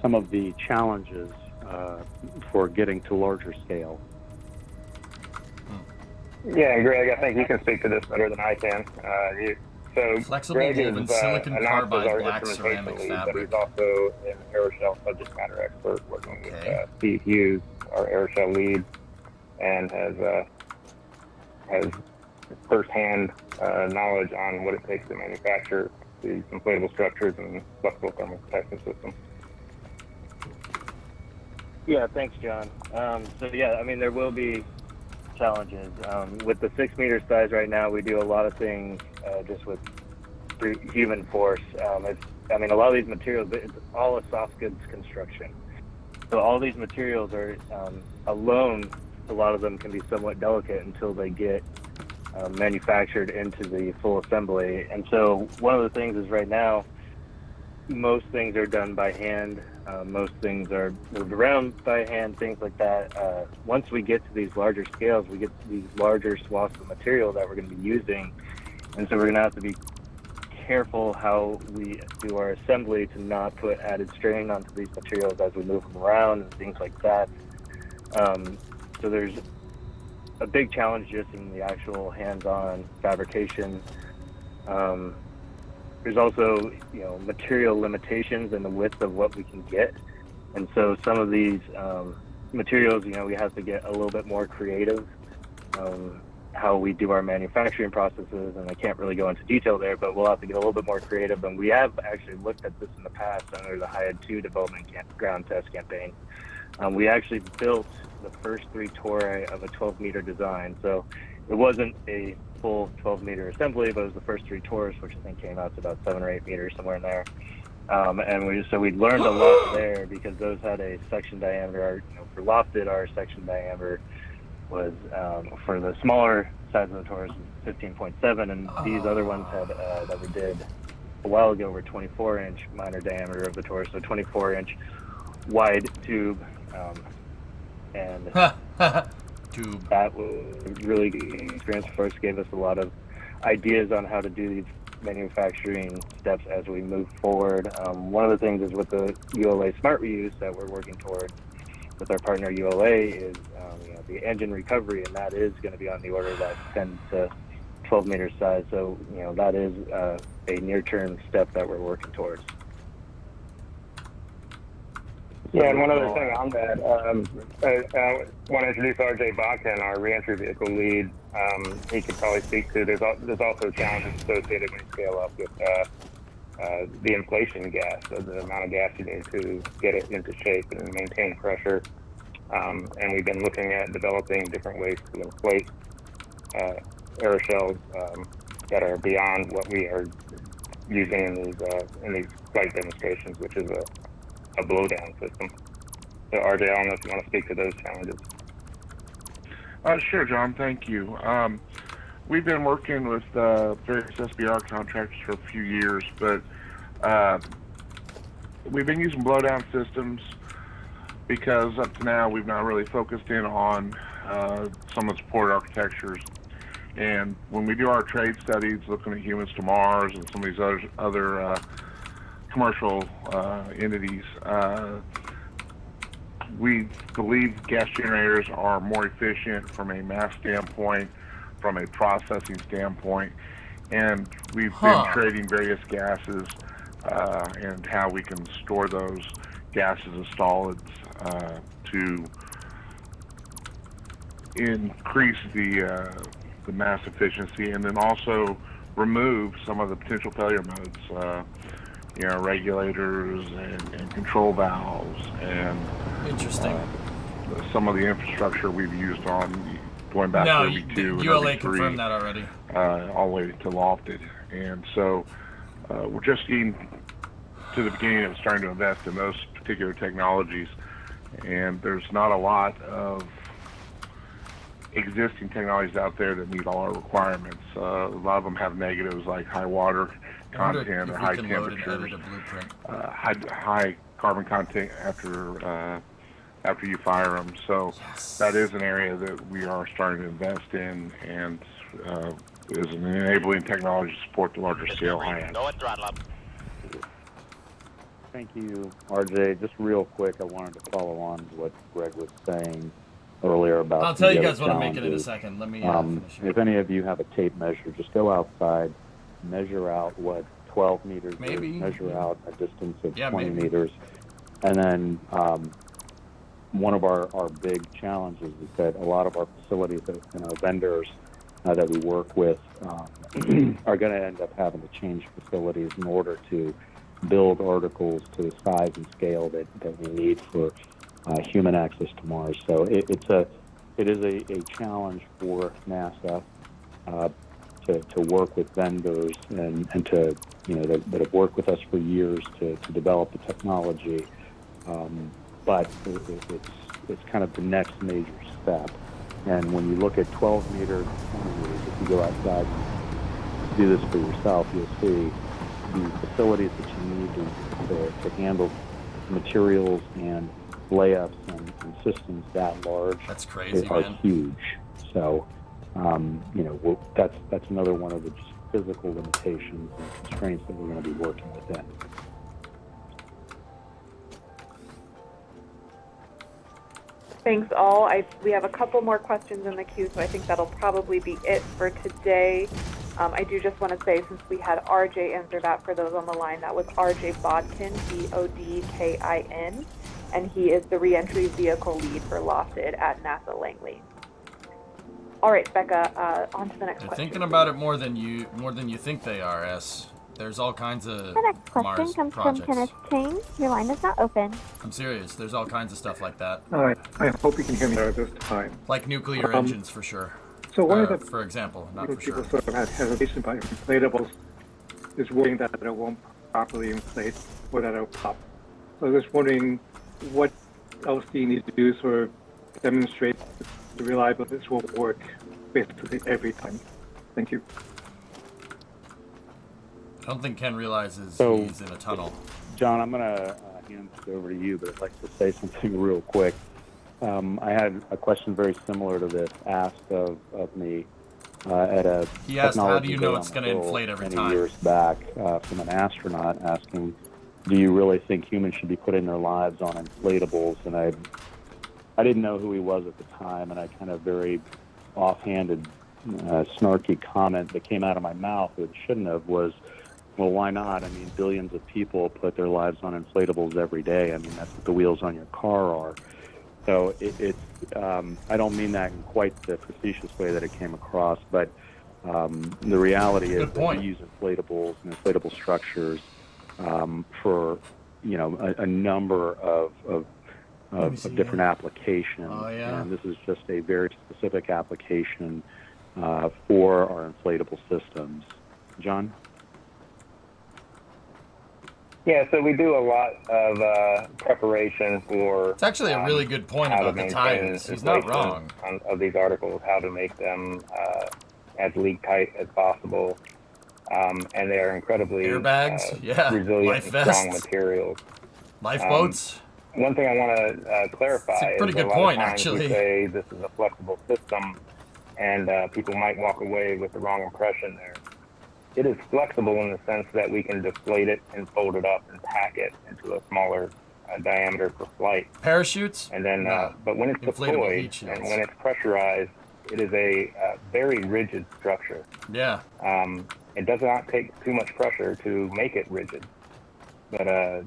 some of the challenges for getting to larger scale. Yeah, and Greg, I think you can speak to this better than I can. So Flexible Greg woven is silicon announced as carbide our black instrumentation ceramic lead, but fabric. he's also an aeroshell subject matter expert, working with Steve Hughes, our aeroshell lead, and has firsthand knowledge on what it takes to manufacture these inflatable structures and flexible thermal protection systems. Yeah, thanks, John. So yeah, I mean, there will be challenges. With the 6 meter size right now, we do a lot of things just with human force. I mean, a lot of these materials, it's all a soft goods construction. So all these materials are alone, a lot of them can be somewhat delicate until they get manufactured into the full assembly. And so one of the things is right now, most things are done by hand. Most things are moved around by hand, things like that. Once we get to these larger scales, we get these larger swaths of material that we're going to be using. And so we're going to have to be careful how we do our assembly to not put added strain onto these materials as we move them around and things like that. So there's a big challenge just in the actual hands-on fabrication. There's also, material limitations in the width of what we can get. And so some of these materials, we have to get a little bit more creative, how we do our manufacturing processes. And I can't really go into detail there, but we'll have to get a little bit more creative. And we have actually looked at this in the past under the HIAD 2 development ground test campaign. We actually built the first 3 tori of a 12-meter design. So it wasn't a full 12-meter assembly, but it was the first 3 tours, which I think came out to about 7 or 8 meters, somewhere in there. And we learned a lot there because those had a section diameter. For lofted, our section diameter was for the smaller size of the tours 15.7, and these other ones had that we did a while ago were 24-inch minor diameter of the tours, so 24-inch wide tube. And that was really good experience for us, gave us a lot of ideas on how to do these manufacturing steps as we move forward. One of the things is with the ULA Smart Reuse that we're working toward with our partner ULA is the engine recovery, and that is going to be on the order of that 10 to 12 meter size. So that is a near-term step that we're working towards. Yeah, and one other thing on that, I want to introduce RJ Bakken, our reentry vehicle lead. He could probably speak to, there's also challenges associated when you scale up with the inflation gas, so the amount of gas you need to get it into shape and maintain pressure. And we've been looking at developing different ways to inflate aerosols that are beyond what we are using in these flight demonstrations, which is a blowdown system. So RJ, I don't know if you want to speak to those challenges. Sure, John, thank you. We've been working with various SBR contractors for a few years, but we've been using blowdown systems because up to now we've not really focused in on some of the support architectures. And when we do our trade studies, looking at humans to Mars and some of these other commercial entities, we believe gas generators are more efficient from a mass standpoint, from a processing standpoint, and we've been trading various gases and how we can store those gases as solids to increase the mass efficiency, and then also remove some of the potential failure modes. Regulators and control valves, and some of the infrastructure we've used on going back to OB2 and ULA OB3, confirmed that already. All the way to lofted. And so we're just getting to the beginning of starting to invest in those particular technologies, and there's not a lot of existing technologies out there that meet all our requirements. A lot of them have negatives like high water content or high temperatures, high carbon content after you fire them. So that is an area that we are starting to invest in, and is an enabling technology to support the larger scale HIAD. Go and throttle up. Thank you, RJ. Just real quick, I wanted to follow on to what Greg was saying earlier about. I'll tell you guys what I'm making in a second. Let me finish. If any of you have a tape measure, just go outside measure out what 12 meters Maybe. is, measure out a distance of 20 maybe. meters. And then one of our big challenges is that a lot of our facilities, vendors that we work with are going to end up having to change facilities in order to build articles to the size and scale that we need for human access to Mars. So it is a challenge for NASA to work with vendors and to that have worked with us for years to develop the technology. But it's kind of the next major step. And when you look at 12 meters, 20 meters, if you go outside and do this for yourself, you'll see the facilities that you need to handle materials and layups and systems that large. That's crazy, are man. huge. So, that's another one of the just physical limitations and constraints that we're going to be working within. Thanks all. We have a couple more questions in the queue, so I think that'll probably be it for today. I do just want to say, since we had RJ answer that for those on the line, that was RJ Bodkin, Bodkin, and he is the reentry vehicle lead for LOFTID at NASA Langley. All right, Becca, on to the next They're question. thinking about it more than you think they are, S. There's all kinds of The next question Mars comes projects. from Kenneth Chang. Your line is now open. I'm serious. There's all kinds of stuff like that. All right. I hope you can hear me better this time. Like nuclear engines, for sure. So one of the for example, not for people sure. sort of have hesitation about inflatables is worrying that it won't properly inflate or that it'll pop. So I was just wondering what else do you need to do to sort of demonstrate the reliability this will work basically every time? Thank you. I don't think Ken realizes So, he's in a tunnel. John, I'm going to hand this over to you, but I'd like to say something real quick. I had a question very similar to this asked of me at a He asked, how do you know technology it's day going on to the Hill inflate every many time? years back from an astronaut asking, do you really think humans should be putting their lives on inflatables? And I didn't know who he was at the time, and I kind of very offhanded, snarky comment that came out of my mouth that shouldn't have was, well, why not? I mean, billions of people put their lives on inflatables every day. I mean, that's what the wheels on your car are. So I don't mean that in quite the facetious way that it came across, but the reality is that we use inflatables and inflatable structures for, a number of different applications. Oh, yeah. And this is just a very specific application for our inflatable systems. John? Yeah, so we do a lot of preparation for. It's actually a really good point how to about the maintain tires. He's not inflation wrong. Of these articles, how to make them as leak tight as possible, and they are incredibly airbags, resilient life and vests, strong materials. Lifeboats. One thing I want to clarify It's a pretty is good a lot point, of times actually. we say this is a flexible system, and people might walk away with the wrong impression there. It is flexible in the sense that we can deflate it and fold it up and pack it into a smaller diameter for flight. Parachutes? And then, No. but when it's Inflatable deployed heat shields. and when it's pressurized, it is a very rigid structure. Yeah. It does not take too much pressure to make it rigid, but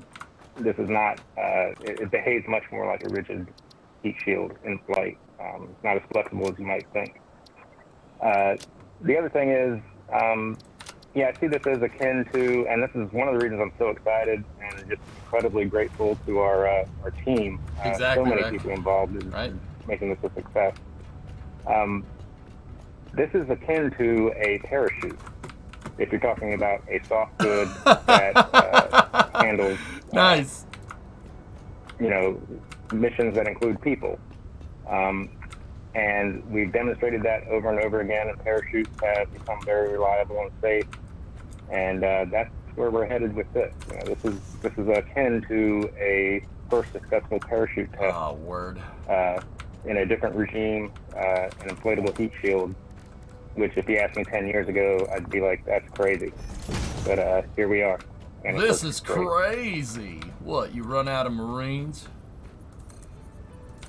this is not. It behaves much more like a rigid heat shield in flight. It's not as flexible as you might think. The other thing is. I see this as akin to, and this is one of the reasons I'm so excited and just incredibly grateful to our team. Exactly, so many Rick. people involved in making this a success. This is akin to a parachute. If you're talking about a soft good that handles, nice, missions that include people. And we've demonstrated that over and over again, and parachutes have become very reliable and safe. And that's where we're headed with this. This is akin to a first successful parachute test. Oh, word. In a different regime, an inflatable heat shield, which if you asked me 10 years ago, I'd be like, that's crazy. But here we are. And This is crazy. What, you run out of Marines?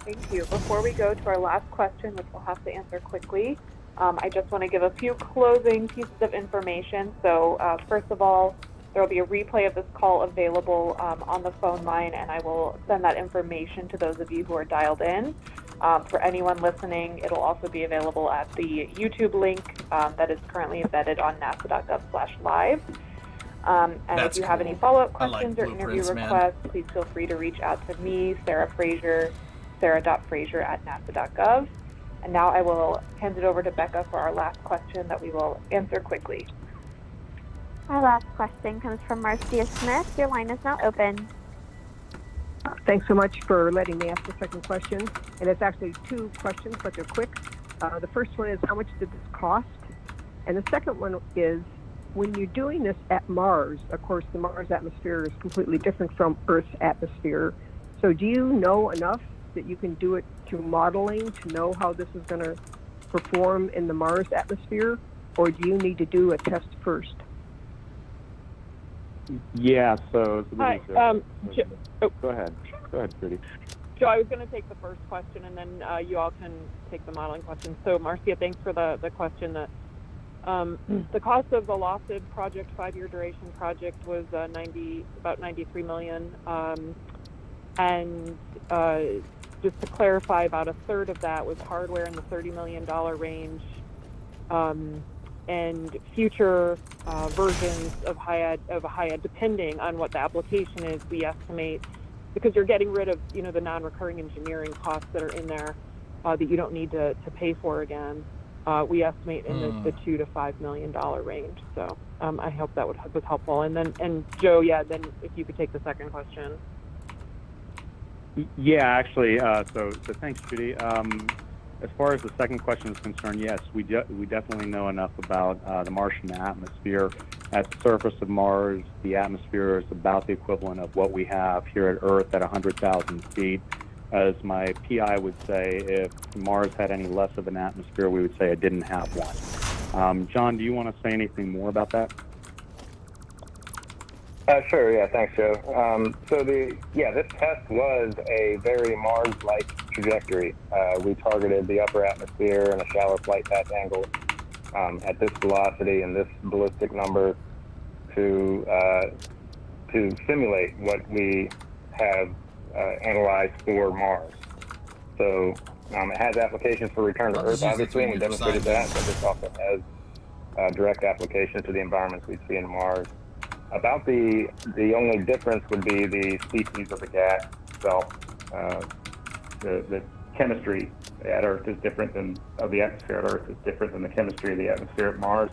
Thank you. Before we go to our last question, which we'll have to answer quickly, I just want to give a few closing pieces of information. So first of all, there will be a replay of this call available on the phone line, and I will send that information to those of you who are dialed in. For anyone listening, it'll also be available at the YouTube link that is currently embedded on nasa.gov/live. And if you have any follow-up questions or interview requests, please feel free to reach out to me, Sarah Fraser, sarah.fraser@nasa.gov. And now I will hand it over to Becca for our last question that we will answer quickly. Our last question comes from Marcia Smith. Your line is now open. Thanks so much for letting me ask the second question. And it's actually two questions, but they're quick. The first one is, how much did this cost? And the second one is, when you're doing this at Mars, of course, the Mars atmosphere is completely different from Earth's atmosphere. So do you know enough that you can do it through modeling to know how this is going to perform in the Mars atmosphere? Or do you need to do a test first? Yeah, so Hi, go ahead, Trudy. So I was going to take the first question, and then you all can take the modeling question. So Marcia, thanks for the question. That the cost of the Lofted project, 5-year duration project, was about $93 million, and just to clarify, about a third of that was hardware in the $30 million range, and future versions of HIAD, depending on what the application is, we estimate, because you're getting rid of the non-recurring engineering costs that are in there that you don't need to pay for again. We estimate in the $2 to $5 million range. So I hope that was helpful. And Joe, then if you could take the second question. Yeah, actually, so thanks, Judy. As far as the second question is concerned, yes, we definitely know enough about the Martian atmosphere. At the surface of Mars, the atmosphere is about the equivalent of what we have here at Earth at 100,000 feet. As my PI would say, if Mars had any less of an atmosphere, we would say it didn't have one. John, do you want to say anything more about that? Sure, yeah, thanks, Joe. This test was a very Mars-like trajectory. We targeted the upper atmosphere and a shallow flight path angle at this velocity and this ballistic number to simulate what we have analyzed for Mars. So it has applications for return to Earth, obviously, and we demonstrated that, but this also has direct application to the environments we see in Mars. About the only difference would be the species of the gas itself. The chemistry at Earth is different of the atmosphere at Earth is different than the chemistry of the atmosphere at Mars.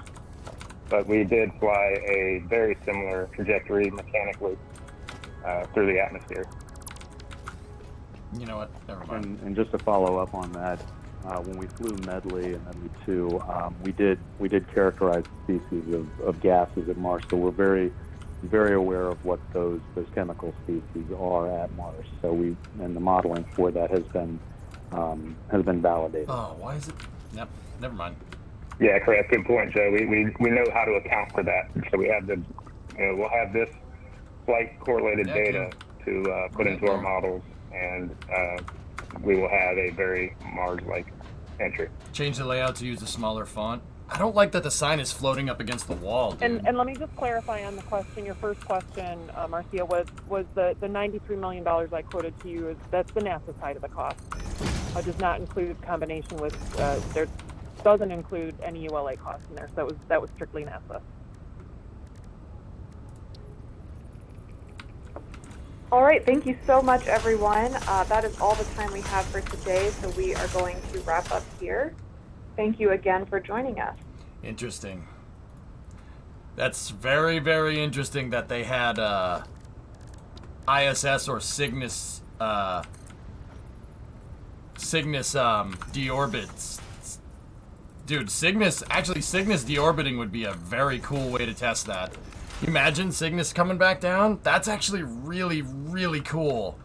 But we did fly a very similar trajectory mechanically through the atmosphere. You know what? Never mind. And just to follow up on that, when we flew Medley and Medley 2, we did characterize the species of gases at Mars. So we're very, very aware of what those chemical species are at Mars. So and the modeling for that has been validated. Oh, why is it? Yep, never mind. Yeah, correct. Good point, Joe. We know how to account for that. So we have we'll have this flight correlated data to put into our models, and we will have a very Mars-like entry. Change the layout to use a smaller font. I don't like that the sign is floating up against the wall, dude. And let me just clarify on the question. Your first question, Marcia, was the $93 million I quoted to you. That's the NASA side of the cost. It does not include combination with there doesn't include any ULA costs in there. So that was strictly NASA. All right, thank you so much, everyone. That is all the time we have for today, so we are going to wrap up here. Thank you again for joining us. Interesting. That's very, very interesting that they had ISS or Cygnus deorbits. Dude, Cygnus deorbiting would be a very cool way to test that. Can you imagine Cygnus coming back down? That's actually really, really cool.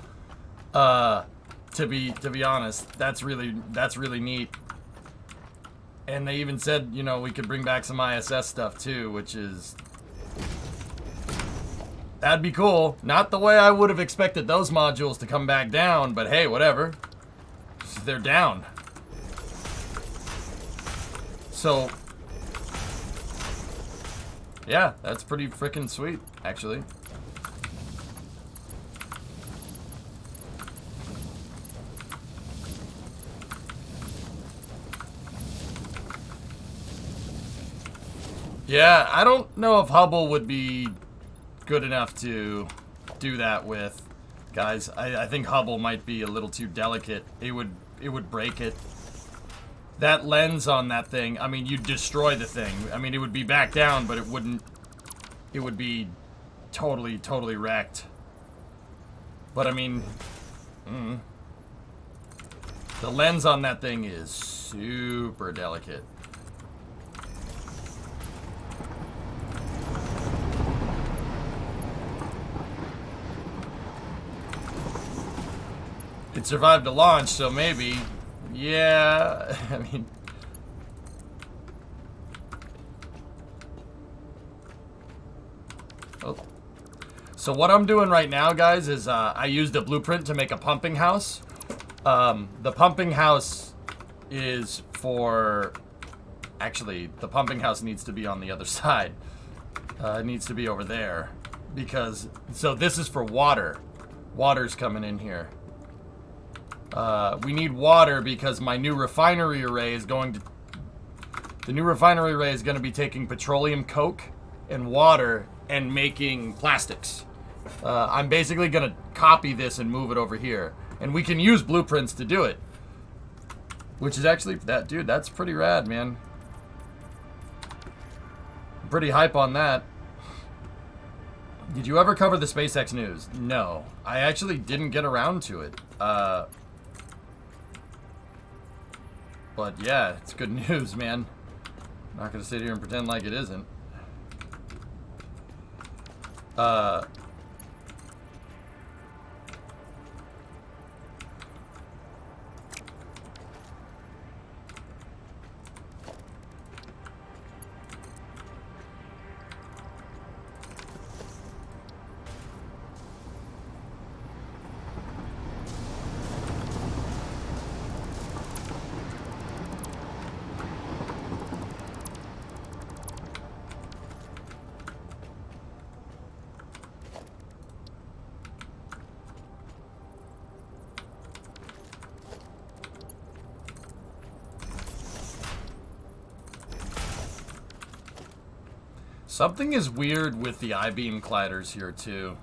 To be honest, that's really neat. And they even said, we could bring back some ISS stuff too, which is... That'd be cool. Not the way I would have expected those modules to come back down, but hey, whatever. They're down. So, yeah, that's pretty freaking sweet, actually. Yeah, I don't know if Hubble would be good enough to do that with, guys. I think Hubble might be a little too delicate. It would break it. That lens on that thing, I mean, you'd destroy the thing. I mean, it would be back down, but it wouldn't. It would be totally wrecked. But I mean, the lens on that thing is super delicate. It survived a launch, so maybe, yeah, I mean. Oh. So what I'm doing right now, guys, is I used a blueprint to make a pumping house. The pumping house is for, actually, the pumping house needs to be on the other side. It needs to be over there. Because, so this is for water. Water's coming in here. We need water because my new refinery array is going to... The new refinery array is going to be taking petroleum coke and water and making plastics. I'm basically going to copy this and move it over here. And we can use blueprints to do it. Which is actually... Dude, that's pretty rad, man. I'm pretty hype on that. Did you ever cover the SpaceX news? No. I actually didn't get around to it. But yeah, it's good news, man. I'm not gonna sit here and pretend like it isn't. Something is weird with the I-beam colliders here, too.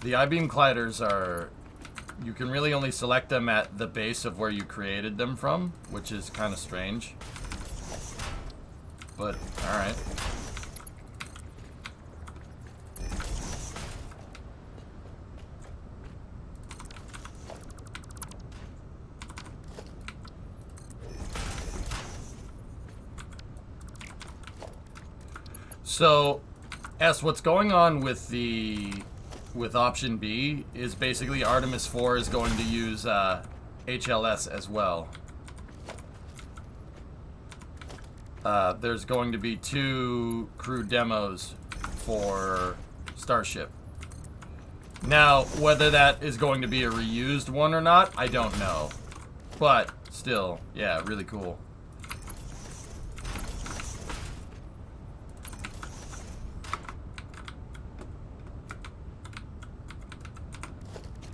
The I-beam colliders are... You can really only select them at the base of where you created them from, which is kind of strange. But, alright. So, S, what's going on with option B is basically Artemis 4 is going to use HLS as well. There's going to be 2 crew demos for Starship. Now, whether that is going to be a reused one or not, I don't know. But, still, yeah, really cool.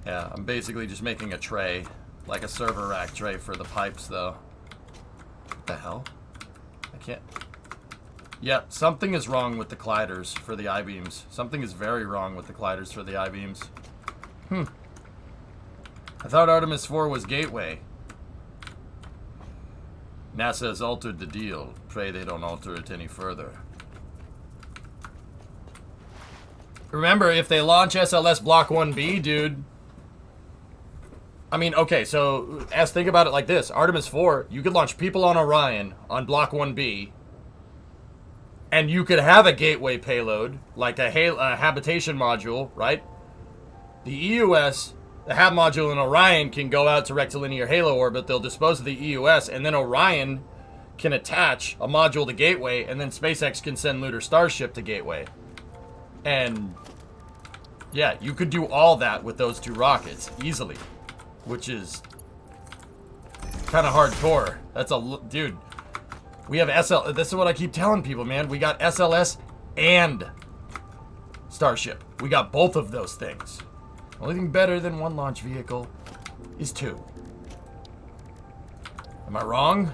Yeah, I'm basically just making a tray, like a server rack tray for the pipes, though. What the hell? I can't... Yeah, something is wrong with the colliders for the I-beams. Something is very wrong with the colliders for the I-beams. I thought Artemis 4 was Gateway. NASA has altered the deal. Pray they don't alter it any further. Remember, if they launch SLS Block 1B, dude... I mean, okay, so, as think about it like this. Artemis 4, you could launch people on Orion on Block 1B, and you could have a gateway payload, like a habitation module, right? The EUS, the HAB module in Orion can go out to rectilinear halo orbit, they'll dispose of the EUS, and then Orion can attach a module to Gateway, and then SpaceX can send Lunar Starship to Gateway. And, yeah, you could do all that with those 2 rockets, easily. Which is kind of hardcore. That's a... Dude, We have SL. This is what I keep telling people, man. We got SLS and Starship. We got both of those things. Only thing better than one launch vehicle is two. Am I wrong?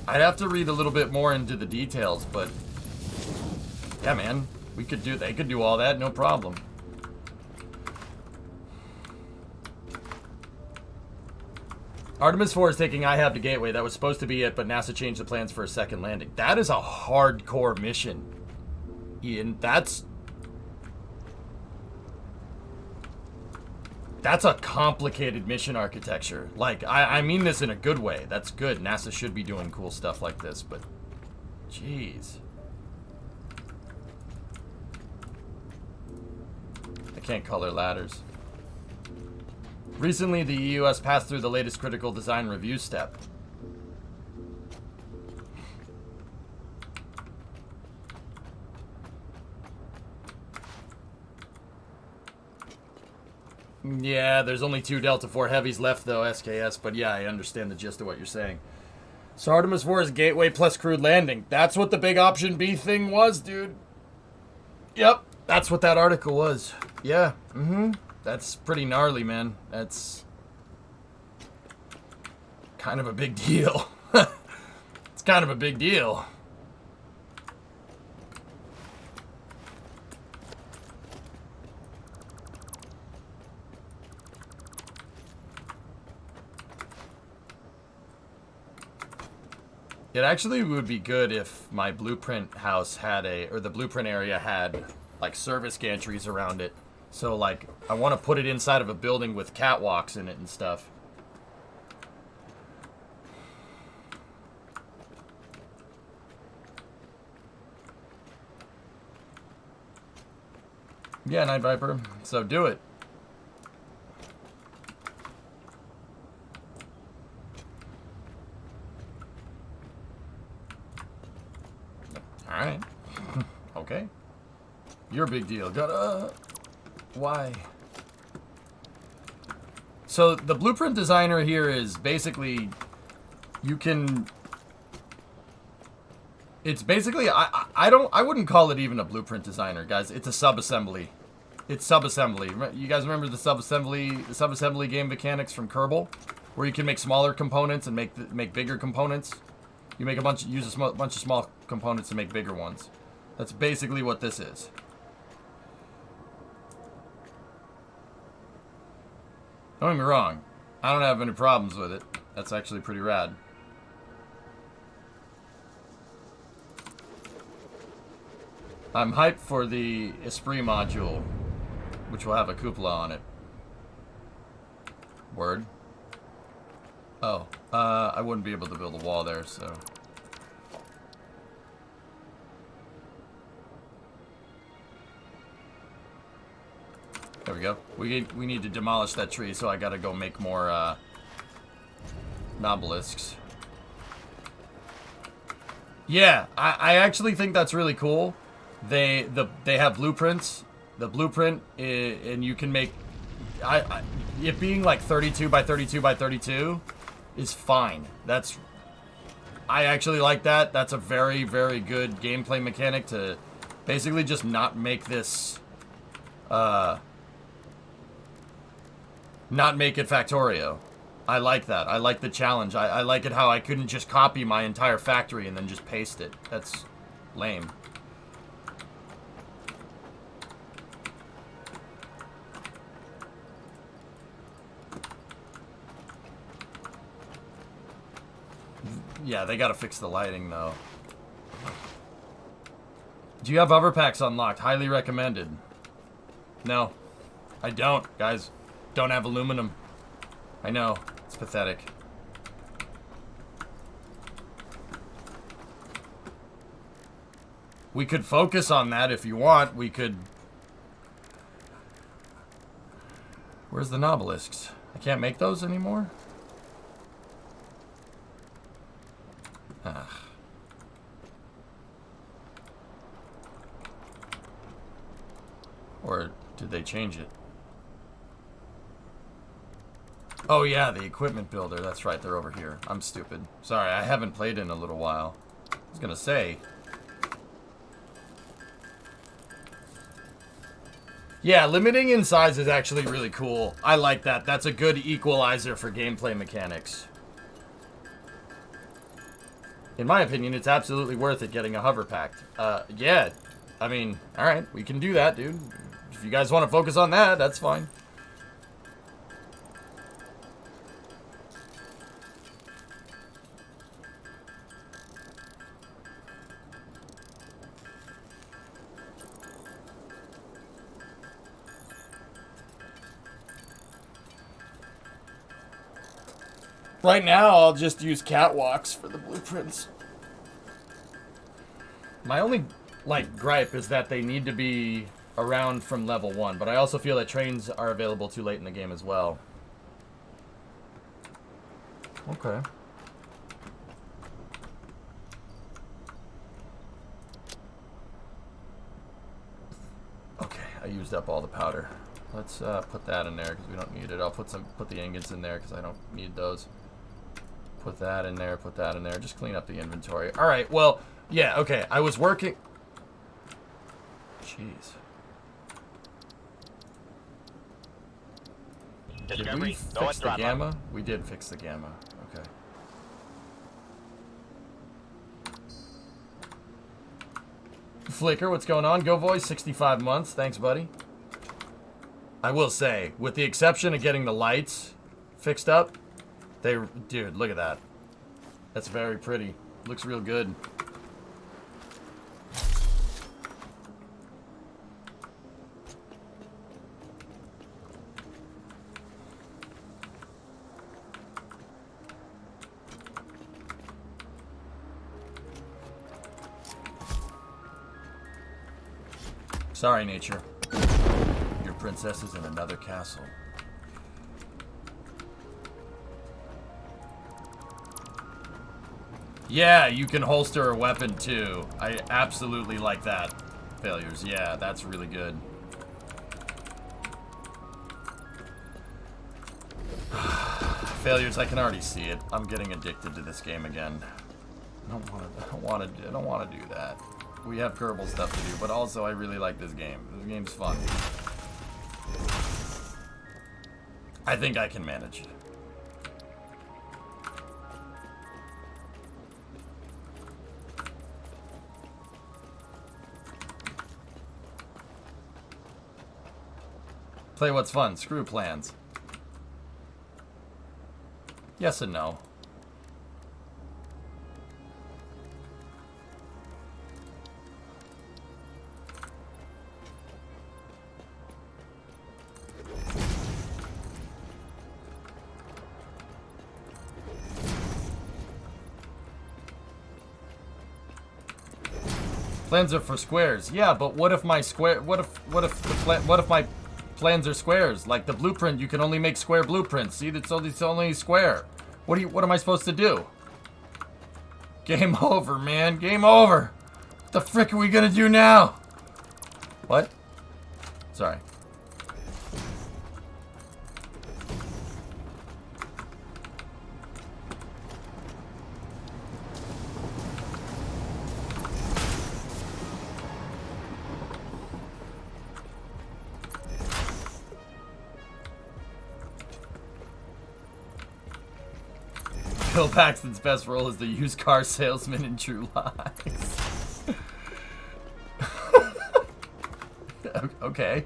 I'd have to read a little bit more into the details, but yeah, man, they could do all that, no problem. Artemis 4 is taking IHAB to Gateway. That was supposed to be it, but NASA changed the plans for a second landing. That is a hardcore mission, Ian. That's a complicated mission architecture. Like, I mean this in a good way. That's good. NASA should be doing cool stuff like this, but jeez. I can't color ladders. Recently, the U.S. passed through the latest critical design review step. Yeah, there's only 2 Delta IV Heavies left, though, SKS, but yeah, I understand the gist of what you're saying. So Artemis 4 is Gateway plus crewed landing. That's what the big option B thing was, dude. Yep, that's what that article was. Yeah, That's pretty gnarly, man. That's kind of a big deal. It's kind of a big deal. It actually would be good if my blueprint house had or the blueprint area had, like, service gantries around it. So, like, I want to put it inside of a building with catwalks in it and stuff. Yeah, Night Viper. So do it. Alright. Okay. You're a big deal. Why? So the blueprint designer here is basically, it's basically, I wouldn't call it even a blueprint designer, guys. It's a subassembly. It's subassembly. You guys remember the subassembly game mechanics from Kerbal, where you can make smaller components and make bigger components? You make use a bunch of small components to make bigger ones. That's basically what this is. Don't get me wrong. I don't have any problems with it. That's actually pretty rad. I'm hyped for the Esprit module, which will have a cupola on it. Word. Oh, I wouldn't be able to build a wall there, so. There we go. We need to demolish that tree, so I gotta go make more, obelisks. Yeah, I actually think that's really cool. They have blueprints. The blueprint and you can make it being like 32 by 32 by 32 is fine. I actually like that. That's a very, very good gameplay mechanic to basically just not make this not make it Factorio. I like that. I like the challenge. I like it how I couldn't just copy my entire factory and then just paste it. That's lame. Yeah, they gotta fix the lighting, though. Do you have hoverpacks unlocked? Highly recommended. No, I don't, guys. Don't have aluminum. I know, it's pathetic. We could focus on that if you want. We could... Where's the obelisks? I can't make those anymore? Ugh. Or did they change it? Oh yeah, the equipment builder. That's right, they're over here. I'm stupid. Sorry, I haven't played in a little while. I was gonna say. Yeah, limiting in size is actually really cool. I like that. That's a good equalizer for gameplay mechanics. In my opinion, it's absolutely worth it getting a hover pack. Yeah. I mean, alright, we can do that, dude. If you guys want to focus on that, that's fine. Right now, I'll just use catwalks for the blueprints. My only, like, gripe is that they need to be around from level 1, but I also feel that trains are available too late in the game as well. Okay. Okay, I used up all the powder. Let's put that in there because we don't need it. I'll put the ingots in there because I don't need those. Put that in there, put that in there. Just clean up the inventory. All right, well, yeah, okay. I was working. Jeez. Did we fix the gamma? We did fix the gamma. Okay. Flicker, what's going on? Go Voice, 65 months. Thanks, buddy. I will say, with the exception of getting the lights fixed up, dude, look at that. That's very pretty. Looks real good. Sorry, nature. Your princess is in another castle. Yeah, you can holster a weapon too. I absolutely like that. Failures, yeah, that's really good. Failures, I can already see it. I'm getting addicted to this game again. I don't want to do that. We have Kerbal stuff to do, but also I really like this game. This game's fun. I think I can manage. Play what's fun. Screw plans. Yes and no. Plans are for squares. Yeah, but what if my square? What if my plans are squares? Like the blueprint, you can only make square blueprints. See, it's only square. What am I supposed to do? Game over, man. Game over. What the frick are we gonna do now? What? Sorry. Bill Paxton's best role is the used car salesman in True Lies. Okay.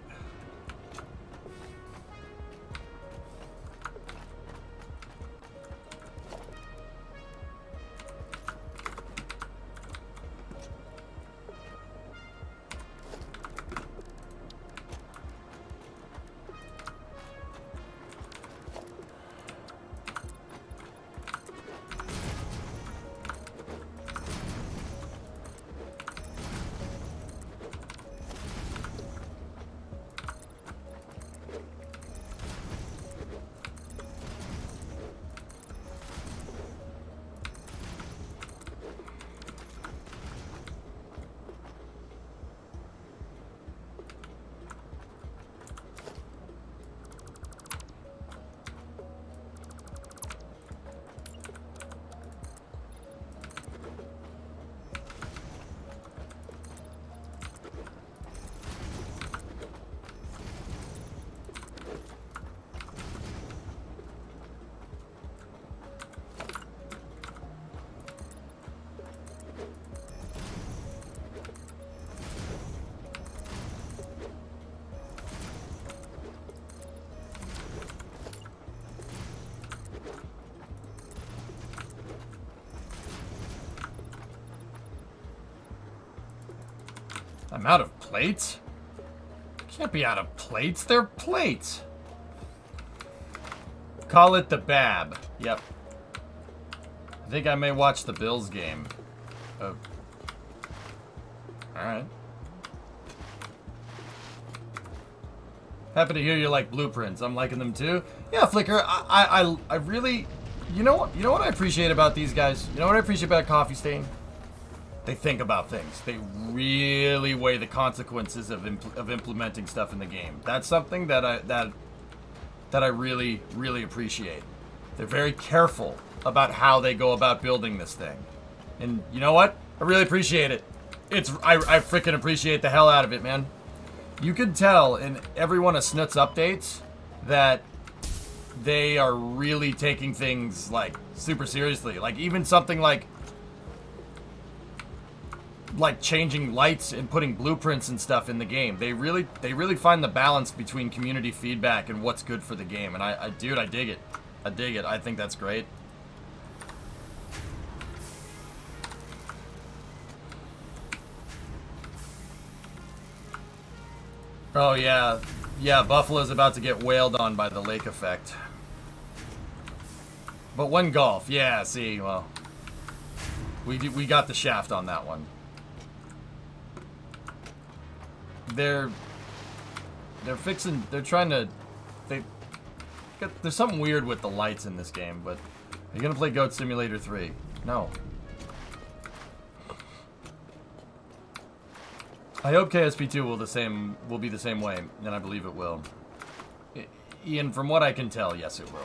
I'm out of plates? Can't be out of plates. They're plates. Call it the Bab. Yep. I think I may watch the Bills game. Oh. Alright. Happy to hear you like blueprints. I'm liking them too. Yeah, Flicker, I really... You know what I appreciate about these guys? You know what I appreciate about Coffee Stain? They think about things. They really weigh the consequences of implementing stuff in the game. That's something that I really, really appreciate. They're very careful about how they go about building this thing. And you know what? I really appreciate it. I freaking appreciate the hell out of it, man. You can tell in every one of Snoot's updates that they are really taking things, like, super seriously. Like, even something like changing lights and putting blueprints and stuff in the game. They really find the balance between community feedback and what's good for the game. And dude, I dig it. I dig it. I think that's great. Oh yeah. Yeah, Buffalo's about to get wailed on by the lake effect. But one golf. Yeah, see, well, we got the shaft on that one. They're trying to, there's something weird with the lights in this game, but are you gonna play Goat Simulator 3? No. I hope KSP2 will be the same way, and I believe it will. Ian, from what I can tell, yes it will.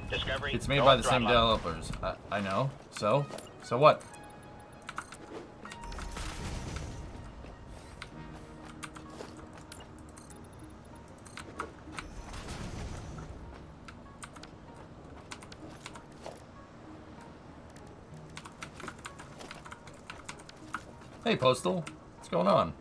Discovery. It's made by the same developers. I know. So what? Hey, Postal. What's going on?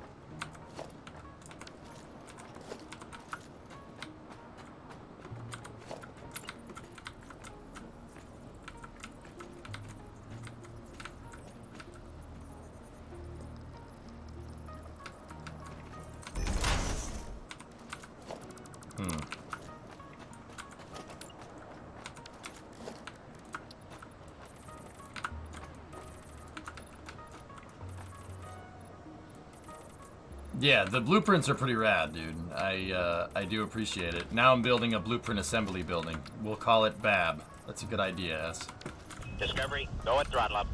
Yeah, the blueprints are pretty rad, dude. I do appreciate it. Now I'm building a blueprint assembly building. We'll call it BAB. That's a good idea, S. Discovery, go at throttle up.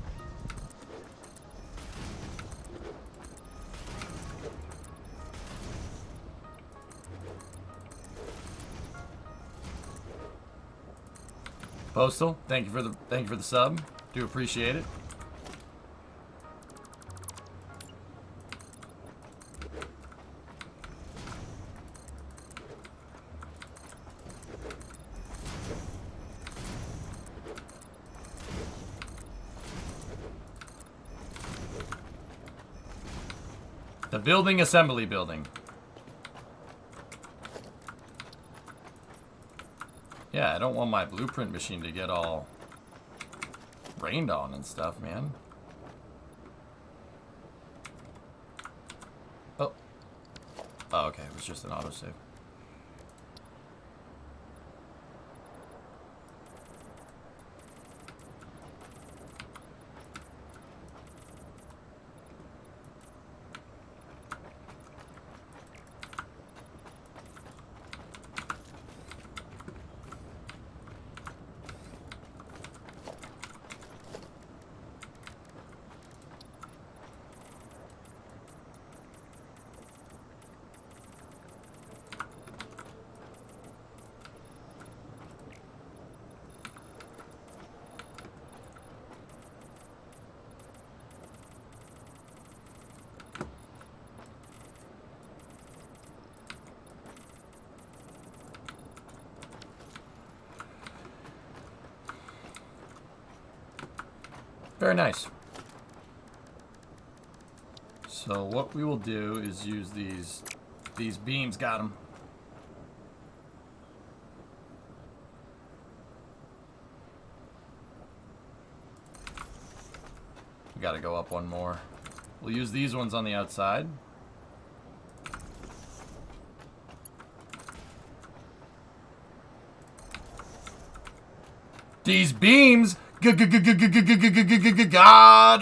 Postal, thank you for the sub. Do appreciate it. The building assembly building. Yeah, I don't want my blueprint machine to get all rained on and stuff, man. Oh. Oh, okay. It was just an autosave. Very nice. So what we will do is use these beams. Got them. We got to go up one more. We'll use these ones on the outside. These beams. Got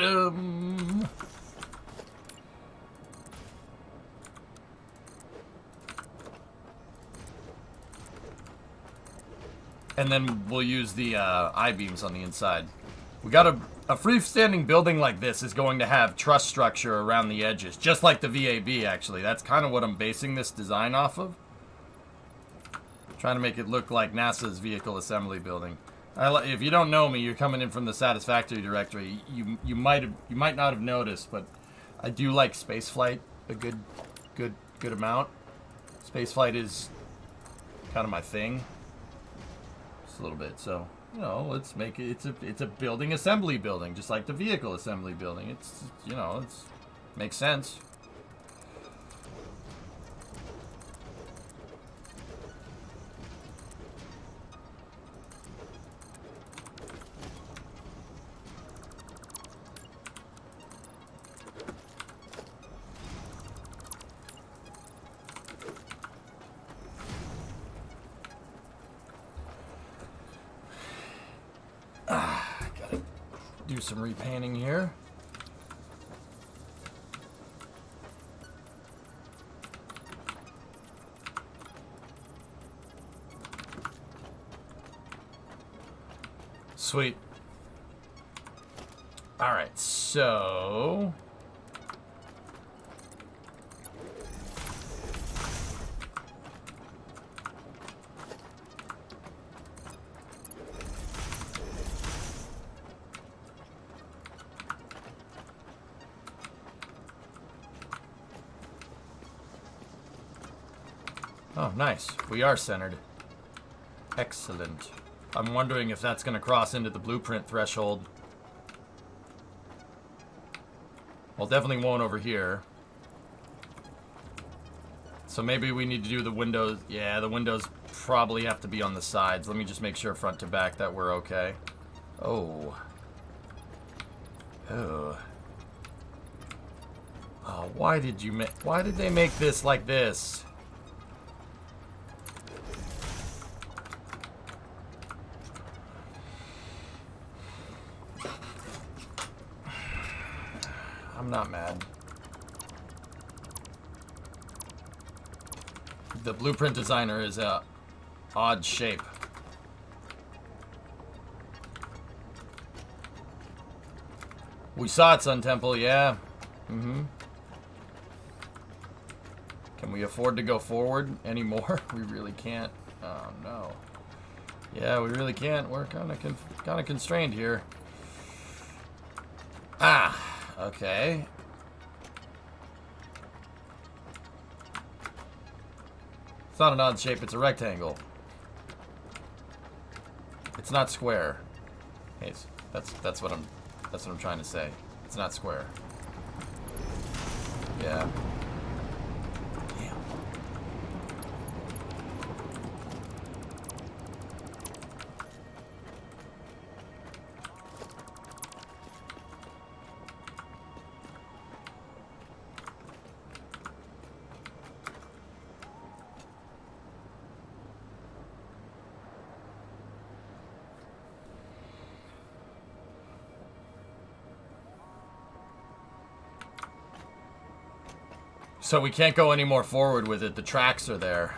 'em. And then we'll use the I-beams on the inside. We got a freestanding building like this is going to have truss structure around the edges, just like the VAB, actually. That's kind of what I'm basing this design off of. Trying to make it look like NASA's vehicle assembly building. If you don't know me, you're coming in from the Satisfactory directory. You might not have noticed, but I do like spaceflight a good amount. Spaceflight is kind of my thing. Just a little bit, so you know, let's make it. It's a building assembly building, just like the vehicle assembly building. It's makes sense. Gotta do some repainting here. Sweet. All right, so oh, nice. We are centered. Excellent. I'm wondering if that's going to cross into the blueprint threshold. Well, definitely won't over here. So maybe we need to do the windows. Yeah, the windows probably have to be on the sides. Let me just make sure front to back that we're okay. Oh. Oh. Oh, why did they make this like this? I'm not mad. The blueprint designer is a odd shape. We saw it, Sun Temple, yeah. Mm-hmm. Can we afford to go forward anymore? We really can't. Oh no. Yeah, we really can't. We're kind of constrained here. Ah. Okay. It's not an odd shape, it's a rectangle. It's not square. Hey, that's what I'm trying to say. It's not square. Yeah. Damn. So we can't go any more forward with it. The tracks are there.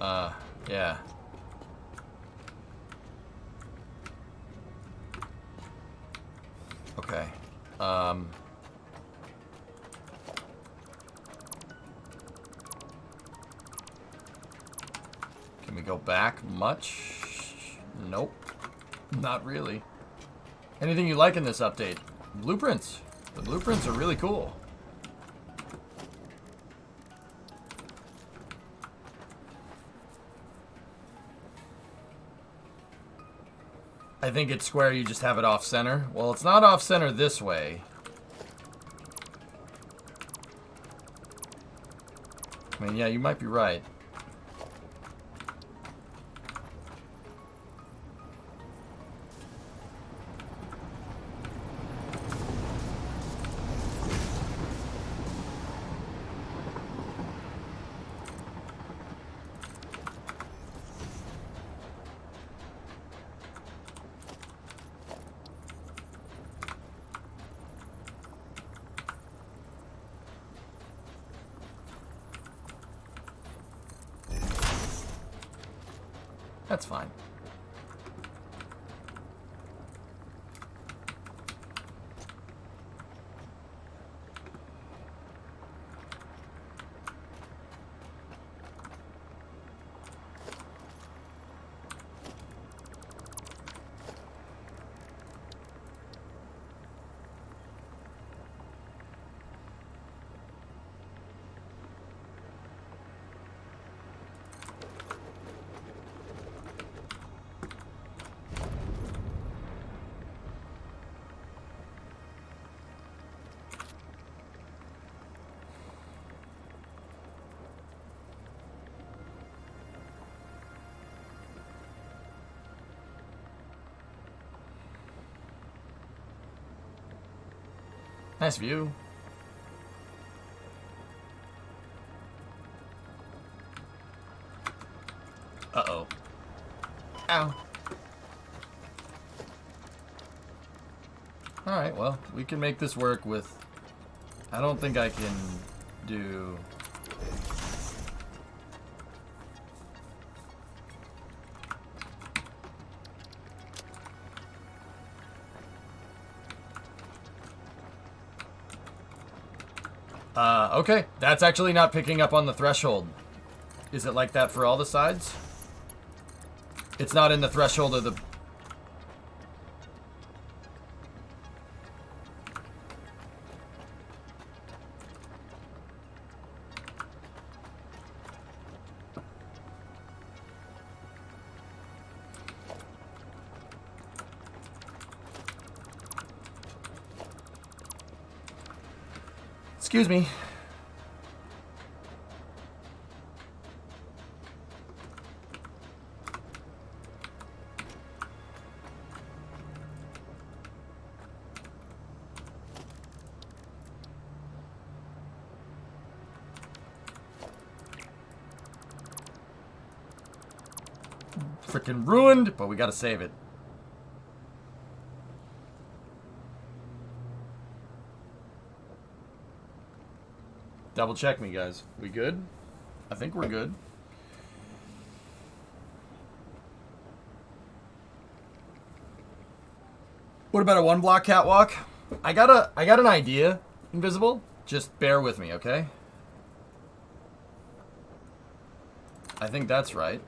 Yeah. Okay. Can we go back much? Nope. Not really. Anything you like in this update? Blueprints. The blueprints are really cool. I think it's square, you just have it off center. Well, it's not off center this way. I mean, yeah, you might be right. That's fine. Nice view. Uh-oh. Ow. Alright, well, we can make this work with... I don't think I can do... Okay. That's actually not picking up on the threshold. Is it like that for all the sides? It's not in the threshold of the... Excuse me. Freaking ruined, but we gotta save it. Double check me, guys. We good? I think we're good. What about a one-block catwalk? I got an idea, Invisible. Just bear with me, okay? I think that's right.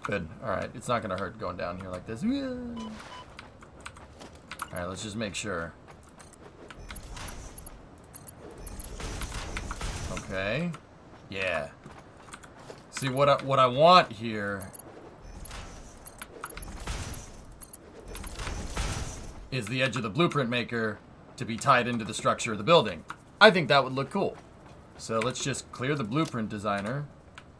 Good. Alright, it's not gonna hurt going down here like this. Alright, let's just make sure. Okay. Yeah. See, what I want here is the edge of the blueprint maker to be tied into the structure of the building. I think that would look cool. So let's just clear the blueprint designer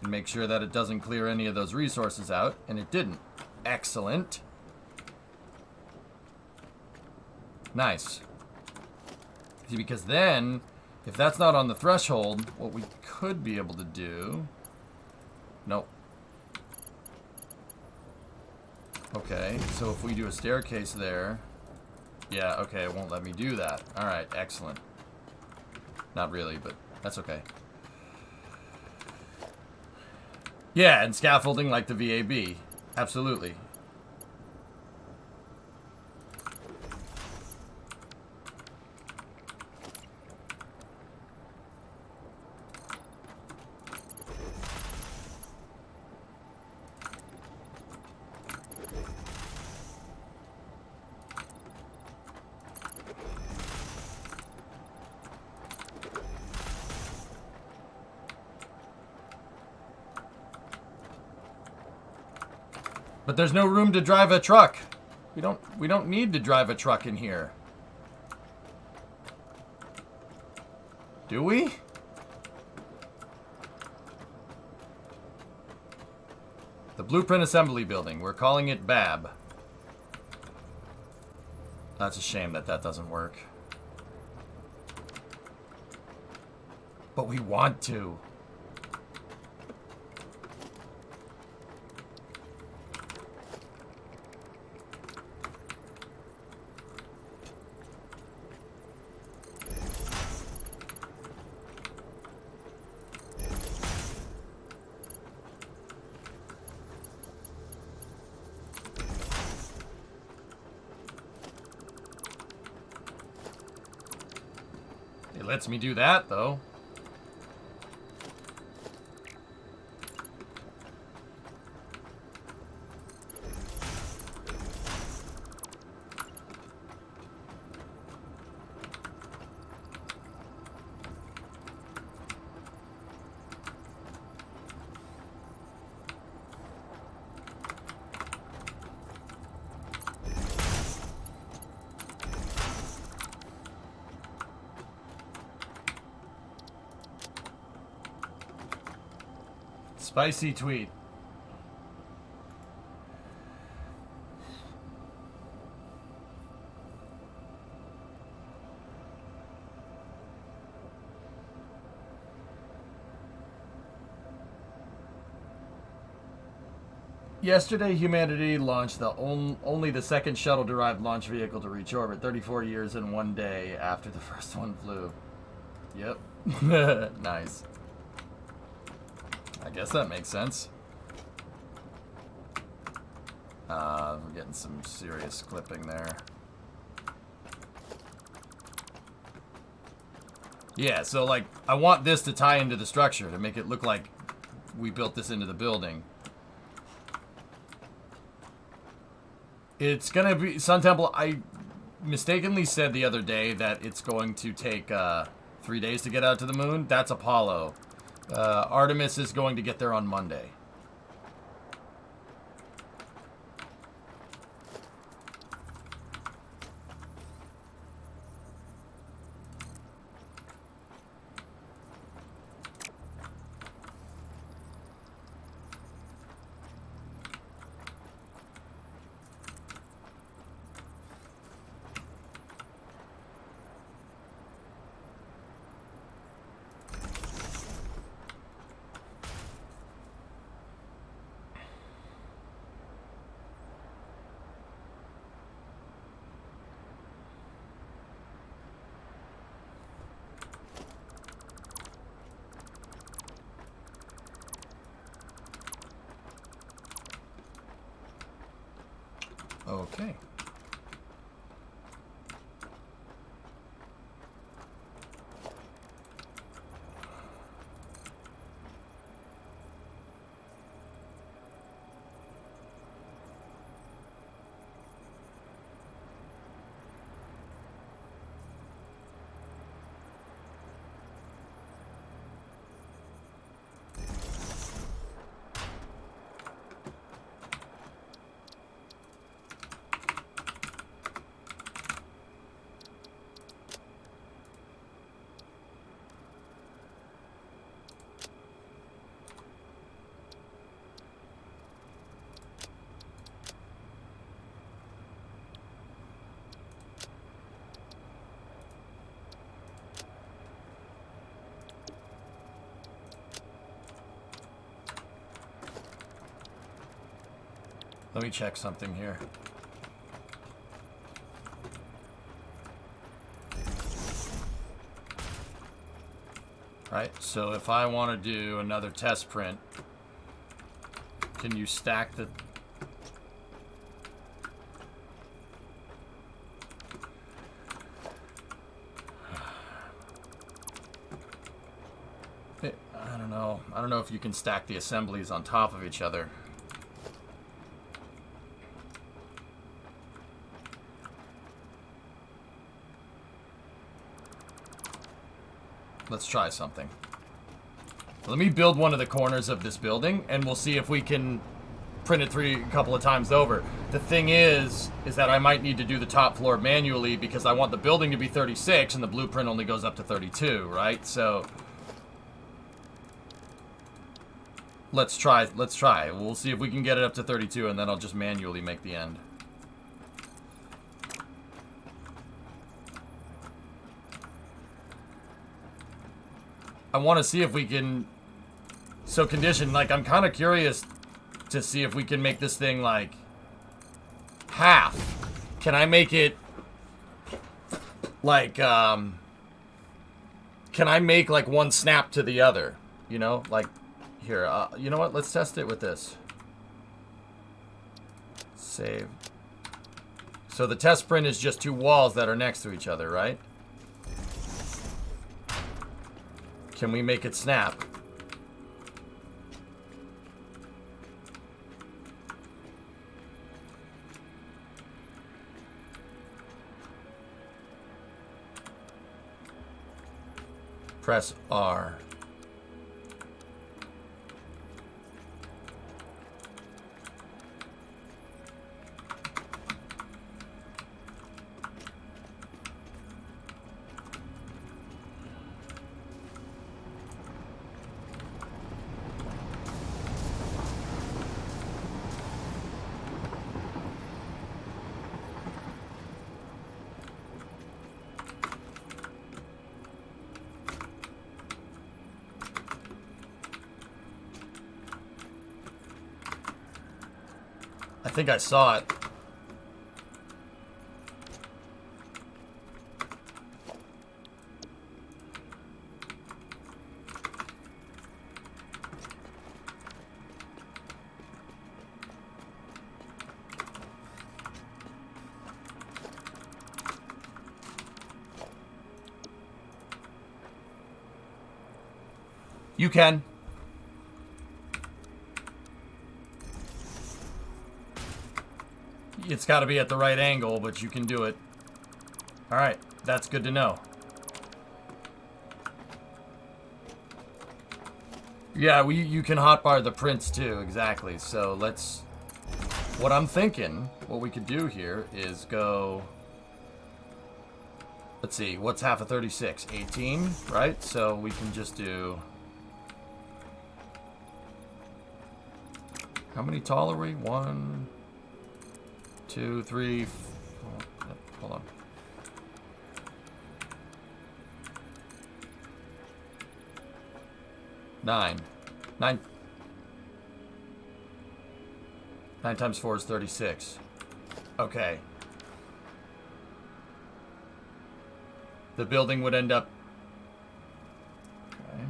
and make sure that it doesn't clear any of those resources out, and it didn't. Excellent. Nice. See, because then, if that's not on the threshold, what we could be able to do... Nope. Okay, so if we do a staircase there... Yeah, okay, it won't let me do that. Alright, excellent. Not really, but that's okay. Yeah, and scaffolding like the VAB. Absolutely. But there's no room to drive a truck. We don't need to drive a truck in here. Do we? The Blueprint Assembly Building. We're calling it BAB. That's a shame that that doesn't work. But we want to. It lets me do that, though. Spicy tweet. Yesterday, humanity launched the only the second shuttle-derived launch vehicle to reach orbit, 34 years and 1 day after the first one flew. Yep. Nice. I guess that makes sense. We're getting some serious clipping there. Yeah, so like, I want this to tie into the structure to make it look like we built this into the building. It's gonna be Sun Temple. I mistakenly said the other day that it's going to take 3 days to get out to the moon. That's Apollo. Artemis is going to get there on Monday. Okay. Let me check something here. Right, so if I want to do another test print, can you stack the... I don't know. I don't know if you can stack the assemblies on top of each other. Let's try something. Let me build one of the corners of this building, and we'll see if we can print it a couple of times over. The thing is that I might need to do the top floor manually because I want the building to be 36, and the blueprint only goes up to 32, right? So... Let's try. We'll see if we can get it up to 32, and then I'll just manually make the end. I want to see if we can... So condition, like, I'm kind of curious to see if we can make this thing, like, half. Can I make it, like, can I make, like, one snap to the other? You know? Like, here, you know what? Let's test it with this. Save. So the test print is just two walls that are next to each other, right? Can we make it snap? Press R. I think I saw it. You can. It's got to be at the right angle, but you can do it. All right, that's good to know. Yeah, you can hotbar the prints too, exactly. So let's... What I'm thinking, what we could do here is go... Let's see, what's half of 36? 18, right? So we can just do... How many tall are we? 1, 2, 3, 4, hold on. Nine times 4 is 36. Okay. The building would end up... Okay.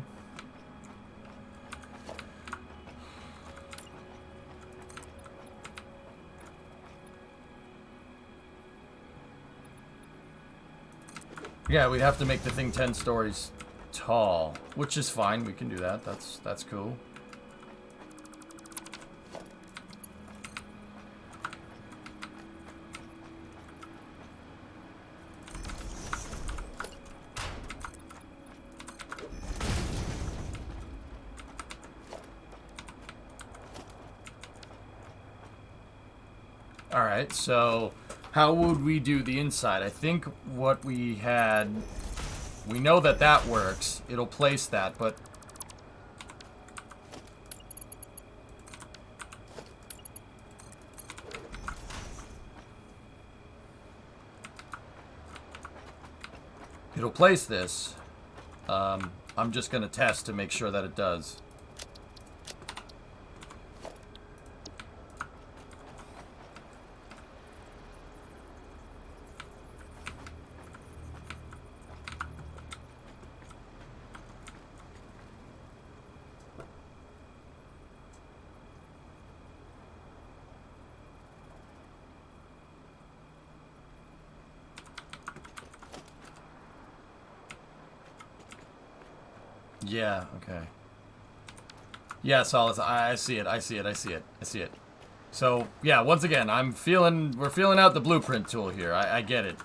Yeah, we'd have to make the thing 10 stories tall, which is fine. We can do that. That's cool. All right, so how would we do the inside? I think what we had... We know that that works. It'll place that, but... It'll place this. I'm just going to test to make sure that it does. Yeah, okay. Yeah, Solace, I see it. So, yeah, once again, we're feeling out the blueprint tool here. I get it.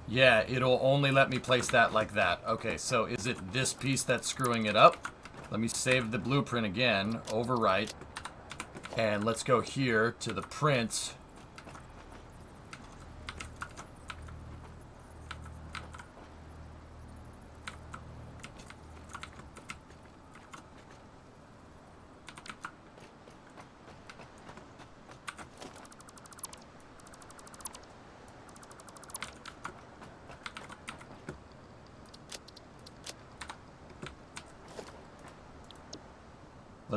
Yeah, it'll only let me place that like that. Okay, so is it this piece that's screwing it up? Let me save the blueprint again, overwrite, and let's go here to the print.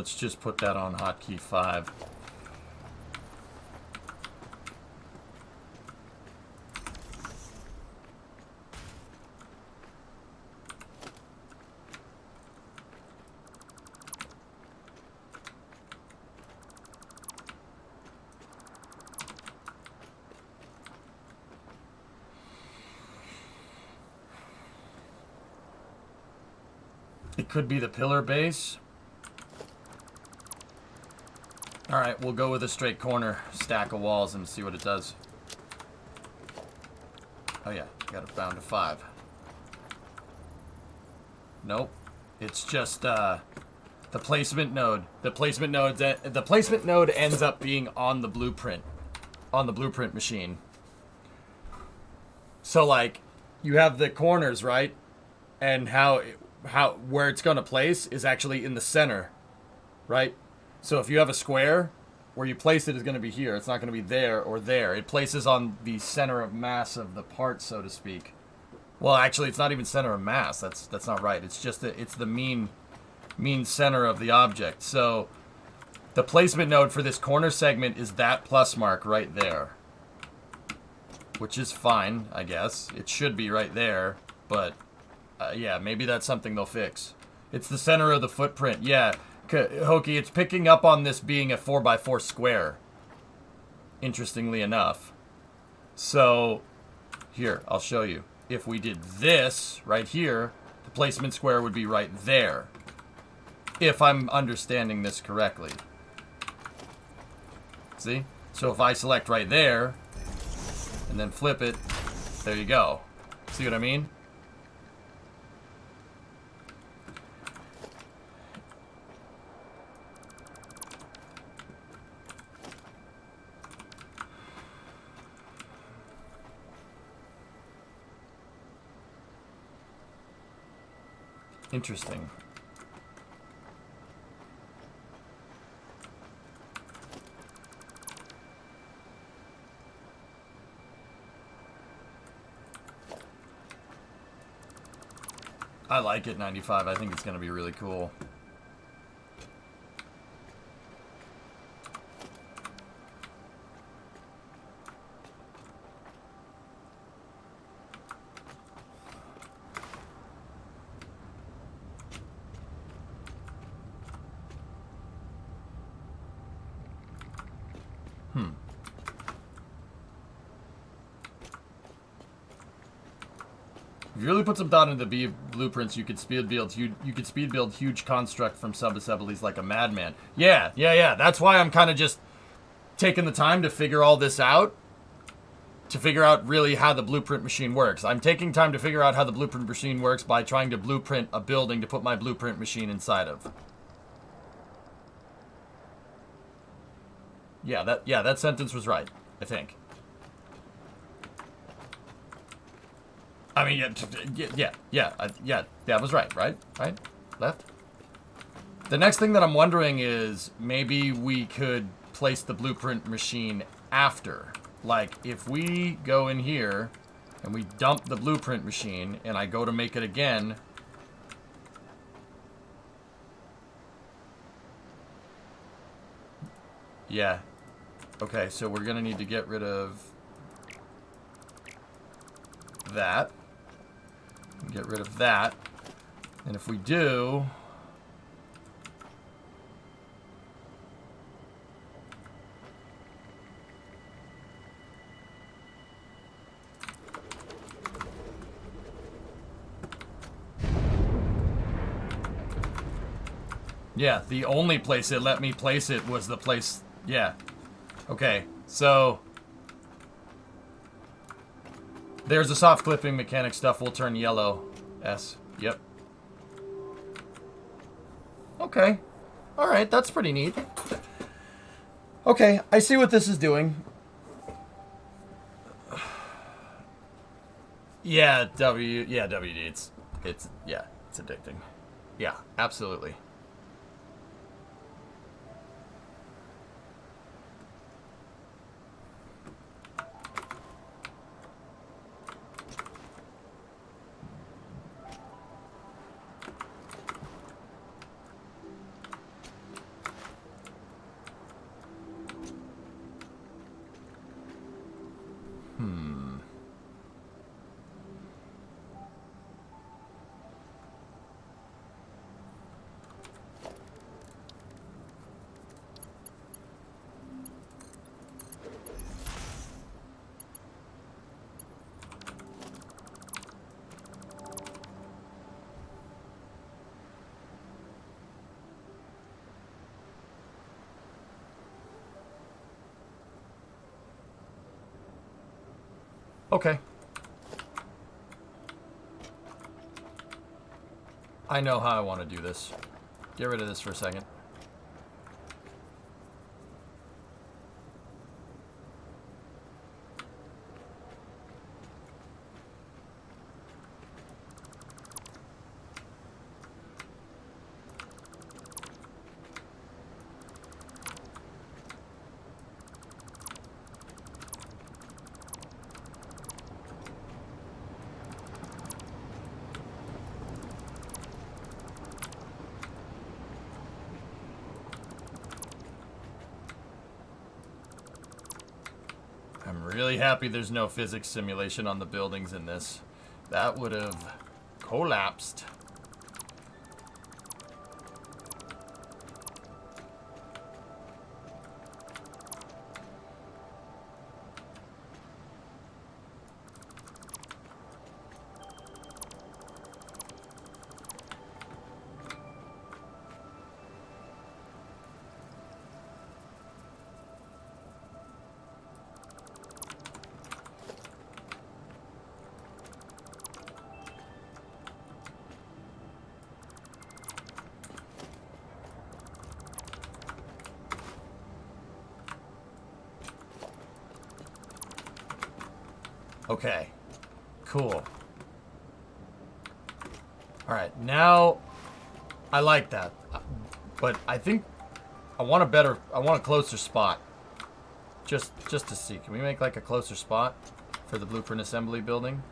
Let's just put that on hotkey 5. It could be the pillar base. Alright, we'll go with a straight corner stack of walls and see what it does. Oh yeah, got it down to 5. Nope. It's just the placement node. The placement node ends up being on the blueprint machine. So like you have the corners, right? And where it's going to place is actually in the center, right? So if you have a square, where you place it is going to be here. It's not going to be there or there. It places on the center of mass of the part, so to speak. Well, actually, it's not even center of mass. That's not right. It's just it's the mean center of the object. So the placement node for this corner segment is that plus mark right there, which is fine, I guess. It should be right there, but yeah, maybe that's something they'll fix. It's the center of the footprint. Yeah, Hokie, it's picking up on this being a 4x4 square, interestingly enough. So here, I'll show you. If we did this right here, the placement square would be right there, if I'm understanding this correctly. See? So if I select right there and then flip it, there you go. See what I mean? Interesting. I like it, 95. I think it's going to be really cool. If you really put some thought into the blueprints, you could speed build huge construct from sub-assemblies like a madman. Yeah. That's why I'm kind of just taking the time to figure all this out, to figure out really how the blueprint machine works. I'm taking time to figure out how the blueprint machine works by trying to blueprint a building to put my blueprint machine inside of. Yeah, that sentence was right, I think. I mean, yeah, that was right, right? Left? The next thing that I'm wondering is maybe we could place the blueprint machine after. Like, if we go in here and we dump the blueprint machine and I go to make it again, yeah. Okay, so we're gonna need to get rid of that. Get rid of that. And if we do, yeah, the only place it let me place it was the place, yeah. Okay, so there's the soft clipping mechanic stuff. Will turn yellow. S. Yep. Okay. Alright, that's pretty neat. Okay, I see what this is doing. Yeah, WD, it's addicting. Yeah, absolutely. Okay. I know how I want to do this. Get rid of this for a second. I'm really happy there's no physics simulation on the buildings in this. That would have collapsed. Okay, cool. All right, now I like that, but I think I want a closer spot. Just to see, can we make like a closer spot for the blueprint assembly building?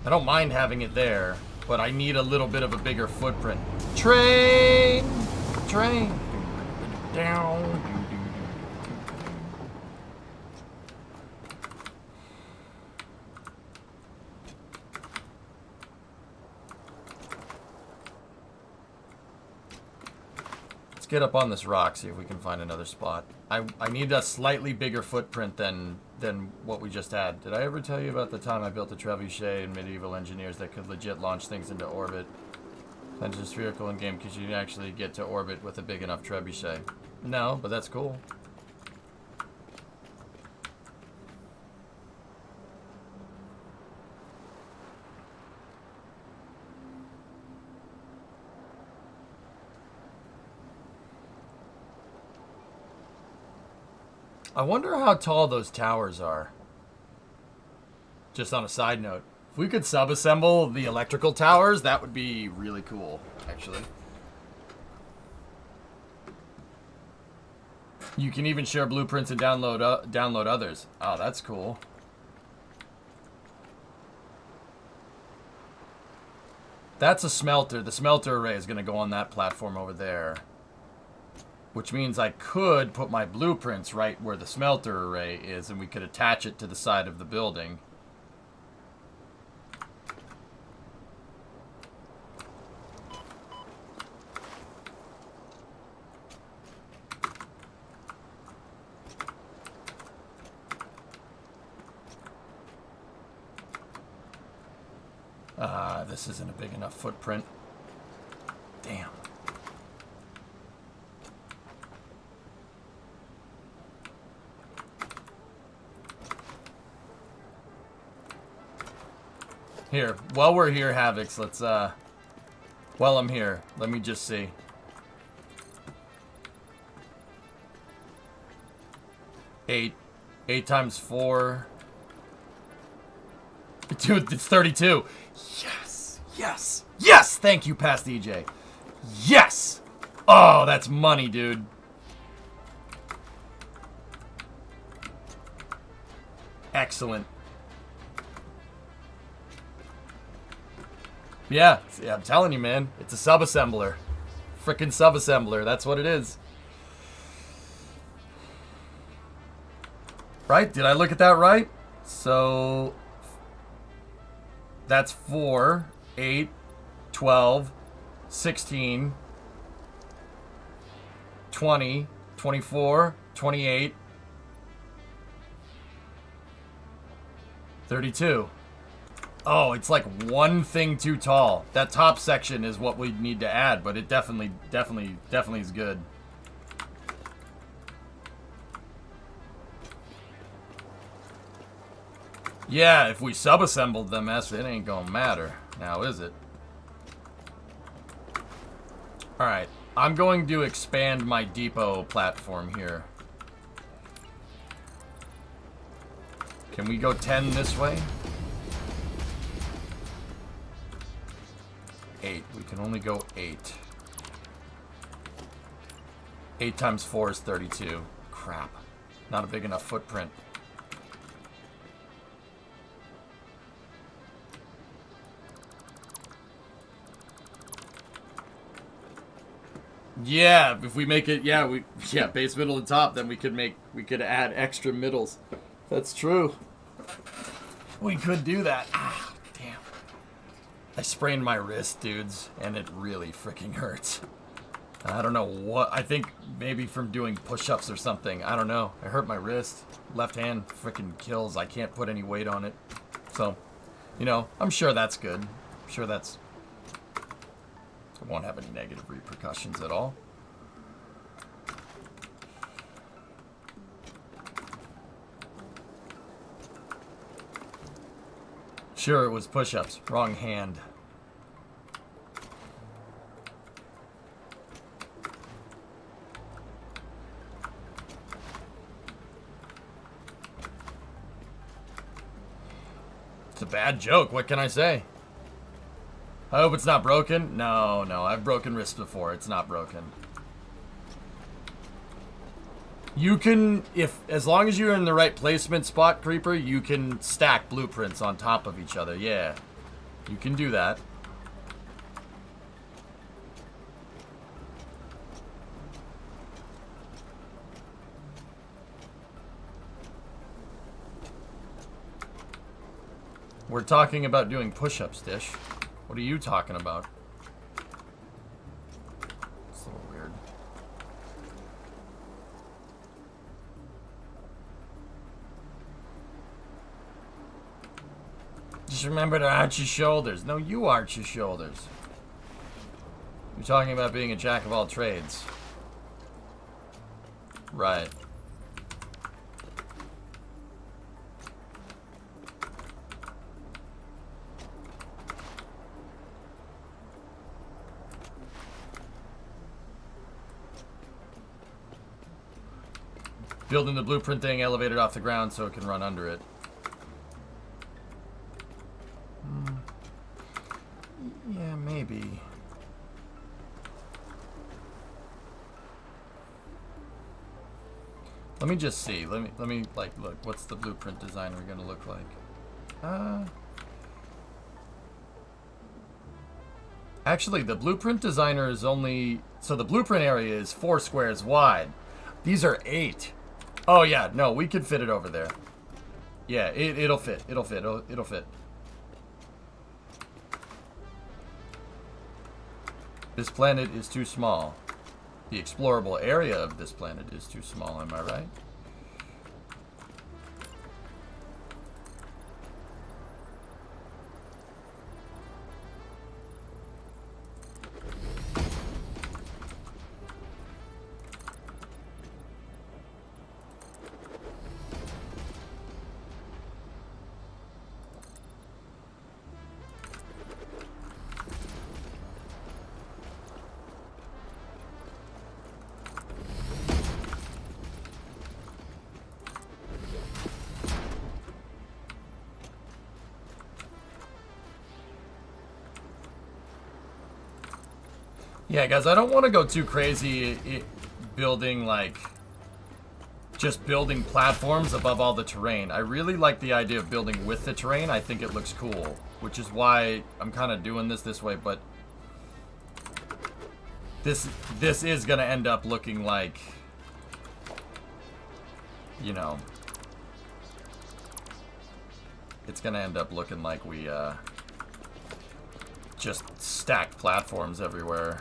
I don't mind having it there, but I need a little bit of a bigger footprint. Train down. Get up on this rock, see if we can find another spot. I need a slightly bigger footprint than what we just had. Did I ever tell you about the time I built a trebuchet and medieval engineers that could legit launch things into orbit? That's just spherical in game because you can actually get to orbit with a big enough trebuchet. No, but that's cool. I wonder how tall those towers are. Just on a side note, if we could sub-assemble the electrical towers, that would be really cool, actually. You can even share blueprints and download others. Oh, that's cool. That's a smelter. The smelter array is going to go on that platform over there. Which means I could put my blueprints right where the smelter array is, and we could attach it to the side of the building. This isn't a big enough footprint. Damn. Here, while we're here, Havocs, let's, while I'm here, let me just see. Eight times 4. Dude, it's 32. Yes! Yes! Thank you, Past DJ. Yes! Oh, that's money, dude. Excellent. Yeah, I'm telling you, man. It's a sub-assembler. Frickin' sub-assembler. That's what it is. Right? Did I look at that right? So that's 4, 8, 12, 16, 20, 24, 28, 32. Oh, it's like one thing too tall. That top section is what we need to add, but it definitely is good. Yeah, if we sub-assembled them, it ain't gonna matter. Now, is it? Alright, I'm going to expand my depot platform here. Can we go 10 this way? 8. We can only go 8. 8 times 4 is 32. Crap. Not a big enough footprint. Yeah, if we make it, base, middle, and top, then we could add extra middles. That's true. We could do that. Ah, damn. I sprained my wrist, dudes, and it really freaking hurts. I don't know what, I think maybe from doing push-ups or something. I don't know. I hurt my wrist. Left hand freaking kills. I can't put any weight on it. So, you know, I'm sure that's good. I'm sure it won't have any negative repercussions at all. Sure, it was push-ups. Wrong hand. It's a bad joke. What can I say? I hope it's not broken. No, I've broken wrists before. It's not broken. You can, as long as you're in the right placement spot, Creeper, you can stack blueprints on top of each other. Yeah, you can do that. We're talking about doing push-ups, Dish. What are you talking about? It's a little weird. Just remember to arch your shoulders. No, you arch your shoulders. You're talking about being a jack of all trades. Right. Building the blueprint thing elevated off the ground so it can run under it. Yeah, maybe. Let me just see. Let me like look. What's the blueprint designer gonna look like? Actually, the blueprint designer is only, so the blueprint area is 4 squares wide. These are 8. Oh yeah, no, we could fit it over there. Yeah, it'll fit. It'll fit. This planet is too small. The explorable area of this planet is too small, am I right? Yeah, guys, I don't want to go too crazy building, like, just building platforms above all the terrain. I really like the idea of building with the terrain. I think it looks cool, which is why I'm kind of doing this way, but this is going to end up looking like, you know, it's going to end up looking like we just stacked platforms everywhere.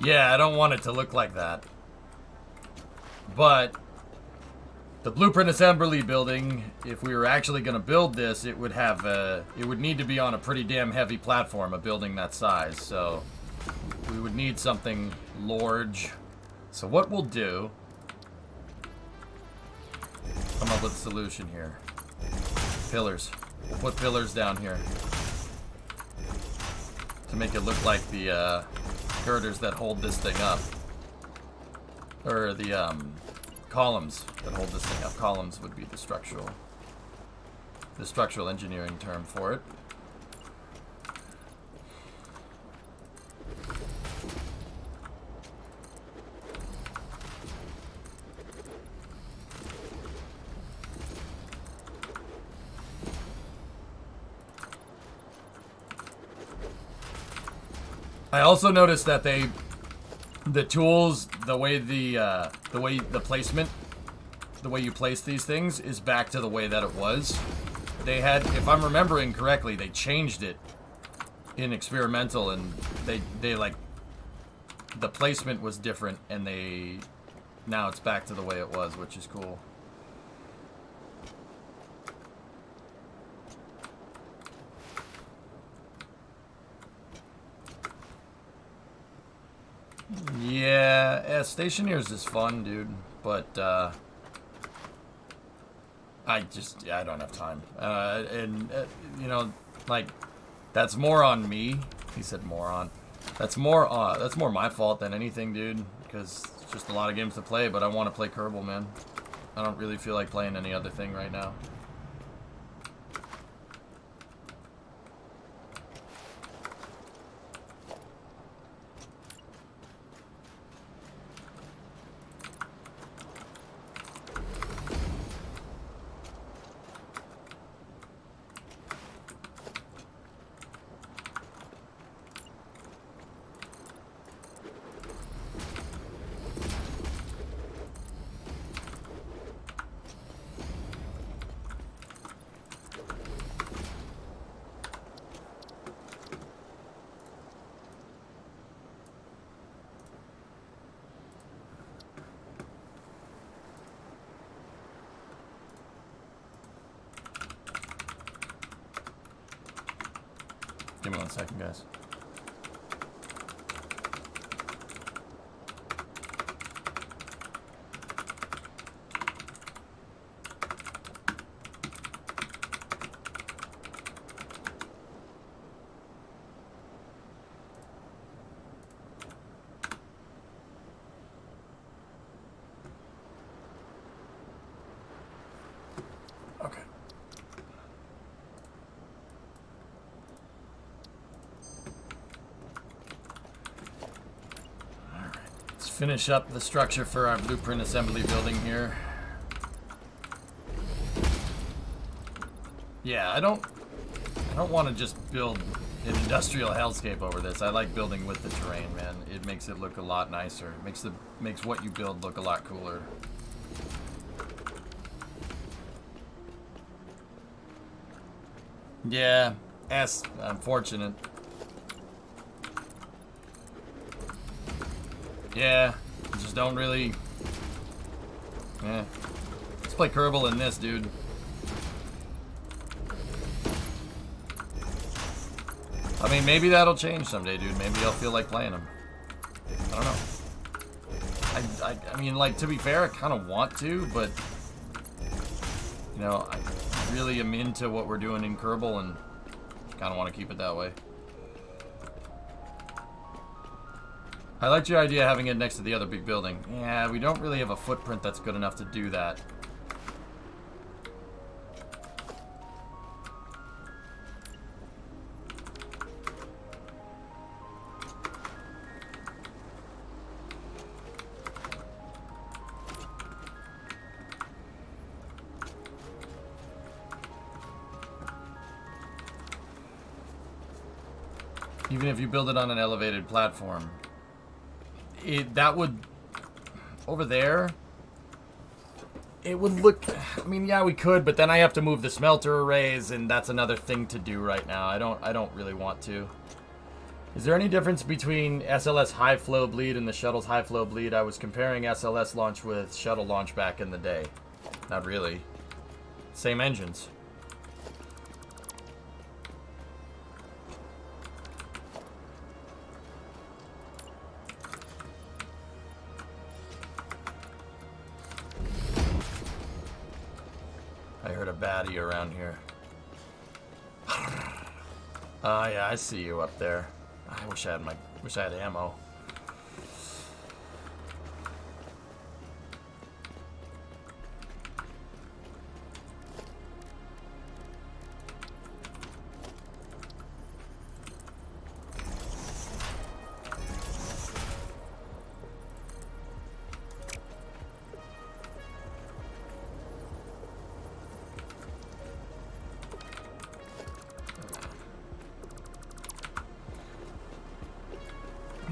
Yeah, I don't want it to look like that. But the blueprint assembly building, if we were actually going to build this, it would have it would need to be on a pretty damn heavy platform, a building that size. So we would need something large. So what we'll do, come up with a solution here. Pillars. We'll put pillars down here to make it look like the girders that hold this thing up, or the columns that hold this thing up. Columns would be the structural engineering term for it. I also noticed that the tools, the way the placement, the way you place these things is back to the way that it was. They had, if I'm remembering correctly, they changed it in experimental, and they like, the placement was different, and now it's back to the way it was, which is cool. Yeah, Stationeers is fun, dude, but I don't have time. You know, like, that's more on me. He said moron. That's more my fault than anything, dude, because it's just a lot of games to play, but I want to play Kerbal, man. I don't really feel like playing any other thing right now. Give me 1 second, guys. Okay. Finish up the structure for our blueprint assembly building here. Yeah, I don't want to just build an industrial hellscape over this. I like building with the terrain, man. It makes it look a lot nicer. It makes what you build look a lot cooler. Yeah, unfortunate. Yeah, just don't really. Yeah. Let's play Kerbal in this, dude. I mean, maybe that'll change someday, dude. Maybe I'll feel like playing them. I don't know. I mean, like, to be fair, I kind of want to, but, you know, I really am into what we're doing in Kerbal and kind of want to keep it that way. I liked your idea having it next to the other big building. Yeah, we don't really have a footprint that's good enough to do that. Even if you build it on an elevated platform. That would, over there, it would look, I mean, yeah, we could, but then I have to move the smelter arrays, and that's another thing to do right now. I don't really want to. Is there any difference between SLS high flow bleed and the shuttle's high flow bleed? I was comparing SLS launch with shuttle launch back in the day. Not really. Same engines. I heard a baddie around here. Oh yeah, I see you up there. I wish I had ammo.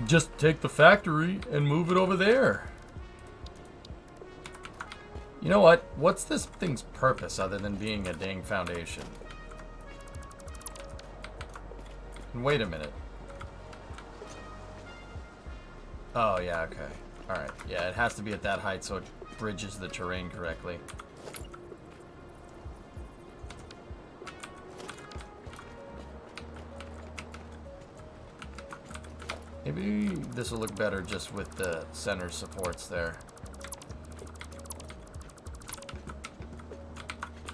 Just take the factory and move it over there. You know what? What's this thing's purpose other than being a dang foundation? And wait a minute. Oh, yeah, okay. Alright, yeah, it has to be at that height so it bridges the terrain correctly. Maybe this will look better just with the center supports there.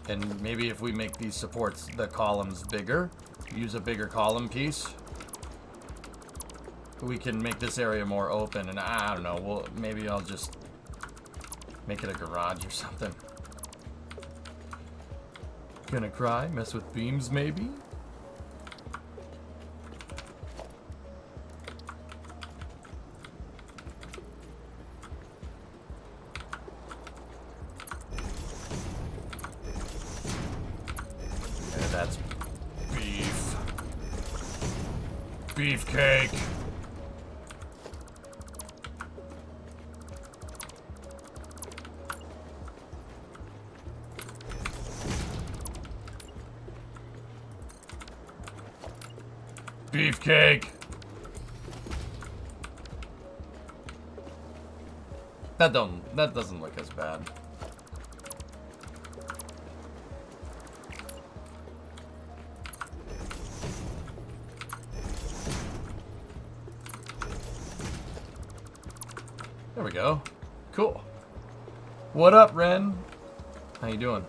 And maybe if we make these supports, the columns bigger, use a bigger column piece, we can make this area more open. And I don't know, well, maybe I'll just make it a garage or something. Gonna cry, mess with beams maybe? That's beef. Beefcake. Beefcake. That doesn't look as bad. There we go. Cool. What up, Ren? How you doing?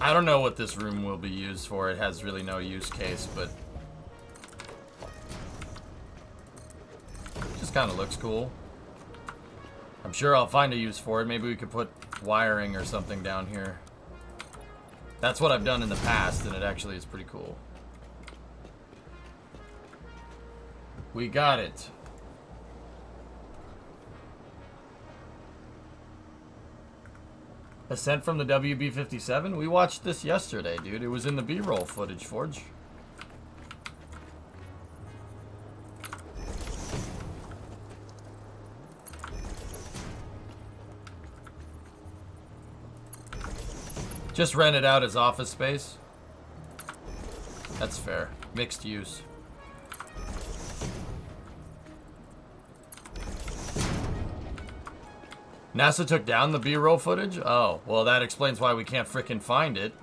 I don't know what this room will be used for. It has really no use case, but it just kind of looks cool. I'm sure I'll find a use for it. Maybe we could put wiring or something down here. That's what I've done in the past, and it actually is pretty cool. We got it. Ascent from the WB-57? We watched this yesterday, dude. It was in the B-roll footage, Forge. Just rent it out as office space. That's fair. Mixed use. NASA took down the B-roll footage? Oh, well that explains why we can't frickin' find it.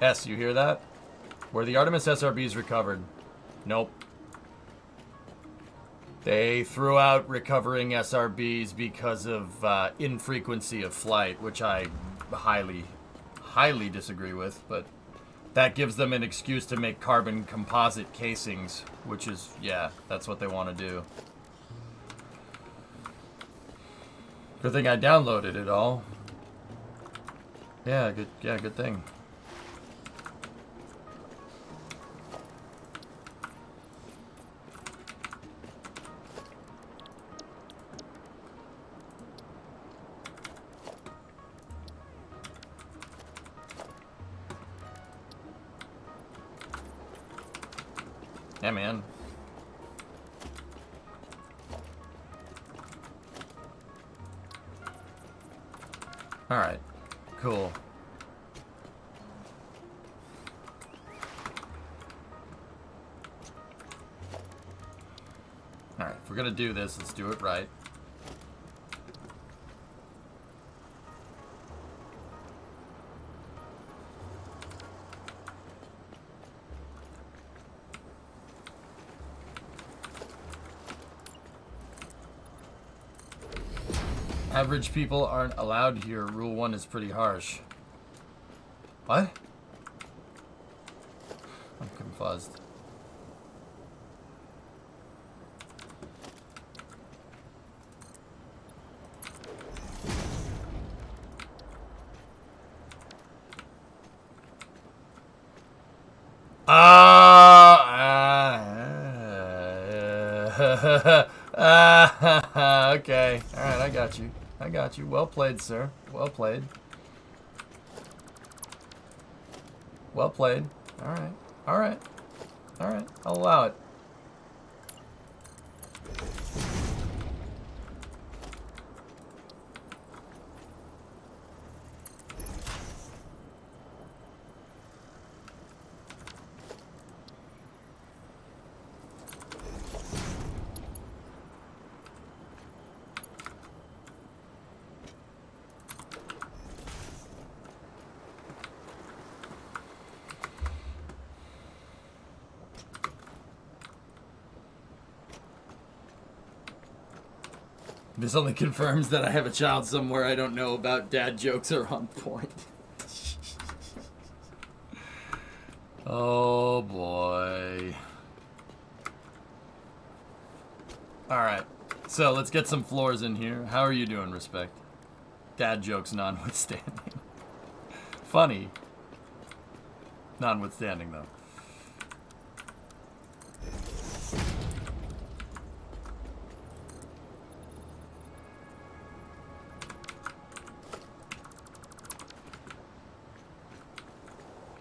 S, you hear that? Were the Artemis SRBs recovered? Nope. They threw out recovering SRBs because of infrequency of flight, which I highly disagree with, but that gives them an excuse to make carbon composite casings, which is, yeah, that's what they want to do. Good thing I downloaded it all. Yeah, good thing. Yeah, man. Alright. Cool. Alright, if we're gonna do this, let's do it right. Average people aren't allowed here. Rule 1 is pretty harsh. What? I'm confused. Okay. Alright, I got you. I got you. Well played, sir. Well played. Well played. Alright. Alright. Alright. I'll allow it. This only confirms that I have a child somewhere I don't know about. Dad jokes are on point. Oh boy. Alright, so let's get some floors in here. How are you doing, Respect? Dad jokes notwithstanding. Funny. Notwithstanding, though.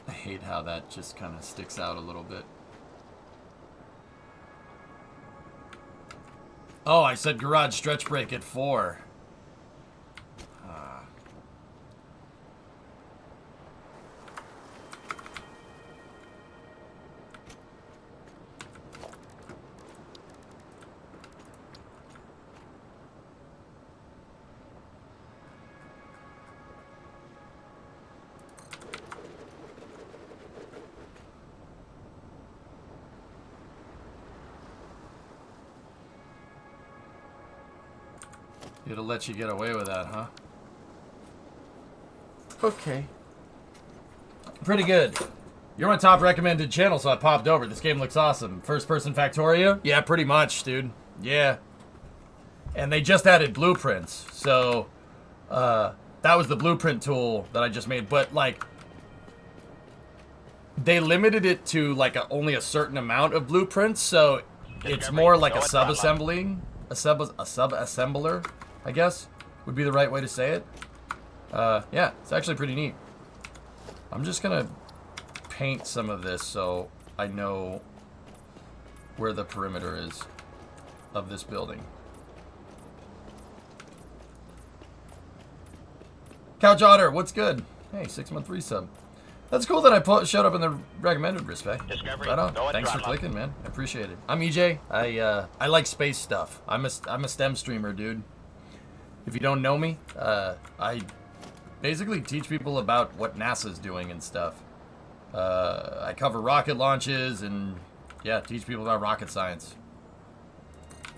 I hate how that just kind of sticks out a little bit. Oh, I said garage stretch break at 4. It'll let you get away with that, huh? Okay. Pretty good. You're my top recommended channel, so I popped over. This game looks awesome. First person Factorio? Yeah, pretty much, dude. Yeah. And they just added blueprints. So, that was the blueprint tool that I just made. But, like, they limited it to, like, only a certain amount of blueprints. So, it's more like a sub-assembling. A sub-assembler, I guess, would be the right way to say it. Yeah, it's actually pretty neat. I'm just gonna paint some of this so I know where the perimeter is of this building. Couch Otter, what's good? Hey, 6-month resub. That's cool that I showed up in the recommended, Respect. Discovery. Right on. Thanks for clicking, man. I appreciate it. I'm EJ. I like space stuff. I'm a STEM streamer, dude. If you don't know me, I basically teach people about what NASA's doing and stuff. I cover rocket launches and, yeah, teach people about rocket science.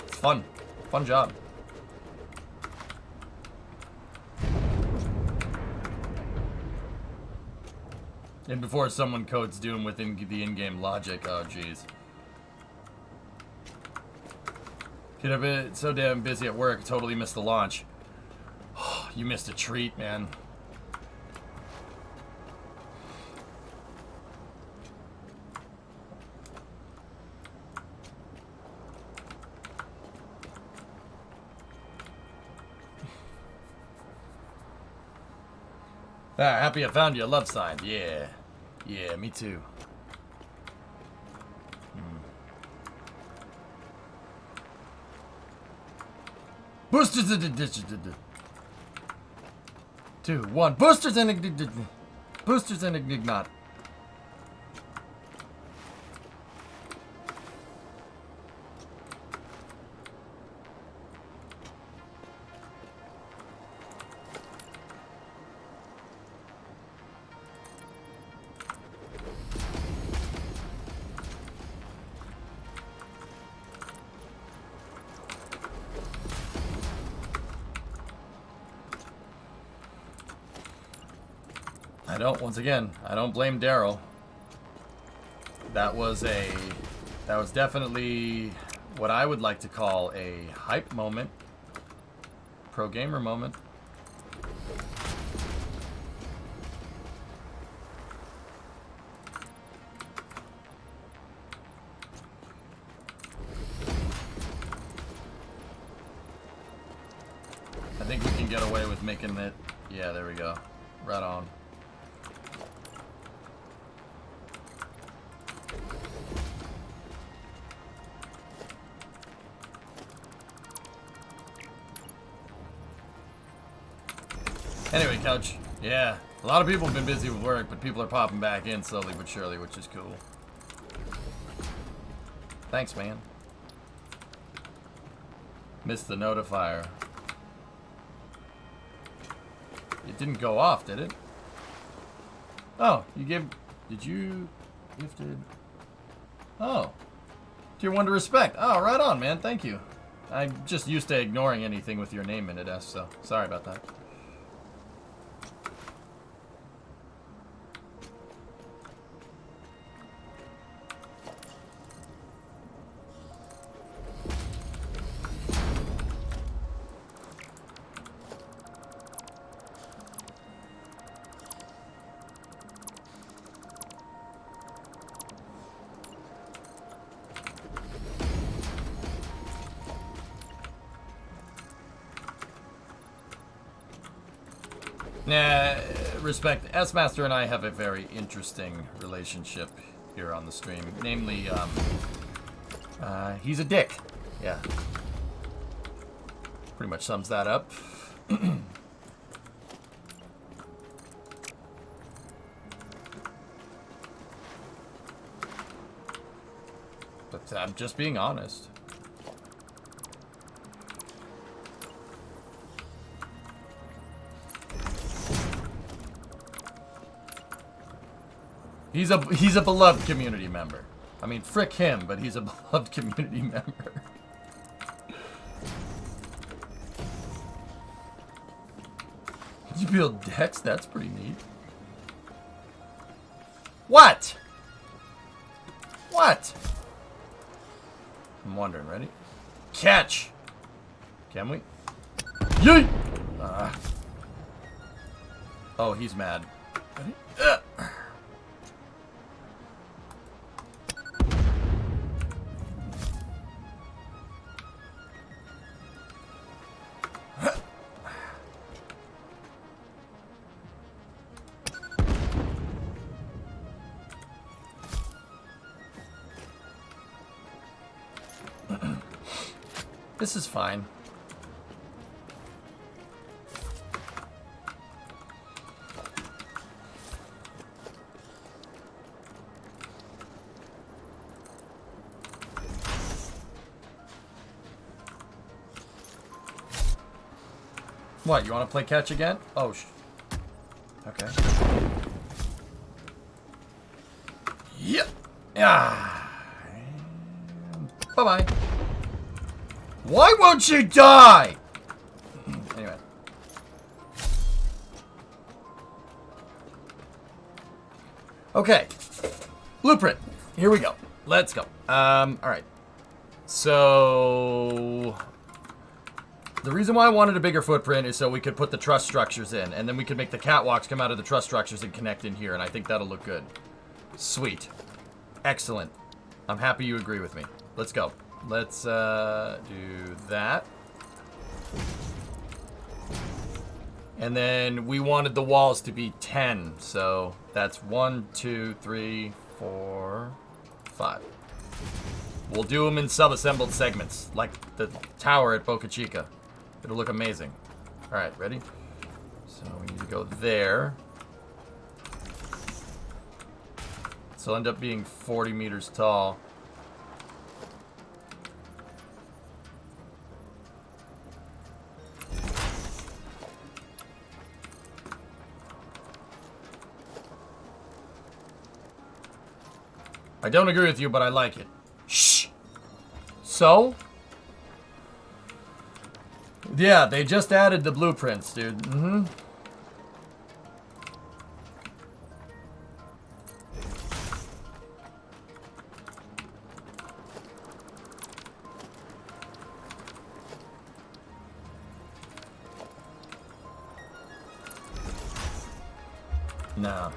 It's fun. Fun job. And before someone codes Doom within the in-game logic, oh jeez. Kid, I've been so damn busy at work, totally missed the launch. You missed a treat, man. Ah, happy I found you a love sign. Yeah. Yeah, me too. Boosters in 2, 1. Boosters in Ignignaut. Once again, I don't blame Daryl. That was definitely what I would like to call a hype moment. Pro gamer moment. I think we can get away with making it. Yeah, there we go. Right on. Anyway, Couch. Yeah, a lot of people have been busy with work, but people are popping back in slowly but surely, which is cool. Thanks, man. Missed the notifier. It didn't go off, did it? Oh, you gave... Did you... Gifted... Oh. Tier 1 to respect. Oh, right on, man. Thank you. I'm just used to ignoring anything with your name in it, so sorry about that. Nah, respect. S-Master and I have a very interesting relationship here on the stream. Namely, he's a dick. Yeah. Pretty much sums that up. But I'm just being honest. He's a beloved community member. I mean, frick him, but he's a beloved community member. Did you build decks? That's pretty neat. What? What? I'm wondering. Ready? Catch. Can we? Yeet! Oh, he's mad. Ready? This is fine. What, you want to play catch again? Oh, okay. Yep. Yeah. Bye-bye. Why won't you die? Anyway. Okay. Blueprint. Here we go. Let's go. Alright. So... the reason why I wanted a bigger footprint is so we could put the truss structures in, and then we could make the catwalks come out of the truss structures and connect in here, and I think that'll look good. Sweet. Excellent. I'm happy you agree with me. Let's go. Let's do that. And then we wanted the walls to be 10, so that's 1, 2, 3, 4, 5. We'll do them in sub-assembled segments, like the tower at Boca Chica. It'll look amazing. All right, ready? So we need to go there. So it'll end up being 40 meters tall. I don't agree with you, but I like it. Shh. So? Yeah, they just added the blueprints, dude. Mm-hmm. No.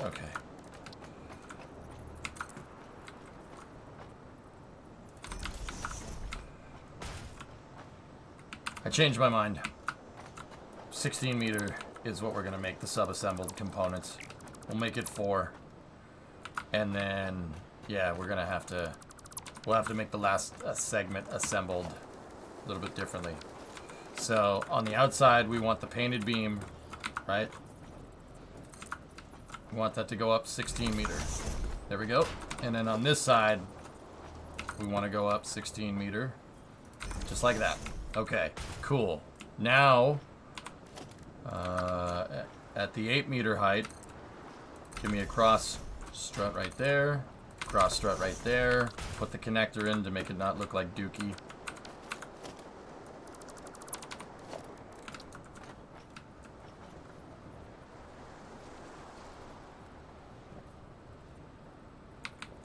Okay. I changed my mind. 16 meter is what we're gonna make the sub-assembled components. We'll make it 4. And then, yeah, we'll have to make the last segment assembled a little bit differently. So on the outside, we want the painted beam, right? We want that to go up 16 meters. There we go. And then on this side, we want to go up 16 meter. Just like that. Okay, cool. Now, at the 8 meter height, give me a cross strut right there. Cross strut right there. Put the connector in to make it not look like Dookie.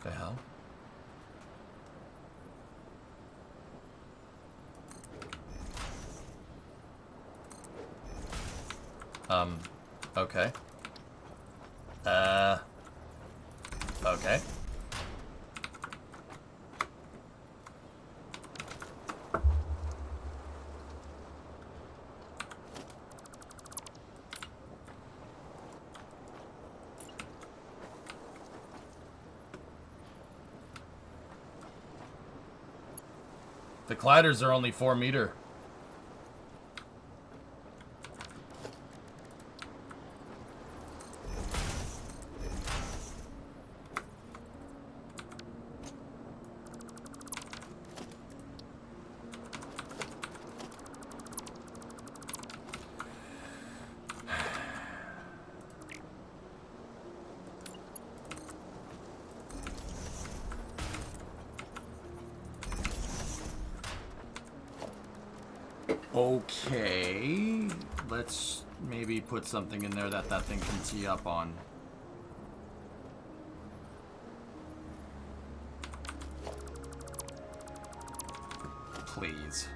The hell? Okay. Okay. The gliders are only 4 meter. Okay, let's maybe put something in there that thing can tee up on. Please.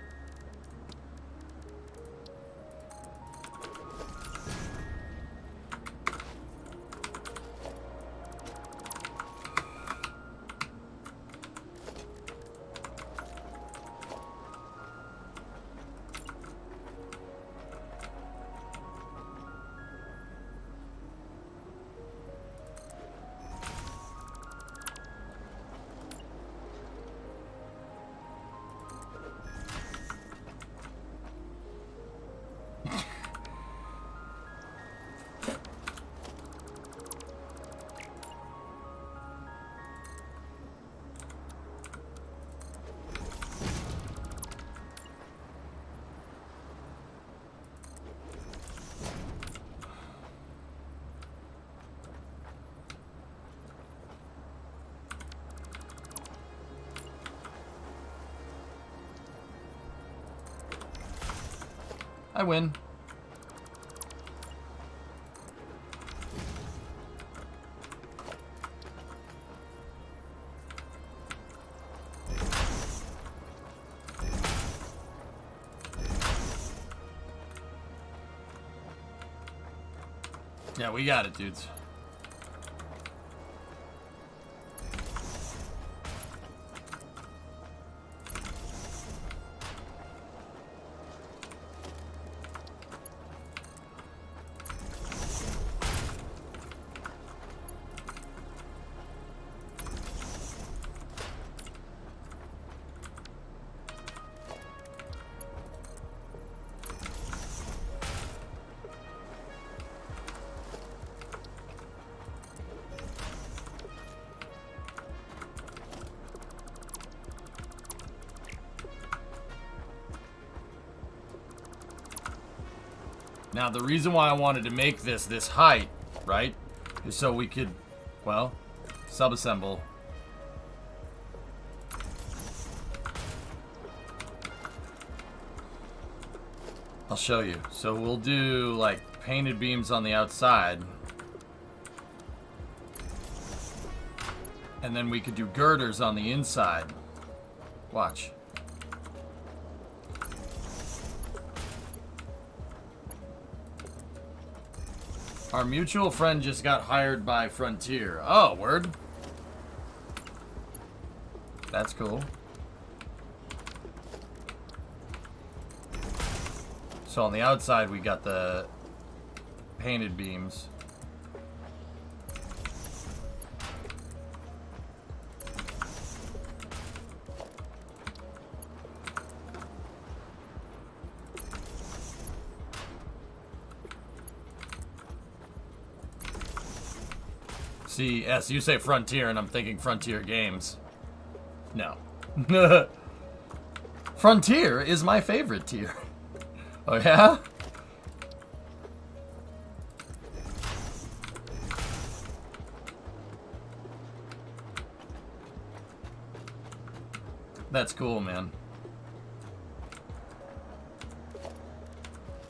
I win. Yeah, we got it, dudes. Now, the reason why I wanted to make this height, right, is so we could, well, subassemble. I'll show you. So we'll do, like, painted beams on the outside. And then we could do girders on the inside. Watch. Our mutual friend just got hired by Frontier. Oh, word. That's cool. So on the outside, we got the painted beams. See, yes, you say Frontier, and I'm thinking Frontier Games. No. Frontier is my favorite tier. Oh, yeah? That's cool, man.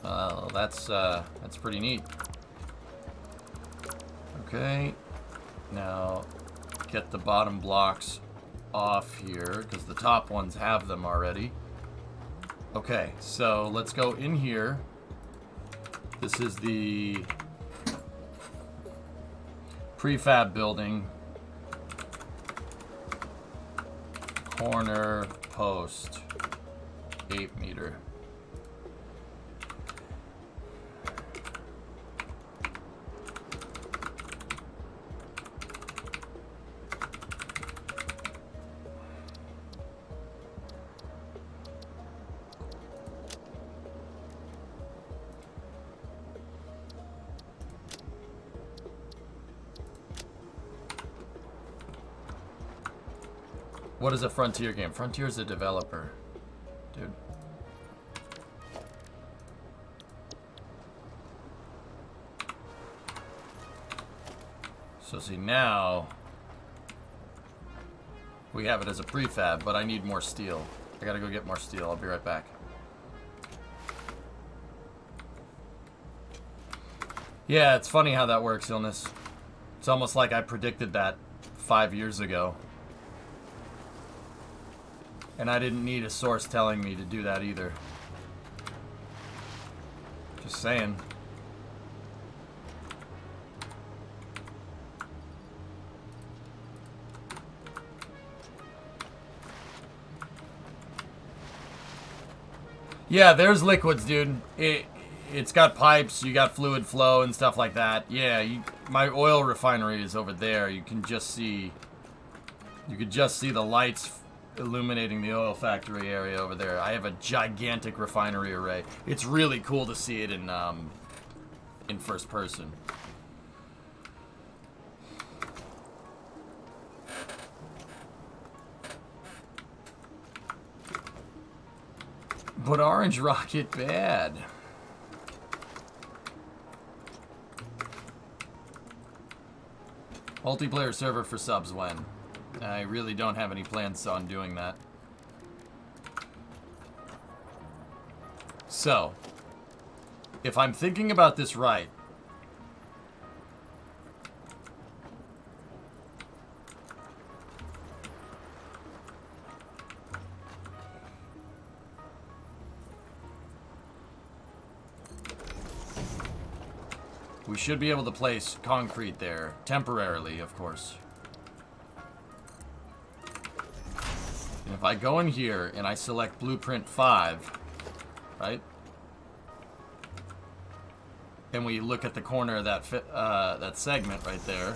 That's pretty neat. Okay. Now, get the bottom blocks off here, because the top ones have them already. Okay, so let's go in here. This is the prefab building. Corner post. 8 meter. What is a Frontier game? Frontier is a developer, dude. So see, now we have it as a prefab, but I need more steel. I gotta go get more steel. I'll be right back. Yeah, it's funny how that works, Illness. It's almost like I predicted that 5 years ago. And I didn't need a source telling me to do that either. Just saying. Yeah, there's liquids, dude. It's got pipes, you got fluid flow and stuff like that. Yeah, my oil refinery is over there. You can just see the lights illuminating the oil factory area over there. I have a gigantic refinery array. It's really cool to see it in first person. But Orange Rocket bad. Multiplayer server for subs when? I really don't have any plans on doing that. So, if I'm thinking about this right, we should be able to place concrete there, temporarily, of course. And if I go in here and I select Blueprint 5, right? And we look at the corner of that segment right there.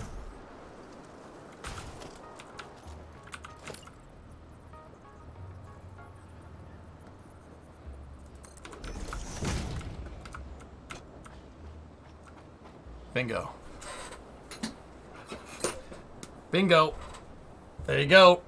Bingo. Bingo. There you go.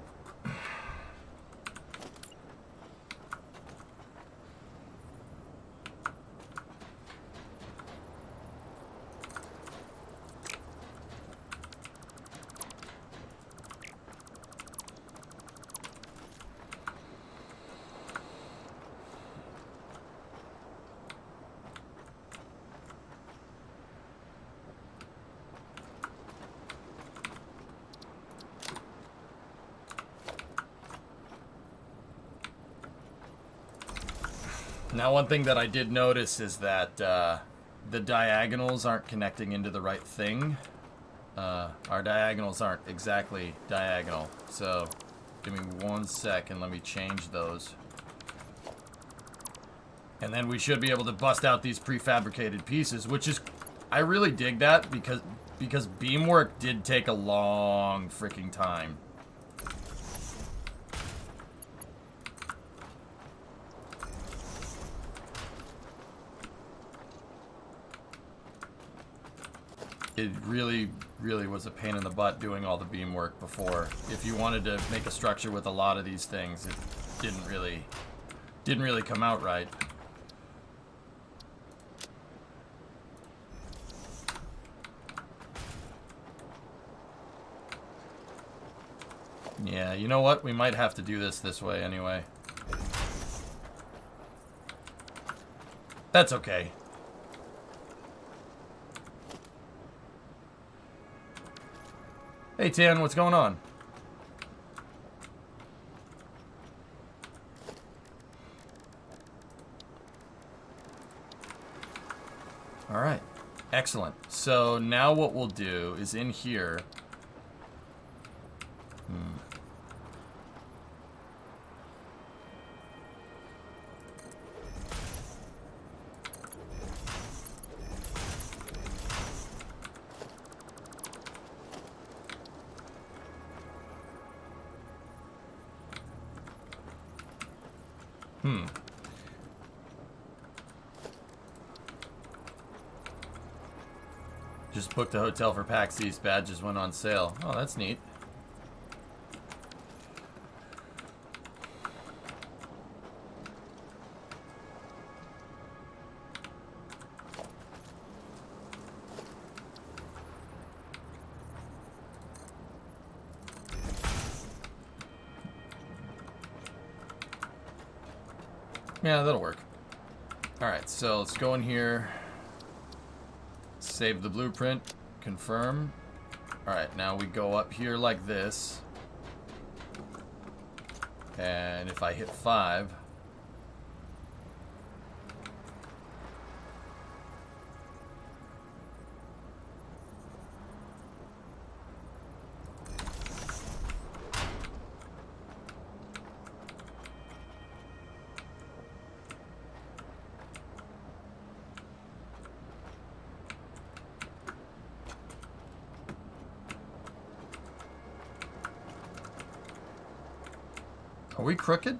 Now, one thing that I did notice is that the diagonals aren't connecting into the right thing. Our diagonals aren't exactly diagonal. So, give me 1 second. Let me change those. And then we should be able to bust out these prefabricated pieces, which is... I really dig that because beamwork did take a long freaking time. It really, really was a pain in the butt doing all the beamwork before. If you wanted to make a structure with a lot of these things, it didn't really come out right. Yeah, you know what? We might have to do this way anyway. That's okay. Hey, Tan, what's going on? All right. Excellent. So now what we'll do is in here... Just booked a hotel for PAX East. Badges went on sale. Oh, that's neat. Yeah, that'll work. Alright, so let's go in here. Save the blueprint. Confirm. Alright, now we go up here like this. And if I hit 5... Are we crooked?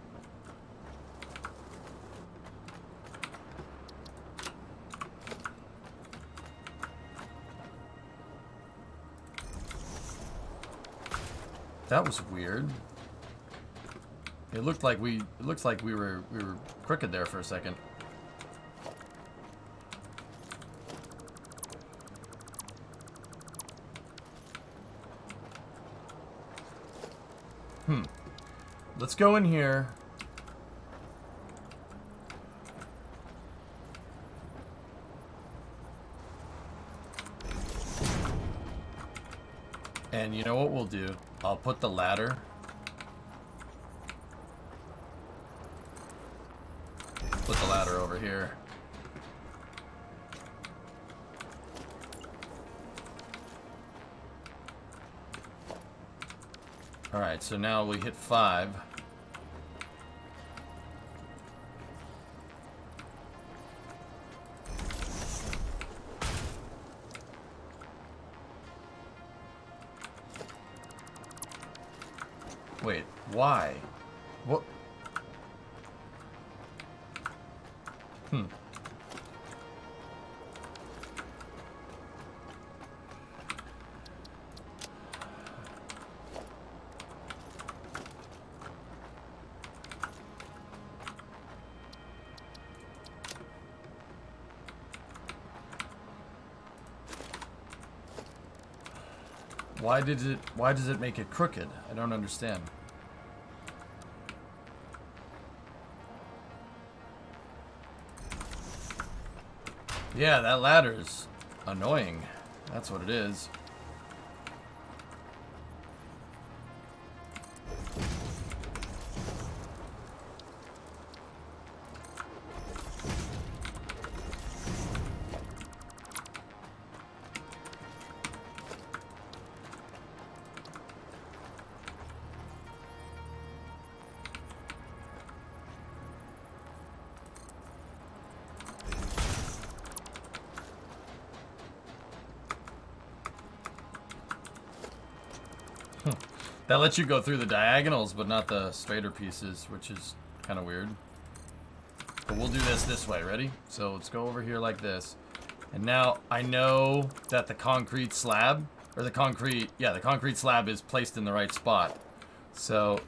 That was weird. It looks like we were crooked there for a second. Let's go in here. And you know what we'll do? I'll put the ladder. Put the ladder over here. Alright, so now we hit 5. Wait, why? What? Why does it make it crooked? I don't understand. Yeah, that ladder's annoying. That's what it is. That lets you go through the diagonals, but not the straighter pieces, which is kind of weird. But we'll do this way. Ready? So let's go over here like this. And now I know that the concrete slab, or the concrete slab is placed in the right spot. So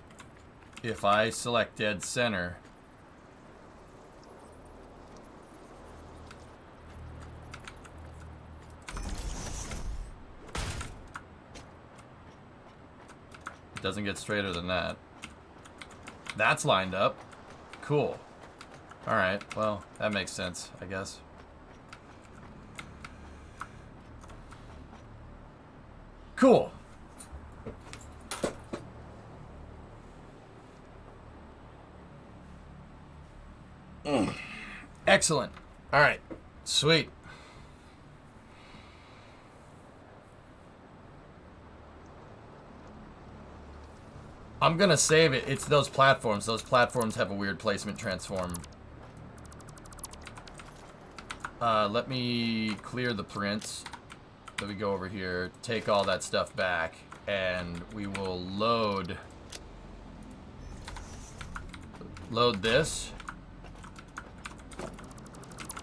if I select dead center, it doesn't get straighter than that. That's lined up. Cool. Alright, well, that makes sense, I guess. Cool. Excellent. Alright, sweet. I'm gonna save it. It's those platforms. Those platforms have a weird placement transform. Let me clear the prints. So we go over here, take all that stuff back, and we will load this.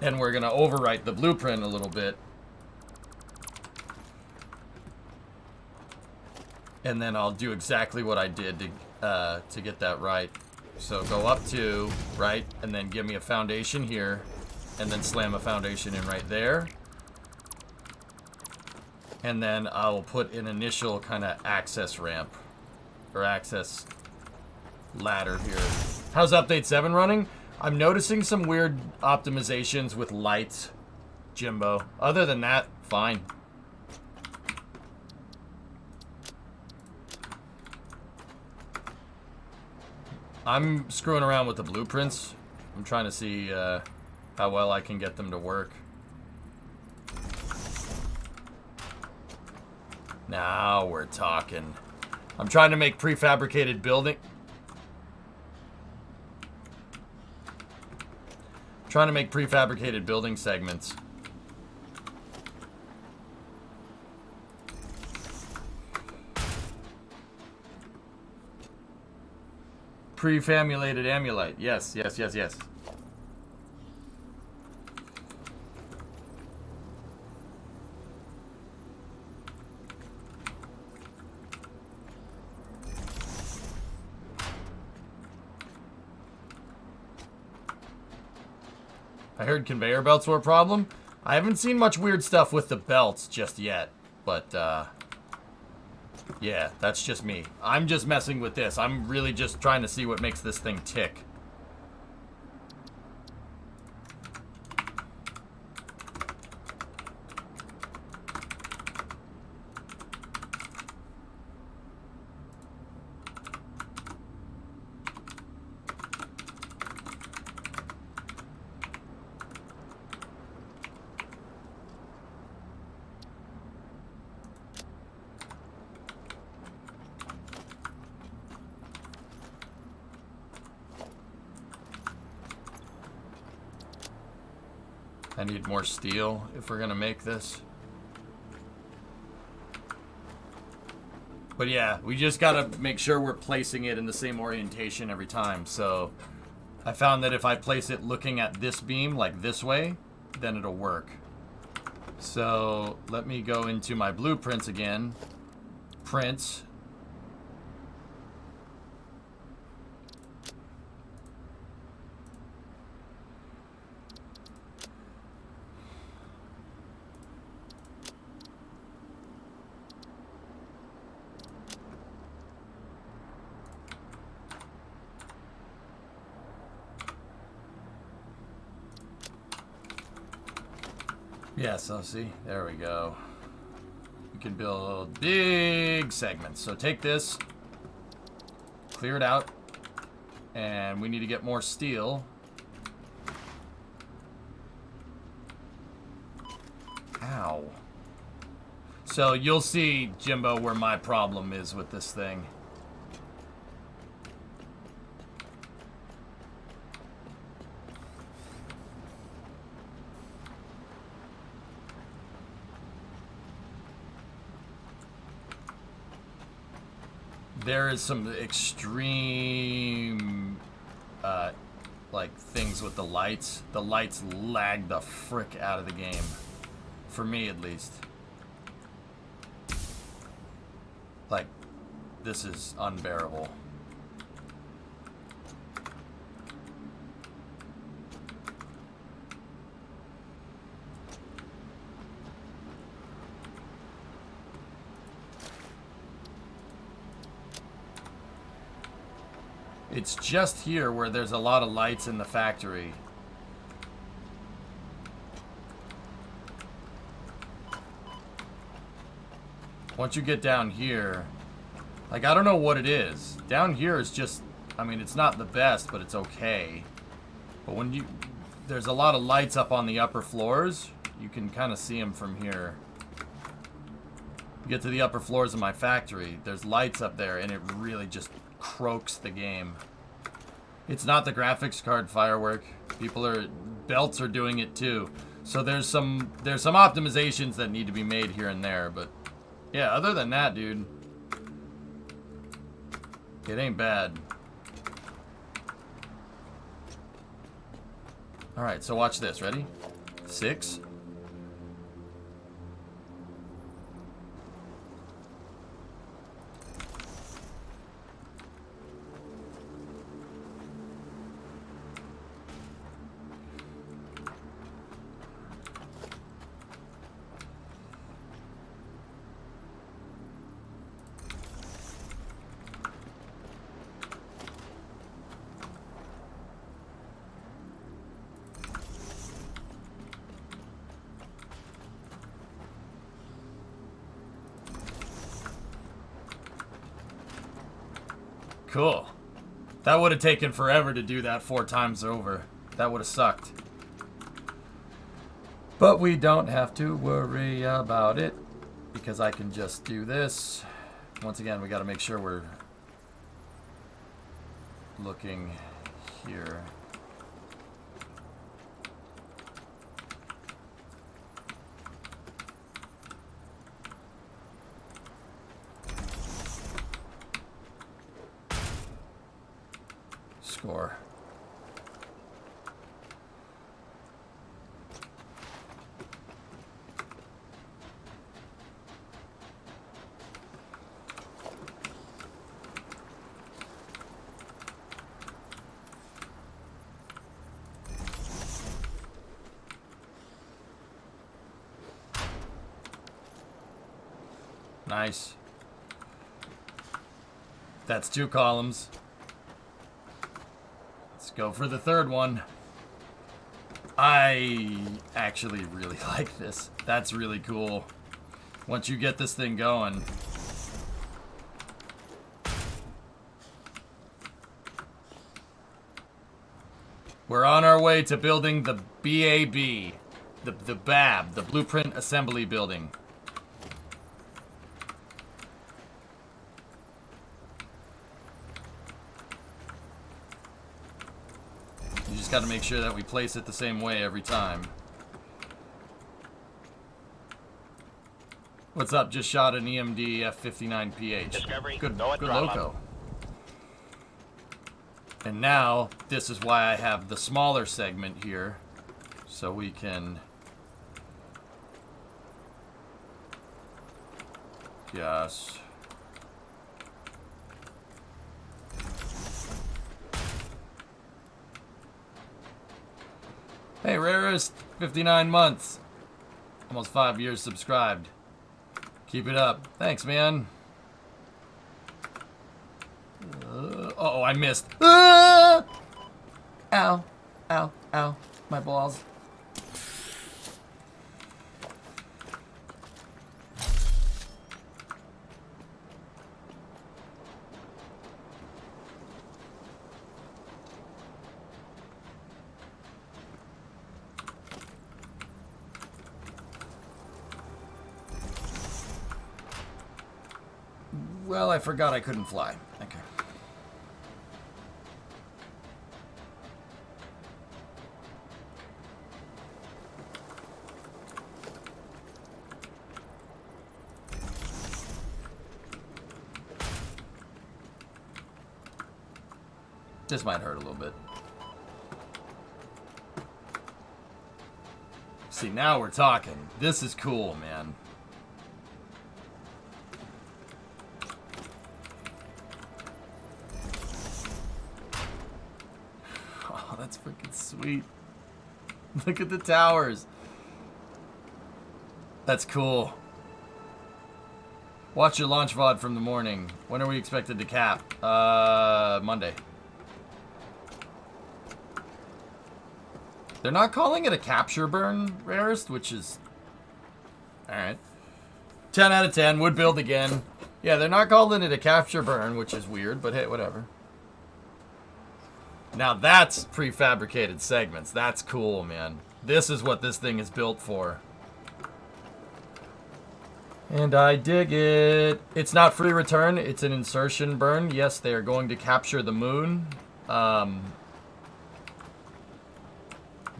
And we're gonna overwrite the blueprint a little bit. And then I'll do exactly what I did to get that right. So go up to, right, and then give me a foundation here, and then slam a foundation in right there. And then I will put an initial kind of access ramp, or access ladder here. How's update 7 running? I'm noticing some weird optimizations with lights, Jimbo. Other than that, fine. I'm screwing around with the blueprints. I'm trying to see how well I can get them to work. Now we're talking. I'm trying to make prefabricated building. Trying to make prefabricated building segments. Prefamulated amulite. Yes, yes, yes, yes. I heard conveyor belts were a problem. I haven't seen much weird stuff with the belts just yet, but yeah, that's just me. I'm just messing with this. I'm really just trying to see what makes this thing tick. I need more steel if we're gonna make this. But yeah, we just gotta make sure we're placing it in the same orientation every time. So I found that if I place it looking at this beam, like this way, then it'll work. So let me go into my blueprints again. Prints. Yeah, so see, there we go. We can build big segments. So take this, clear it out, and we need to get more steel. Ow. So you'll see, Jimbo, where my problem is with this thing. there is some extreme, like, things with the lights. The lights lag the frick out of the game. For me, at least. Like, this is unbearable. It's just here where there's a lot of lights in the factory. Once you get down here, like, I don't know what it is. Down here is just, I mean, it's not the best, but it's okay. But when you, there's a lot of lights up on the upper floors. You can kind of see them from here. You get to the upper floors of my factory, there's lights up there, and it really just croaks the game. It's not the graphics card firework. Belts are doing it too. So there's some optimizations that need to be made here and there, but yeah, other than that, dude, it ain't bad. All right, so watch this. Ready? 6. Cool. That would have taken forever to do that 4 times over. That would have sucked. But we don't have to worry about it because I can just do this. Once again, we got to make sure we're looking here. Score. Nice. That's 2 columns. Let's go for the 3rd one. I actually really like this. That's really cool. Once you get this thing going. We're on our way to building the BAB. The BAB, the Blueprint Assembly Building. You just got to make sure that we place it the same way every time. What's up? Just shot an EMD F59PH. Discovery, Good go loco. And now, this is why I have the smaller segment here. So we can just hey, Rarest, 59 months. Almost 5 years subscribed. Keep it up. Thanks, man. Uh-oh, I missed. Ah! Ow. Ow. Ow. My balls. Well, I forgot I couldn't fly. Okay. This might hurt a little bit. See, now we're talking. This is cool, man. Oh, that's freaking sweet. Look at the towers. That's cool. Watch your launch VOD from the morning. When are we expected to cap? Monday. They're not calling it a capture burn, Rarest, which is... Alright. 10 out of 10. Would build again. Yeah, they're not calling it a capture burn, which is weird, but hey, whatever. Now that's prefabricated segments. That's cool, man. This is what this thing is built for. And I dig it. It's not free return. It's an insertion burn. Yes, they are going to capture the moon.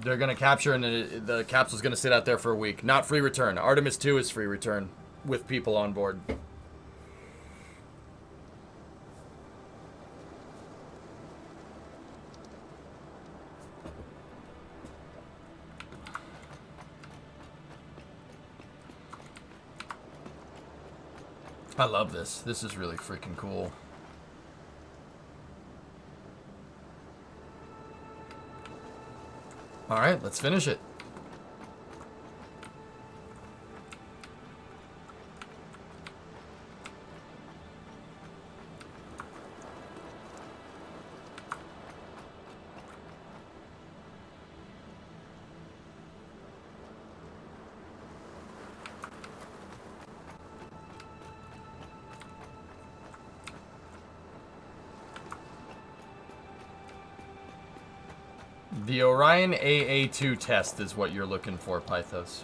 They're going to capture, and the capsule's going to sit out there for a week. Not free return. Artemis 2 is free return with people on board. I love this. This is really freaking cool. All right, let's finish it. The Orion AA2 test is what you're looking for, Pythos.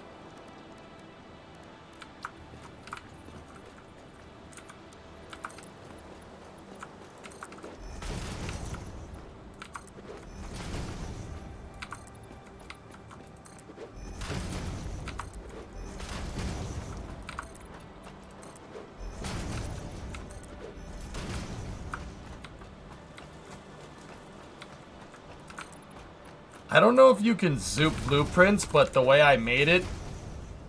I don't know if you can zoop blueprints, but the way I made it,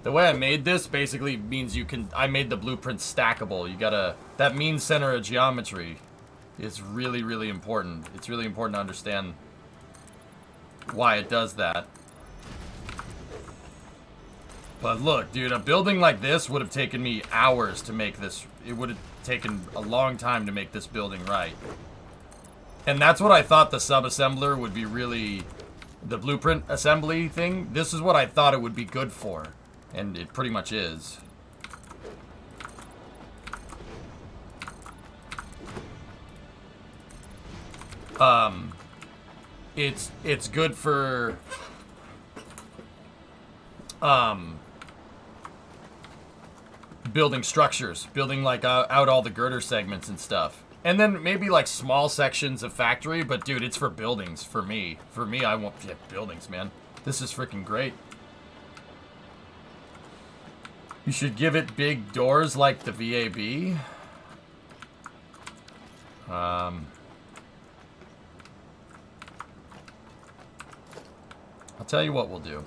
the way I made this basically means you can, I made the blueprint stackable. You gotta, that mean center of geometry is really, really important. It's really important to understand why it does that. But look, dude, a building like this would have taken me hours to make this. It would have taken a long time to make this building right. And that's what I thought the sub-assembler would be really... The blueprint assembly thing, this is what I thought it would be good for. And it pretty much is. It's good for... building structures. Building, like, out all the girder segments and stuff. And then maybe like small sections of factory, but dude, it's for buildings, for me. For me, I want buildings, man. This is freaking great. You should give it big doors like the VAB. I'll tell you what we'll do.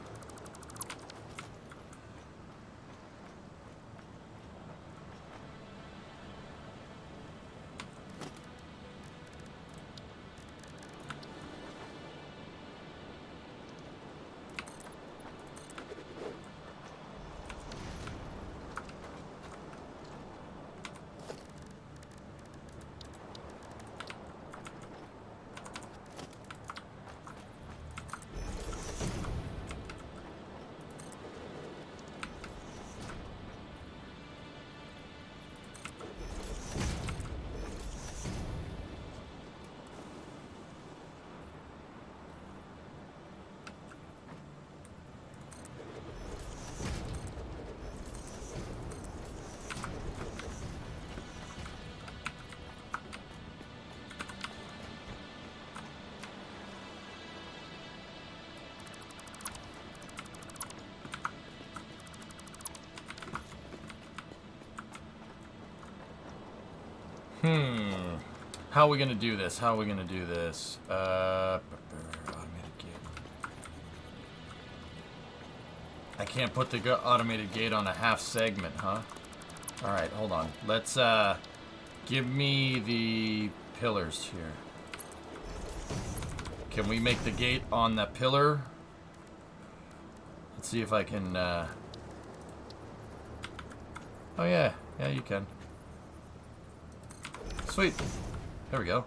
How are we gonna do this? Automated gate. I can't put the automated gate on a half segment, huh? Alright, hold on. Let's, give me the pillars here. Can we make the gate on the pillar? Let's see if I can, Oh yeah. Yeah, you can. Sweet. There we go.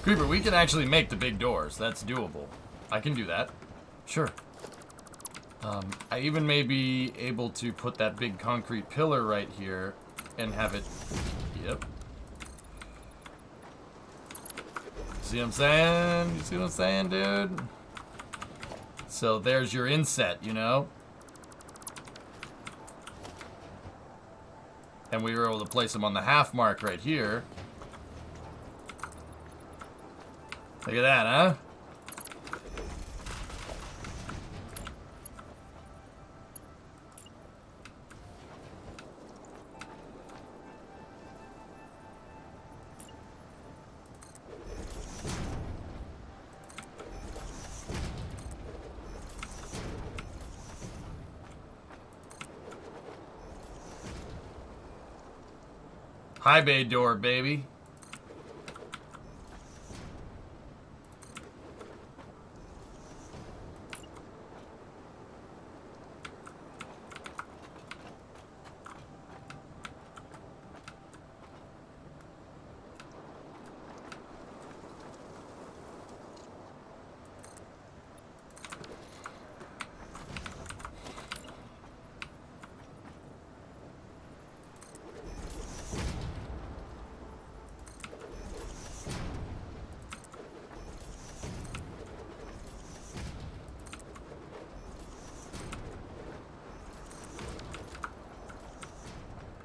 Creeper, we can actually make the big doors. That's doable. I can do that. Sure. I even may be able to put that big concrete pillar right here and have it... Yep. See what I'm saying? You see what I'm saying, dude? So there's your inset, you know? And we were able to place them on the half mark right here. Look at that, huh? High bay door, baby.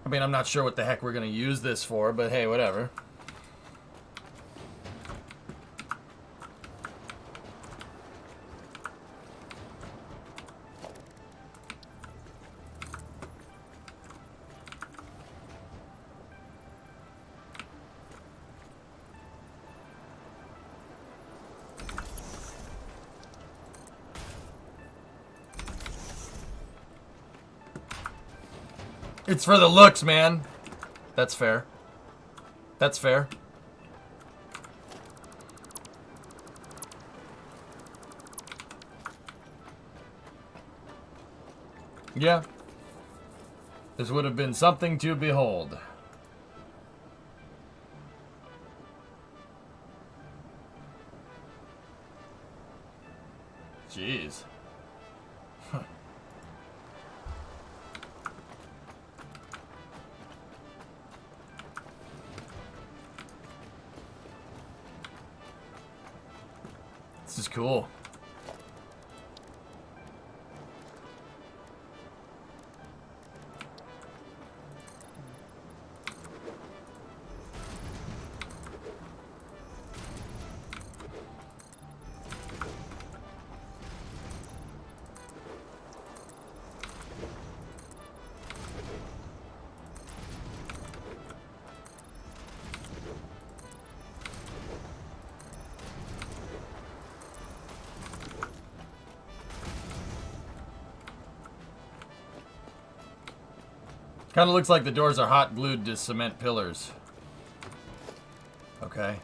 I mean, I'm not sure what the heck we're gonna use this for, but hey, whatever. It's for the looks, man. That's fair. That's fair. Yeah. This would have been something to behold. Jeez. This is cool. Kind of looks like the doors are hot glued to cement pillars. Okay.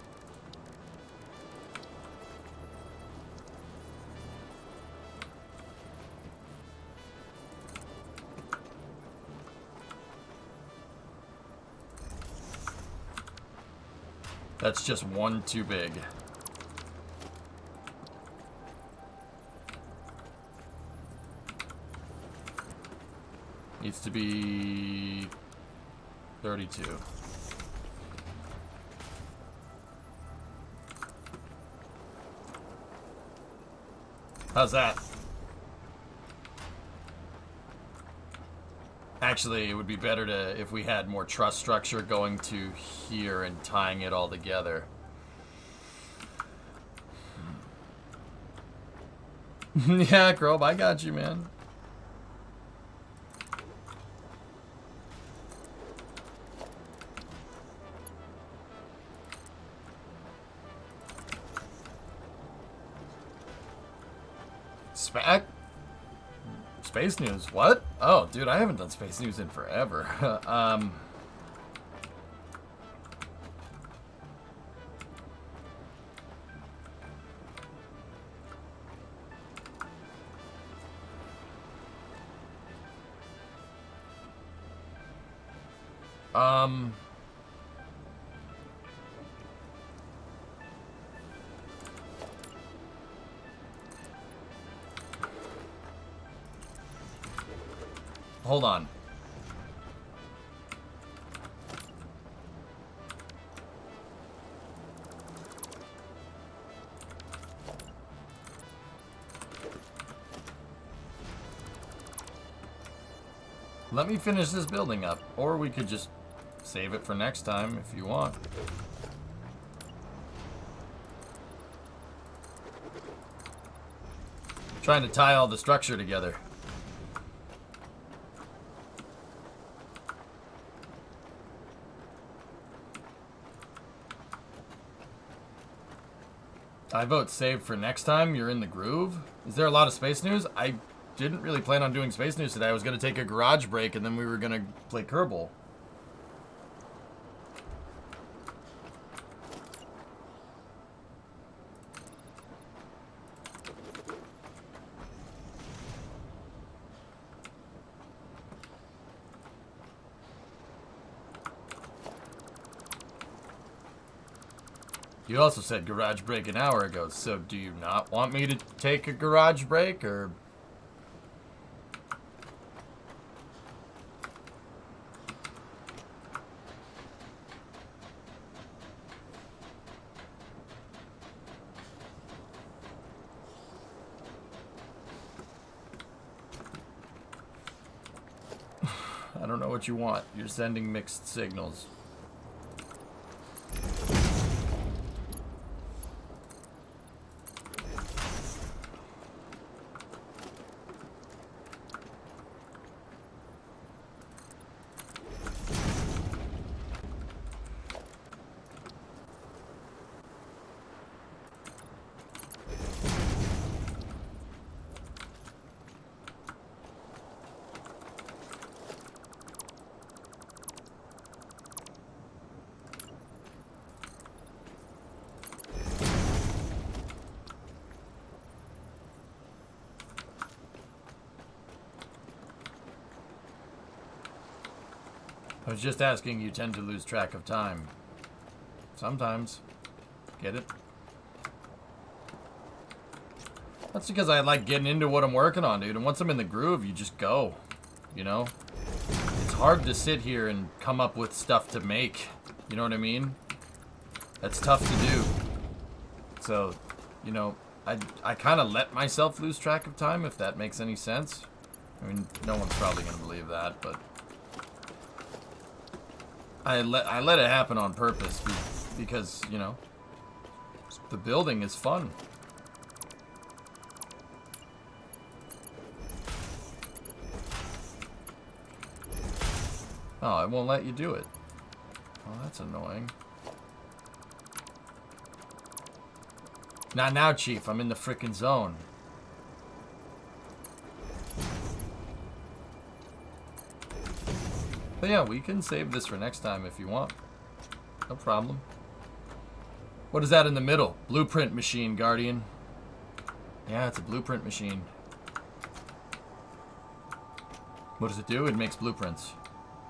That's just one too big. Needs to be 32. How's that? Actually, it would be better to if we had more truss structure going to here and tying it all together. Yeah, Grobe, I got you, man. Space news. What? Oh, dude, I haven't done space news in forever. Hold on. Let me finish this building up, or we could just save it for next time if you want. Trying to tie all the structure together. I vote save for next time. You're in the groove. Is there a lot of space news? I didn't really plan on doing space news today. I was going to take a garage break and then we were going to play Kerbal. You also said garage break an hour ago, so do you not want me to take a garage break, or... I don't know what you want. You're sending mixed signals. I was just asking, you tend to lose track of time. Sometimes. Get it? That's because I like getting into what I'm working on, dude. And once I'm in the groove, you just go. You know? It's hard to sit here and come up with stuff to make. You know what I mean? That's tough to do. So, you know, I kind of let myself lose track of time, if that makes any sense. I mean, no one's probably going to believe that, but... I let it happen on purpose because, you know, the building is fun. Oh, it won't let you do it. Oh, that's annoying. Not now, Chief. I'm in the frickin' zone. But yeah, we can save this for next time if you want. No problem. What is that in the middle? Blueprint machine, Guardian. Yeah, it's a blueprint machine. What does it do? It makes blueprints.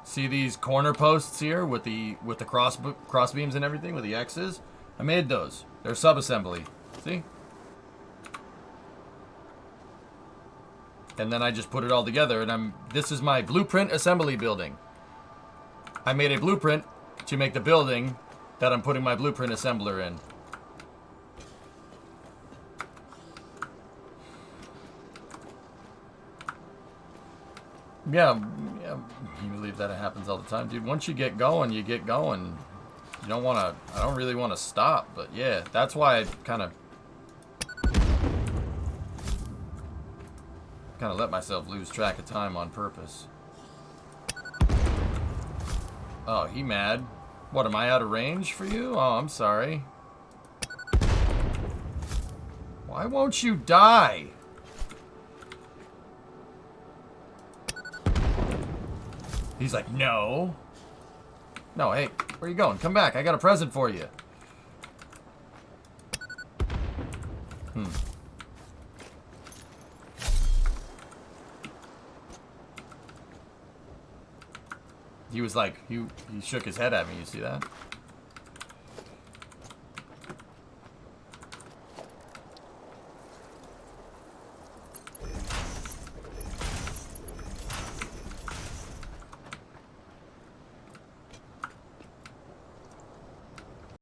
See these corner posts here with the cross beams and everything with the X's? I made those. They're sub-assembly. See? And then I just put it all together, and this is my blueprint assembly building. I made a blueprint to make the building that I'm putting my blueprint assembler in. Yeah, you believe that it happens all the time, dude. Once you get going, you get going. You don't want to, I don't really want to stop, but yeah, that's why I kind of let myself lose track of time on purpose. Oh, he mad? What, am I out of range for you? Oh, I'm sorry. Why won't you die? He's like, no. No, hey, where are you going? Come back. I got a present for you. He was like, he shook his head at me. You see that?